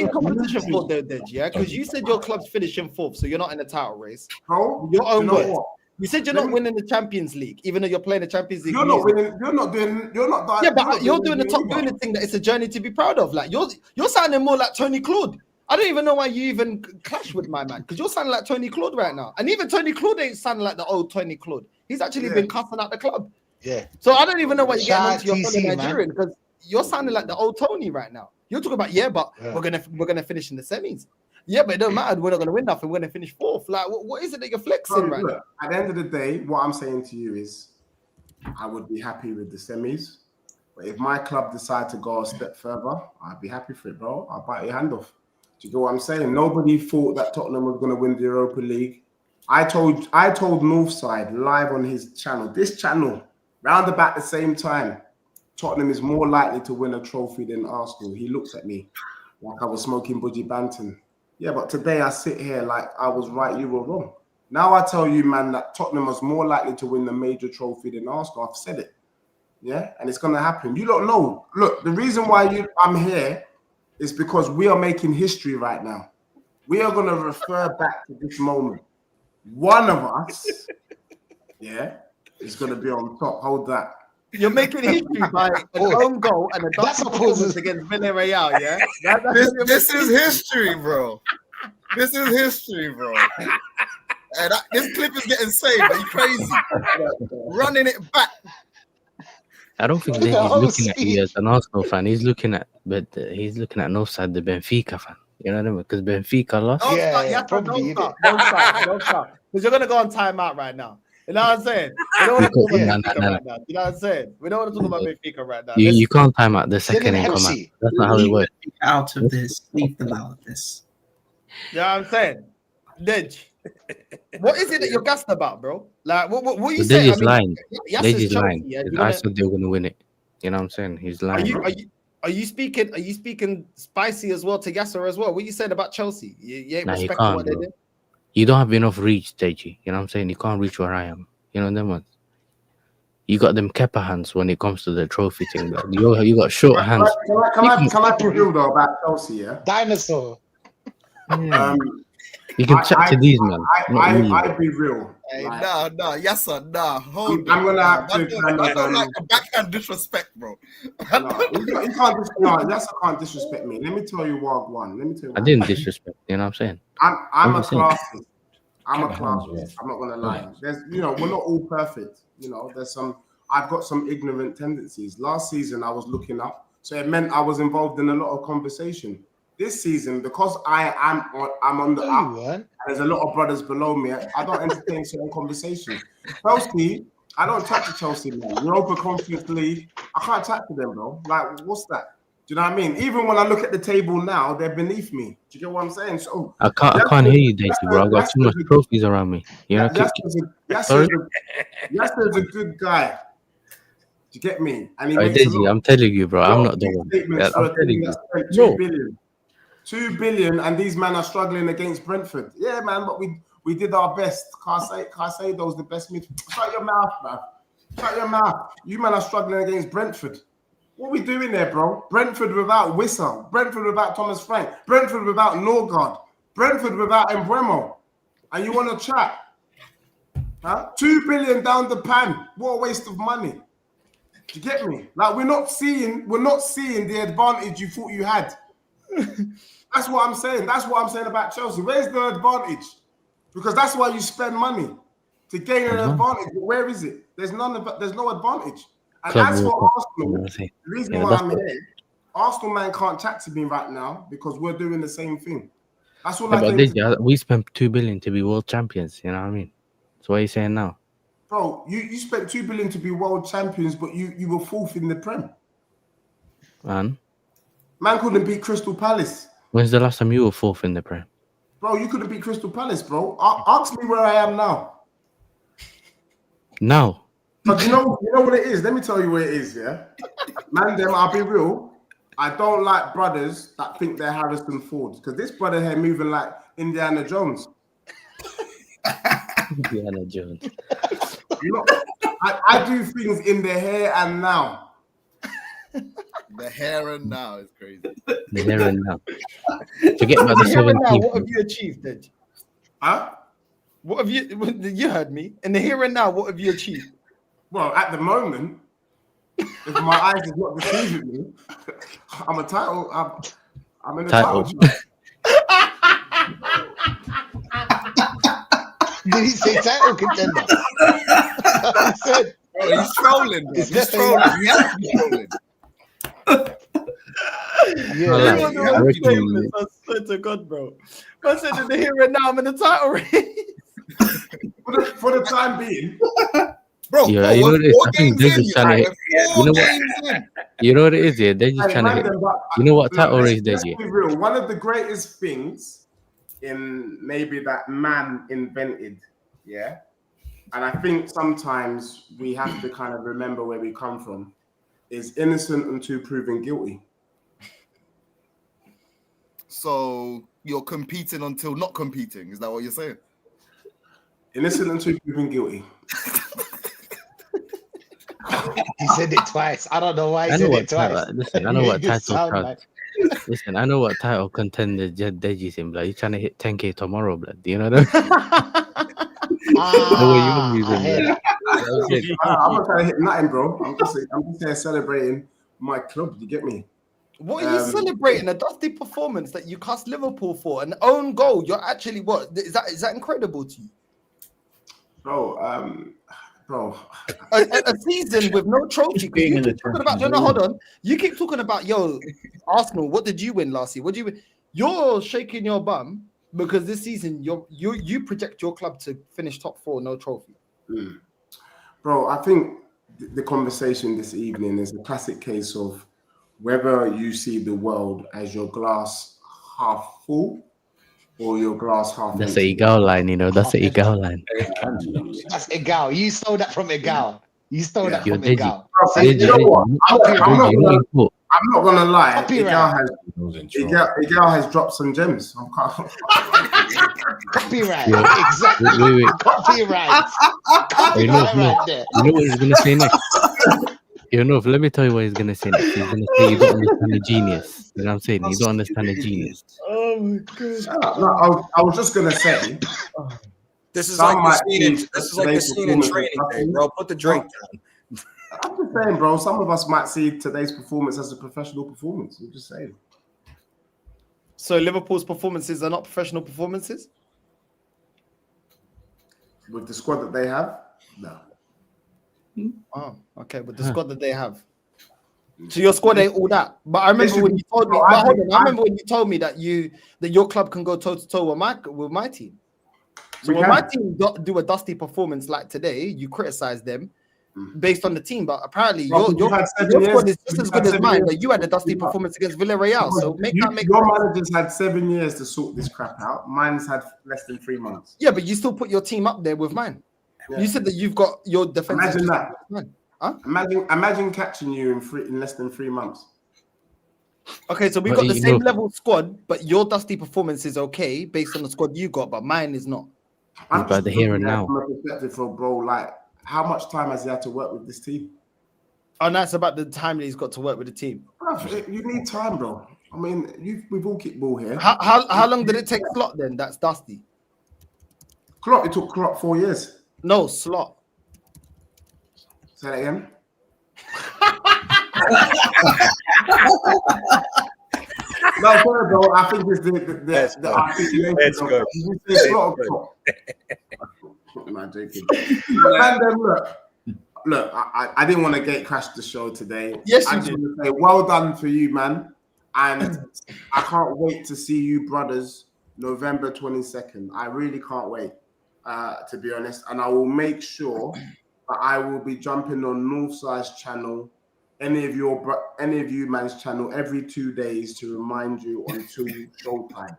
in competition for, though, Dej? Yeah, because you said your club's finishing 4th, so you're not in the title race. Bro, your own you word. You said you're not winning the Champions League, even though you're playing the Champions League. You're not winning. You're not doing. You're not. Yeah, but you're doing the thing that it's a journey to be proud of. Like you're sounding more like Tony Claude. I don't even know why you even clash with my man, because you're sounding like Tony Claude right now, and even Tony Claude ain't sounding like the old Tony Claude. He's actually been cussing out the club. Yeah. So I don't even know why you're getting onto your TC, fellow Nigerian, because you're sounding like the old Tony right now. You're talking about we're gonna finish in the semis. Yeah, but it don't matter. We're not gonna win nothing. We're gonna finish 4th. Like, what is it that you're flexing right now? At the end of the day, what I'm saying to you is, I would be happy with the semis. But if my club decide to go a step further, I'd be happy for it, bro. I'll bite your hand off. Do you get what I'm saying? Nobody thought that Tottenham was gonna win the Europa League. I told Northside live on his channel, this channel, round about the same time, Tottenham is more likely to win a trophy than Arsenal. He looks at me like I was smoking Budgie Banton. Yeah, but today I sit here like I was right, you were wrong. Now I tell you, man, that Tottenham was more likely to win the major trophy than Arsenal. I've said it. Yeah, and it's going to happen. You don't know. Look, the reason why I'm here is because we are making history right now. We are going to refer back to this moment. One of us, is going to be on top. Hold that. You're making history by an own goal and a double performance against Villarreal, yeah? This is history, bro. This is history, bro. This clip is getting saved. Are you crazy? Running it back. I don't think that he's looking at you as an Arsenal fan. He's looking at North side, the Benfica fan. You know what I mean? Because Benfica lost. Don't stop. Because you're gonna go on timeout right now. You know what I'm saying? We don't want to talk about Benfica right now. You know what I'm saying? We don't want to talk about Benfica right now. You can't time out the second in come out. That's not how it works. Out of this. Leave them out of this. You know what I'm saying? Dej, what is it that you're gassed about, bro? Like, what you saying? Dej is lying. Dej is lying. Yeah, I said they were gonna win it. You know what I'm saying? He's lying. Are you speaking spicy as well to Yasser as well? What you said about Chelsea? You ain't respecting what they did. You don't have enough reach, Deji. You know what I'm saying? You can't reach where I am. You know them ones. You got them Kepa hands when it comes to the trophy thing. Bro. You got short hands. Can I be real though about Chelsea? Yeah, dinosaur. You can chat to these men. I be real. Hey, nah, yes sir, nah. Hold I'm gonna have to. I don't like the backhand disrespect, bro. You can't disrespect me. Let me tell you what one. I didn't disrespect. You know what I'm saying? I'm a classist. I'm not gonna lie. There's, we're not all perfect. I've got some ignorant tendencies. Last season I was looking up, so it meant I was involved in a lot of conversation. This season, because I'm on the up, and there's a lot of brothers below me, I don't entertain certain conversations. Chelsea, I don't chat to Chelsea, man. Europa Conference League, I can't chat to them, bro. Like, what's that? Do you know what I mean? Even when I look at the table now, they're beneath me. Do you get what I'm saying? So I can't hear you, Daisy, bro. I've got too much trophies around me. Yasser's a good guy. Do you get me? And he Daisy, I'm telling you, bro. I'm not the one. Yeah, I'm telling you. 2 billion, and these men are struggling against Brentford. Yeah, man, but we did our best. Caicedo's the best mid. Shut your mouth, man. Shut your mouth. You men are struggling against Brentford. What are we doing there, bro? Brentford without Wissa. Brentford without Thomas Frank. Brentford without Norgard. Brentford without Mbeumo. And you want to chat? Huh? 2 billion down the pan. What a waste of money. Do you get me? Like, we're not seeing the advantage you thought you had. That's what I'm saying. That's what I'm saying about Chelsea. Where's the advantage? Because that's why you spend money to gain an advantage. But where is it? There's no advantage. And as for Arsenal, the reason why I'm here, Arsenal man can't chat to me right now because we're doing the same thing. That's all I think. We spent 2 billion to be world champions. You know what I mean? So what are you saying now? Bro, you spent 2 billion to be world champions, but you were fourth in the Prem. Man couldn't beat Crystal Palace. When's the last time you were fourth in the Prem? Bro, you couldn't beat Crystal Palace, bro. Ask me where I am now. Now? But you know what it is? Let me tell you what it is, yeah? Man, I'll be real. I don't like brothers that think they're Harrison Ford. Because this brother here moving like Indiana Jones. Indiana Jones. I do things in the here and now. The here and now is crazy. The here and now. Forget about the 17th. What have you achieved, then? Huh? What have you heard me? In the here and now, what have you achieved? Well, at the moment, if my eyes is not deceiving me, I'm a title. I'm in the title. Did he say title contender? He said, oh, he's trolling. Bro. He's trolling. He has to be trolling. I swear to God, bro. I said in the here and now, I'm in the title race. for the time being. Bro, you know what it is? I think they're just trying to hit. You know what it is, yeah? They're just trying to hit. You know what title race they get? One of the greatest things in maybe that man invented, yeah? And I think sometimes we have to kind of remember where we come from, is innocent until proven guilty. So you're competing until not competing. Is that what you're saying? Innocent until proven guilty. He said it twice. I don't know why he said it twice. Listen, I know what title. Listen, I know what title contender Deji's in, blood. He's trying to hit 10K tomorrow, blood. Do you know that? I'm not trying to hit nothing, bro. I'm just here celebrating my club. You get me? What are you celebrating? A dusty performance that you cost Liverpool for, an own goal. You're actually what? Is that incredible to you? Bro, a season with no trophy. Because you keep talking about no, hold on. You keep talking about Arsenal. What did you win last year? What did you win? You're shaking your bum because this season you project your club to finish top 4, no trophy. Bro, I think the conversation this evening is a classic case of whether you see the world as your glass half full or your glass half That's empty. a Egal line, you know. That's a Egal line. That's Egal. You stole that from Egal. You stole that You're from Deji. Egal. You know what? I'm not gonna lie. Copyright. Egal has dropped some gems. Copyright. Yeah. Exactly. Wait. Copyright. Copyright right there. You know what he's gonna say next? Let me tell you what he's gonna say next. He's gonna say you don't understand the genius. You know what I'm saying? You don't understand the genius. Oh my god. No, I was just gonna say. This is Some like the might scene. see This is like the scene in today's Training Day, bro. Put the drink down. I'm just saying, bro. Some of us might see today's performance as a professional performance. I'm just saying. So Liverpool's performances are not professional performances? With the squad that they have, no. Oh, okay. With the squad that they have. So your squad ain't all that. But I remember when you told me. But hold on, I remember when you told me that your club can go toe to toe with my team. So when my team do a dusty performance like today, you criticize them based on the team. But apparently your squad is just as good as mine. But you had a dusty performance against Villarreal. So your managers had 7 years to sort this crap out. Mine's had less than 3 months. Yeah, but you still put your team up there with mine. Yeah. You said that you've got your defense. Imagine that. Huh? Imagine catching you in less than 3 months. Okay, so we've got the same level squad, but your dusty performance is okay based on the squad you got, but mine is not. I'm about the here and now. From a perspective for bro, like how much time has he had to work with this team? Oh, that's about the time that he's got to work with the team. You need time, bro. I mean, we've all kicked ball here. How long did it take Slot then? That's dusty. It took Klopp 4 years. No, Slot. Say that again. No, sorry, bro. I think it's the articulation. Let's go. I'm not joking. Look, I didn't want to gate crash the show today. Yes, I you just did. want to say well done for you, man. And I can't wait to see you brothers November 22nd. I really can't wait, to be honest. And I will make sure that I will be jumping on Northside's channel, any of you man's channel every 2 days to remind you until showtime.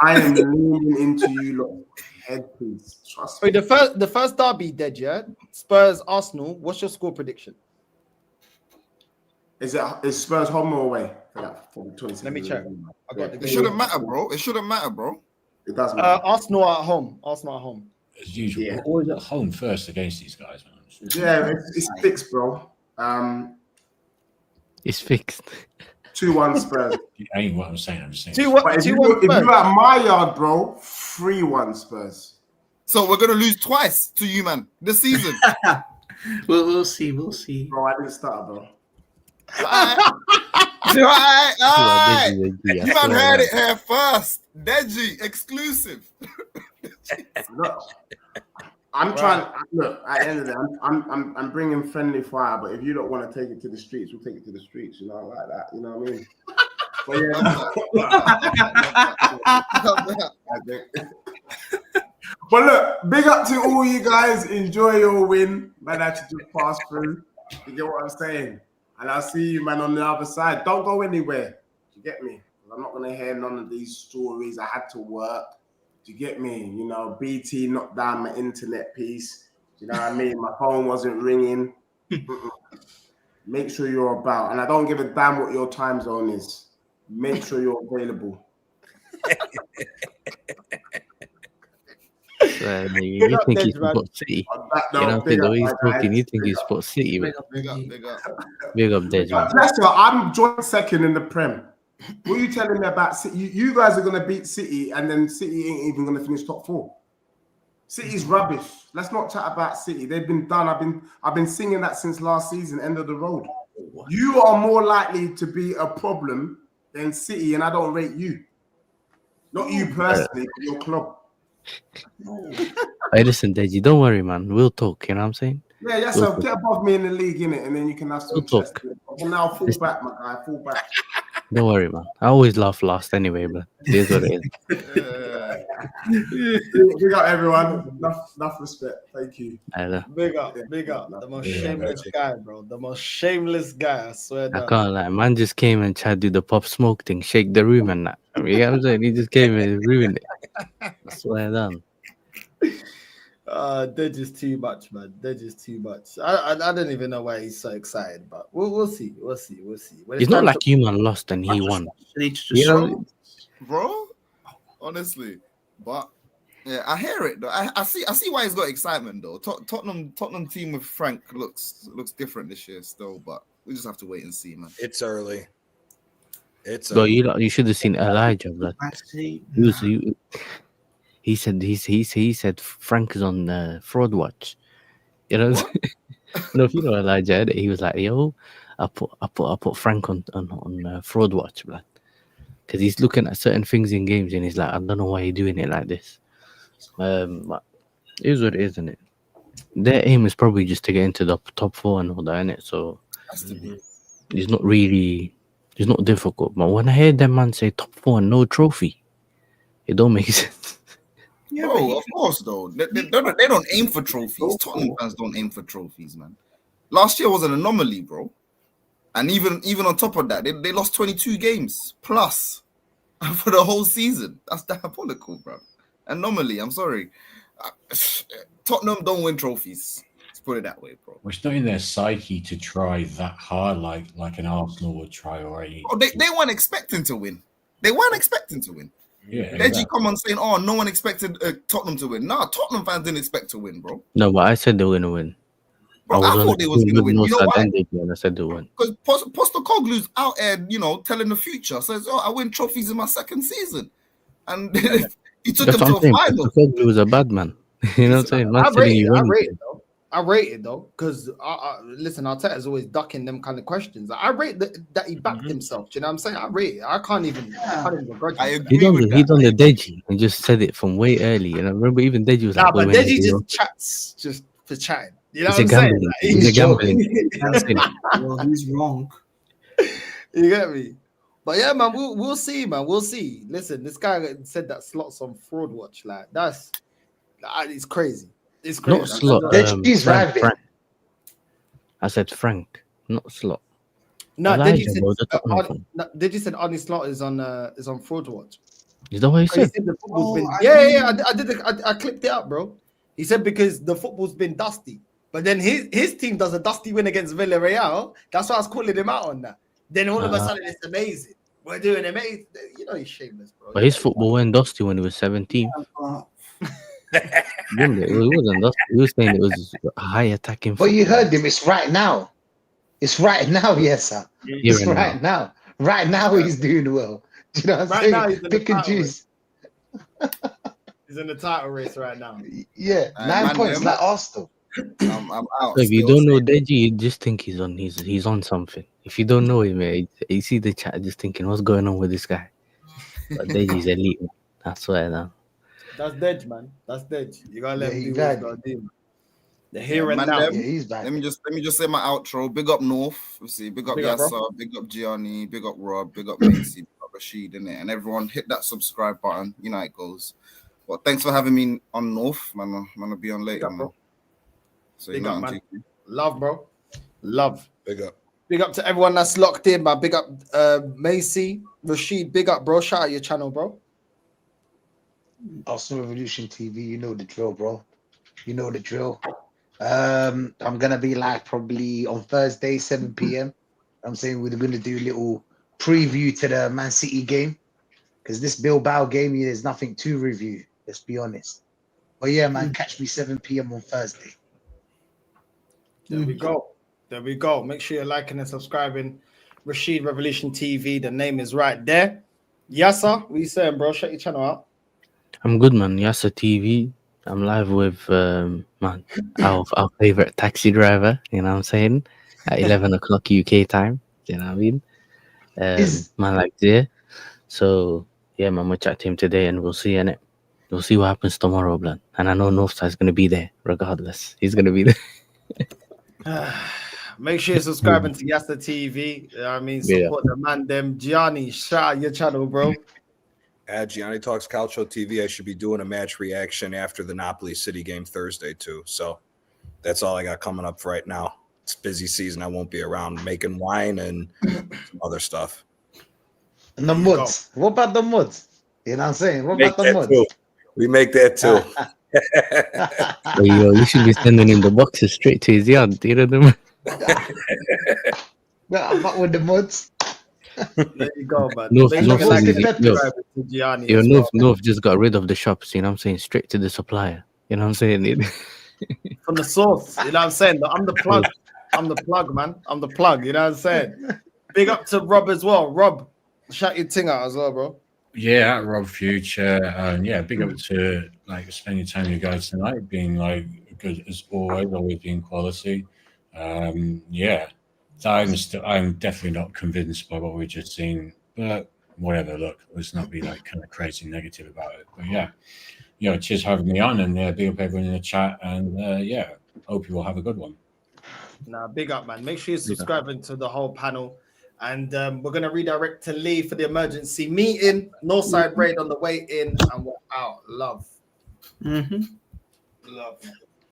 I am leaning into you lot. Head piece. Trust me. Wait, the first derby dead, yeah? Spurs Arsenal. What's your score prediction? Is Spurs home or away for that? For the 20 Let me check. It shouldn't matter, bro. It shouldn't matter, bro. It doesn't matter. Arsenal at home. Arsenal at home. As usual, we're always at home first against these guys, man. Yeah, it's fixed, bro. It's fixed. 2-1 Spurs. It ain't what I'm saying. I'm just saying. 2-1. If you're at my yard, bro, 3-1 Spurs. So we're gonna lose twice to you, man, this season. We'll see. We'll see. Bro, I didn't start, bro. All right. You man heard it here first. Deji exclusive. Look, I'm trying. Look, at the end of the day, I'm bringing friendly fire. But if you don't want to take it to the streets, we'll take it to the streets. You know, like that. You know what I mean? But look, big up to all you guys. Enjoy your win, man. That you just passed through. You get what I'm saying? And I'll see you, man, on the other side. Don't go anywhere. You get me? I'm not gonna hear none of these stories. I had to work. Do you get me? You know, BT knocked down my internet piece. Do you know what I mean? My phone wasn't ringing. Make sure you're about. And I don't give a damn what your time zone is. Make sure you're available. You think he's Sport City? You don't think the way he's talking, you think he's Sport City, man. Big up. Big up, Dej, man. Lester, I'm joint second in the Prem. What are you telling me about City? You guys are going to beat City, and then City ain't even going to finish top 4. City's rubbish. Let's not chat about City. They've been done. I've been singing that since last season, end of the road. You are more likely to be a problem than City, and I don't rate you. Not you personally, but your club. Hey, listen, Deji, don't worry, man. We'll talk. You know what I'm saying? Yeah, yes, We'll so talk. get above me in the league, innit? And then you can have some We'll chest. talk. And now fall Listen. back, my guy, fall back. Don't worry, man. I always laugh last anyway, but it is what it is. Big up, everyone. Enough respect. Thank you. Big up, big up. The most shameless guy, bro. The most shameless guy. I swear I down. can't lie. Man just came and tried to do the pop smoke thing, shake the room and that. I mean, you know what I'm saying? He just came and ruined it. I swear down. They're just too much, man. They're just too much. I don't even know why he's so excited, but we'll see. We'll see. We'll see. When It's not like you man lost and he won. You know, bro. Honestly, but yeah, I hear it though. I see why he's got excitement though. Tottenham team with Frank looks different this year still, but we just have to wait and see, man. It's early. It's bro, you should have seen Elijah, blood. He said Frank is on fraud watch. You know, no, if you know Elijah, he was like, "Yo, I put Frank on fraud watch, blood, because he's looking at certain things in games and he's like, I don't know why you're doing it like this." But it is what it is, isn't it? Their aim is probably just to get into the top 4 and all that, innit? So it's not difficult. But when I hear them man say top 4 and no trophy, it don't make sense. Yeah, bro, of course though. They don't aim for trophies. Tottenham fans don't aim for trophies, man. Last year was an anomaly, bro. And even on top of that, they lost 22 games plus for the whole season. That's diabolical, bro. Anomaly. I'm sorry. Tottenham don't win trophies. Let's put it that way, bro. Well, it's not in their psyche to try that hard like an Arsenal would try or any. Oh, they weren't expecting to win. They weren't expecting to win. Yeah, Deji exactly. come on saying, "Oh, no one expected Tottenham to win." Nah, Tottenham fans didn't expect to win, bro. No, but I said they were gonna win. Bro, I thought they was gonna win. You know why? And I said they won. Because Postecoglou's out there, telling the future. Says, "Oh, I win trophies in my second season," and he took That's them to what I'm a saying. final. Postecoglu was a bad man. You know what I'm saying? Man's telling you win. I rate it though, because listen, Arteta's always ducking them kind of questions. I rate that he backed himself. Do you know what I'm saying? I rate it. I can't even begrudge him. He done the Deji and just said it from way early. And I remember even Deji was like, but Deji just chats just for chatting. You know it's what I'm saying? Like, he's a gambling. Well, he's wrong. You get me? But yeah, man, we'll see, man. We'll see. Listen, this guy said that Slot's on fraud watch. Like it's crazy. It's crazy. Not Slot. Frank. I said Frank, not Slot. No, Elijah, Deji said Arnie Slot is on fraud watch. Is that what he said? He said the football's been. I clipped it up, bro. He said because the football's been dusty, but then his team does a dusty win against Villarreal. That's why I was calling him out on that. Then all of a sudden it's amazing. We're doing amazing. You know he's shameless, bro. But his football went dusty when he was 17. It wasn't dusty. He was saying it was a high attacking. But you heard him. It's right now. It's right now, yes, sir. It's right now. Right now he's doing well. Do you know what I'm saying? Now he's in Pick and choose. He's in the title race right now. Yeah, 9 points like Arsenal. I'm out. So if you don't know Deji, you just think he's on something. If you don't know him, you see the chat just thinking, what's going on with this guy? But Deji's elite. I swear now. That's Dej, man. That's Dej. You gotta let him do what bad. he's gotta do. The here and Man, now. He's bad. Let me just say my outro. Big up North. Let's see. Big up Big up, bro. Yasser. Big up Gianni. Big up Rob. Big up Macy. Big up Rashid, innit? And everyone hit that subscribe button. You know how it goes. Well, thanks for having me on North, man. I'm gonna be on later, man. So Big you know up, what I'm man. taking. Love, bro. Love. Big up. Big up to everyone that's locked in, man. Big up Macy, Rashid. Big up, bro. Shout out your channel, bro. Arsenal Revolution TV, you know the drill, bro. You know the drill. I'm gonna be live probably on Thursday, 7 p.m. I'm saying we're gonna do a little preview to the Man City game because this Bilbao game, there's nothing to review. Let's be honest. But yeah, man, catch me 7 p.m. on Thursday. There we go. There we go. Make sure you're liking and subscribing. Rashid Revolution TV. The name is right there. Yasser, what you saying, bro? Shut your channel out. I'm good, man. Yasa TV. I'm live with man, our favorite taxi driver. You know what I'm saying? At 11 o'clock UK time. You know what I mean? Man like there. So yeah, man, we'll chat to him today, and we'll see you in it. We'll see what happens tomorrow, blood. And I know Northside's gonna be there regardless. He's gonna be there. Make sure you're subscribing to Yasta TV. I mean, Yeah. support the man, them. Gianni, shout out your channel, bro. At Gianni Talks Calcio TV, I should be doing a match reaction after the Napoli City game Thursday, too. So that's all I got coming up for right now. It's busy season. I won't be around making wine and some other stuff. And the muds. What about the muds? You know what I'm saying? What about the muds? Too. We make that too. Yo, you should be sending him the boxes straight to his yard. You know them. Well, what with the muds? There you go, man. North just got rid of the shops. You know what I'm saying? Straight to the supplier. You know what I'm saying? From the source. You know what I'm saying? I'm the plug. I'm the plug, man. I'm the plug. You know what I'm saying? Big up to Rob as well. Rob, shout your ting out as well, bro. Yeah, at Rob Future. Yeah, big up to like spending time with you guys tonight, being like good as always being quality. Yeah, I'm definitely not convinced by what we've just seen, but whatever. Look, let's not be like kind of crazy negative about it. But yeah, cheers for having me on, and big up everyone in the chat, and yeah, hope you all have a good one. Nah, big up, man. Make sure you're subscribing to the whole panel. And we're going to redirect to Lee for the emergency meeting. Northside raid on the way in, and we're out. Love. Mm-hmm. Love.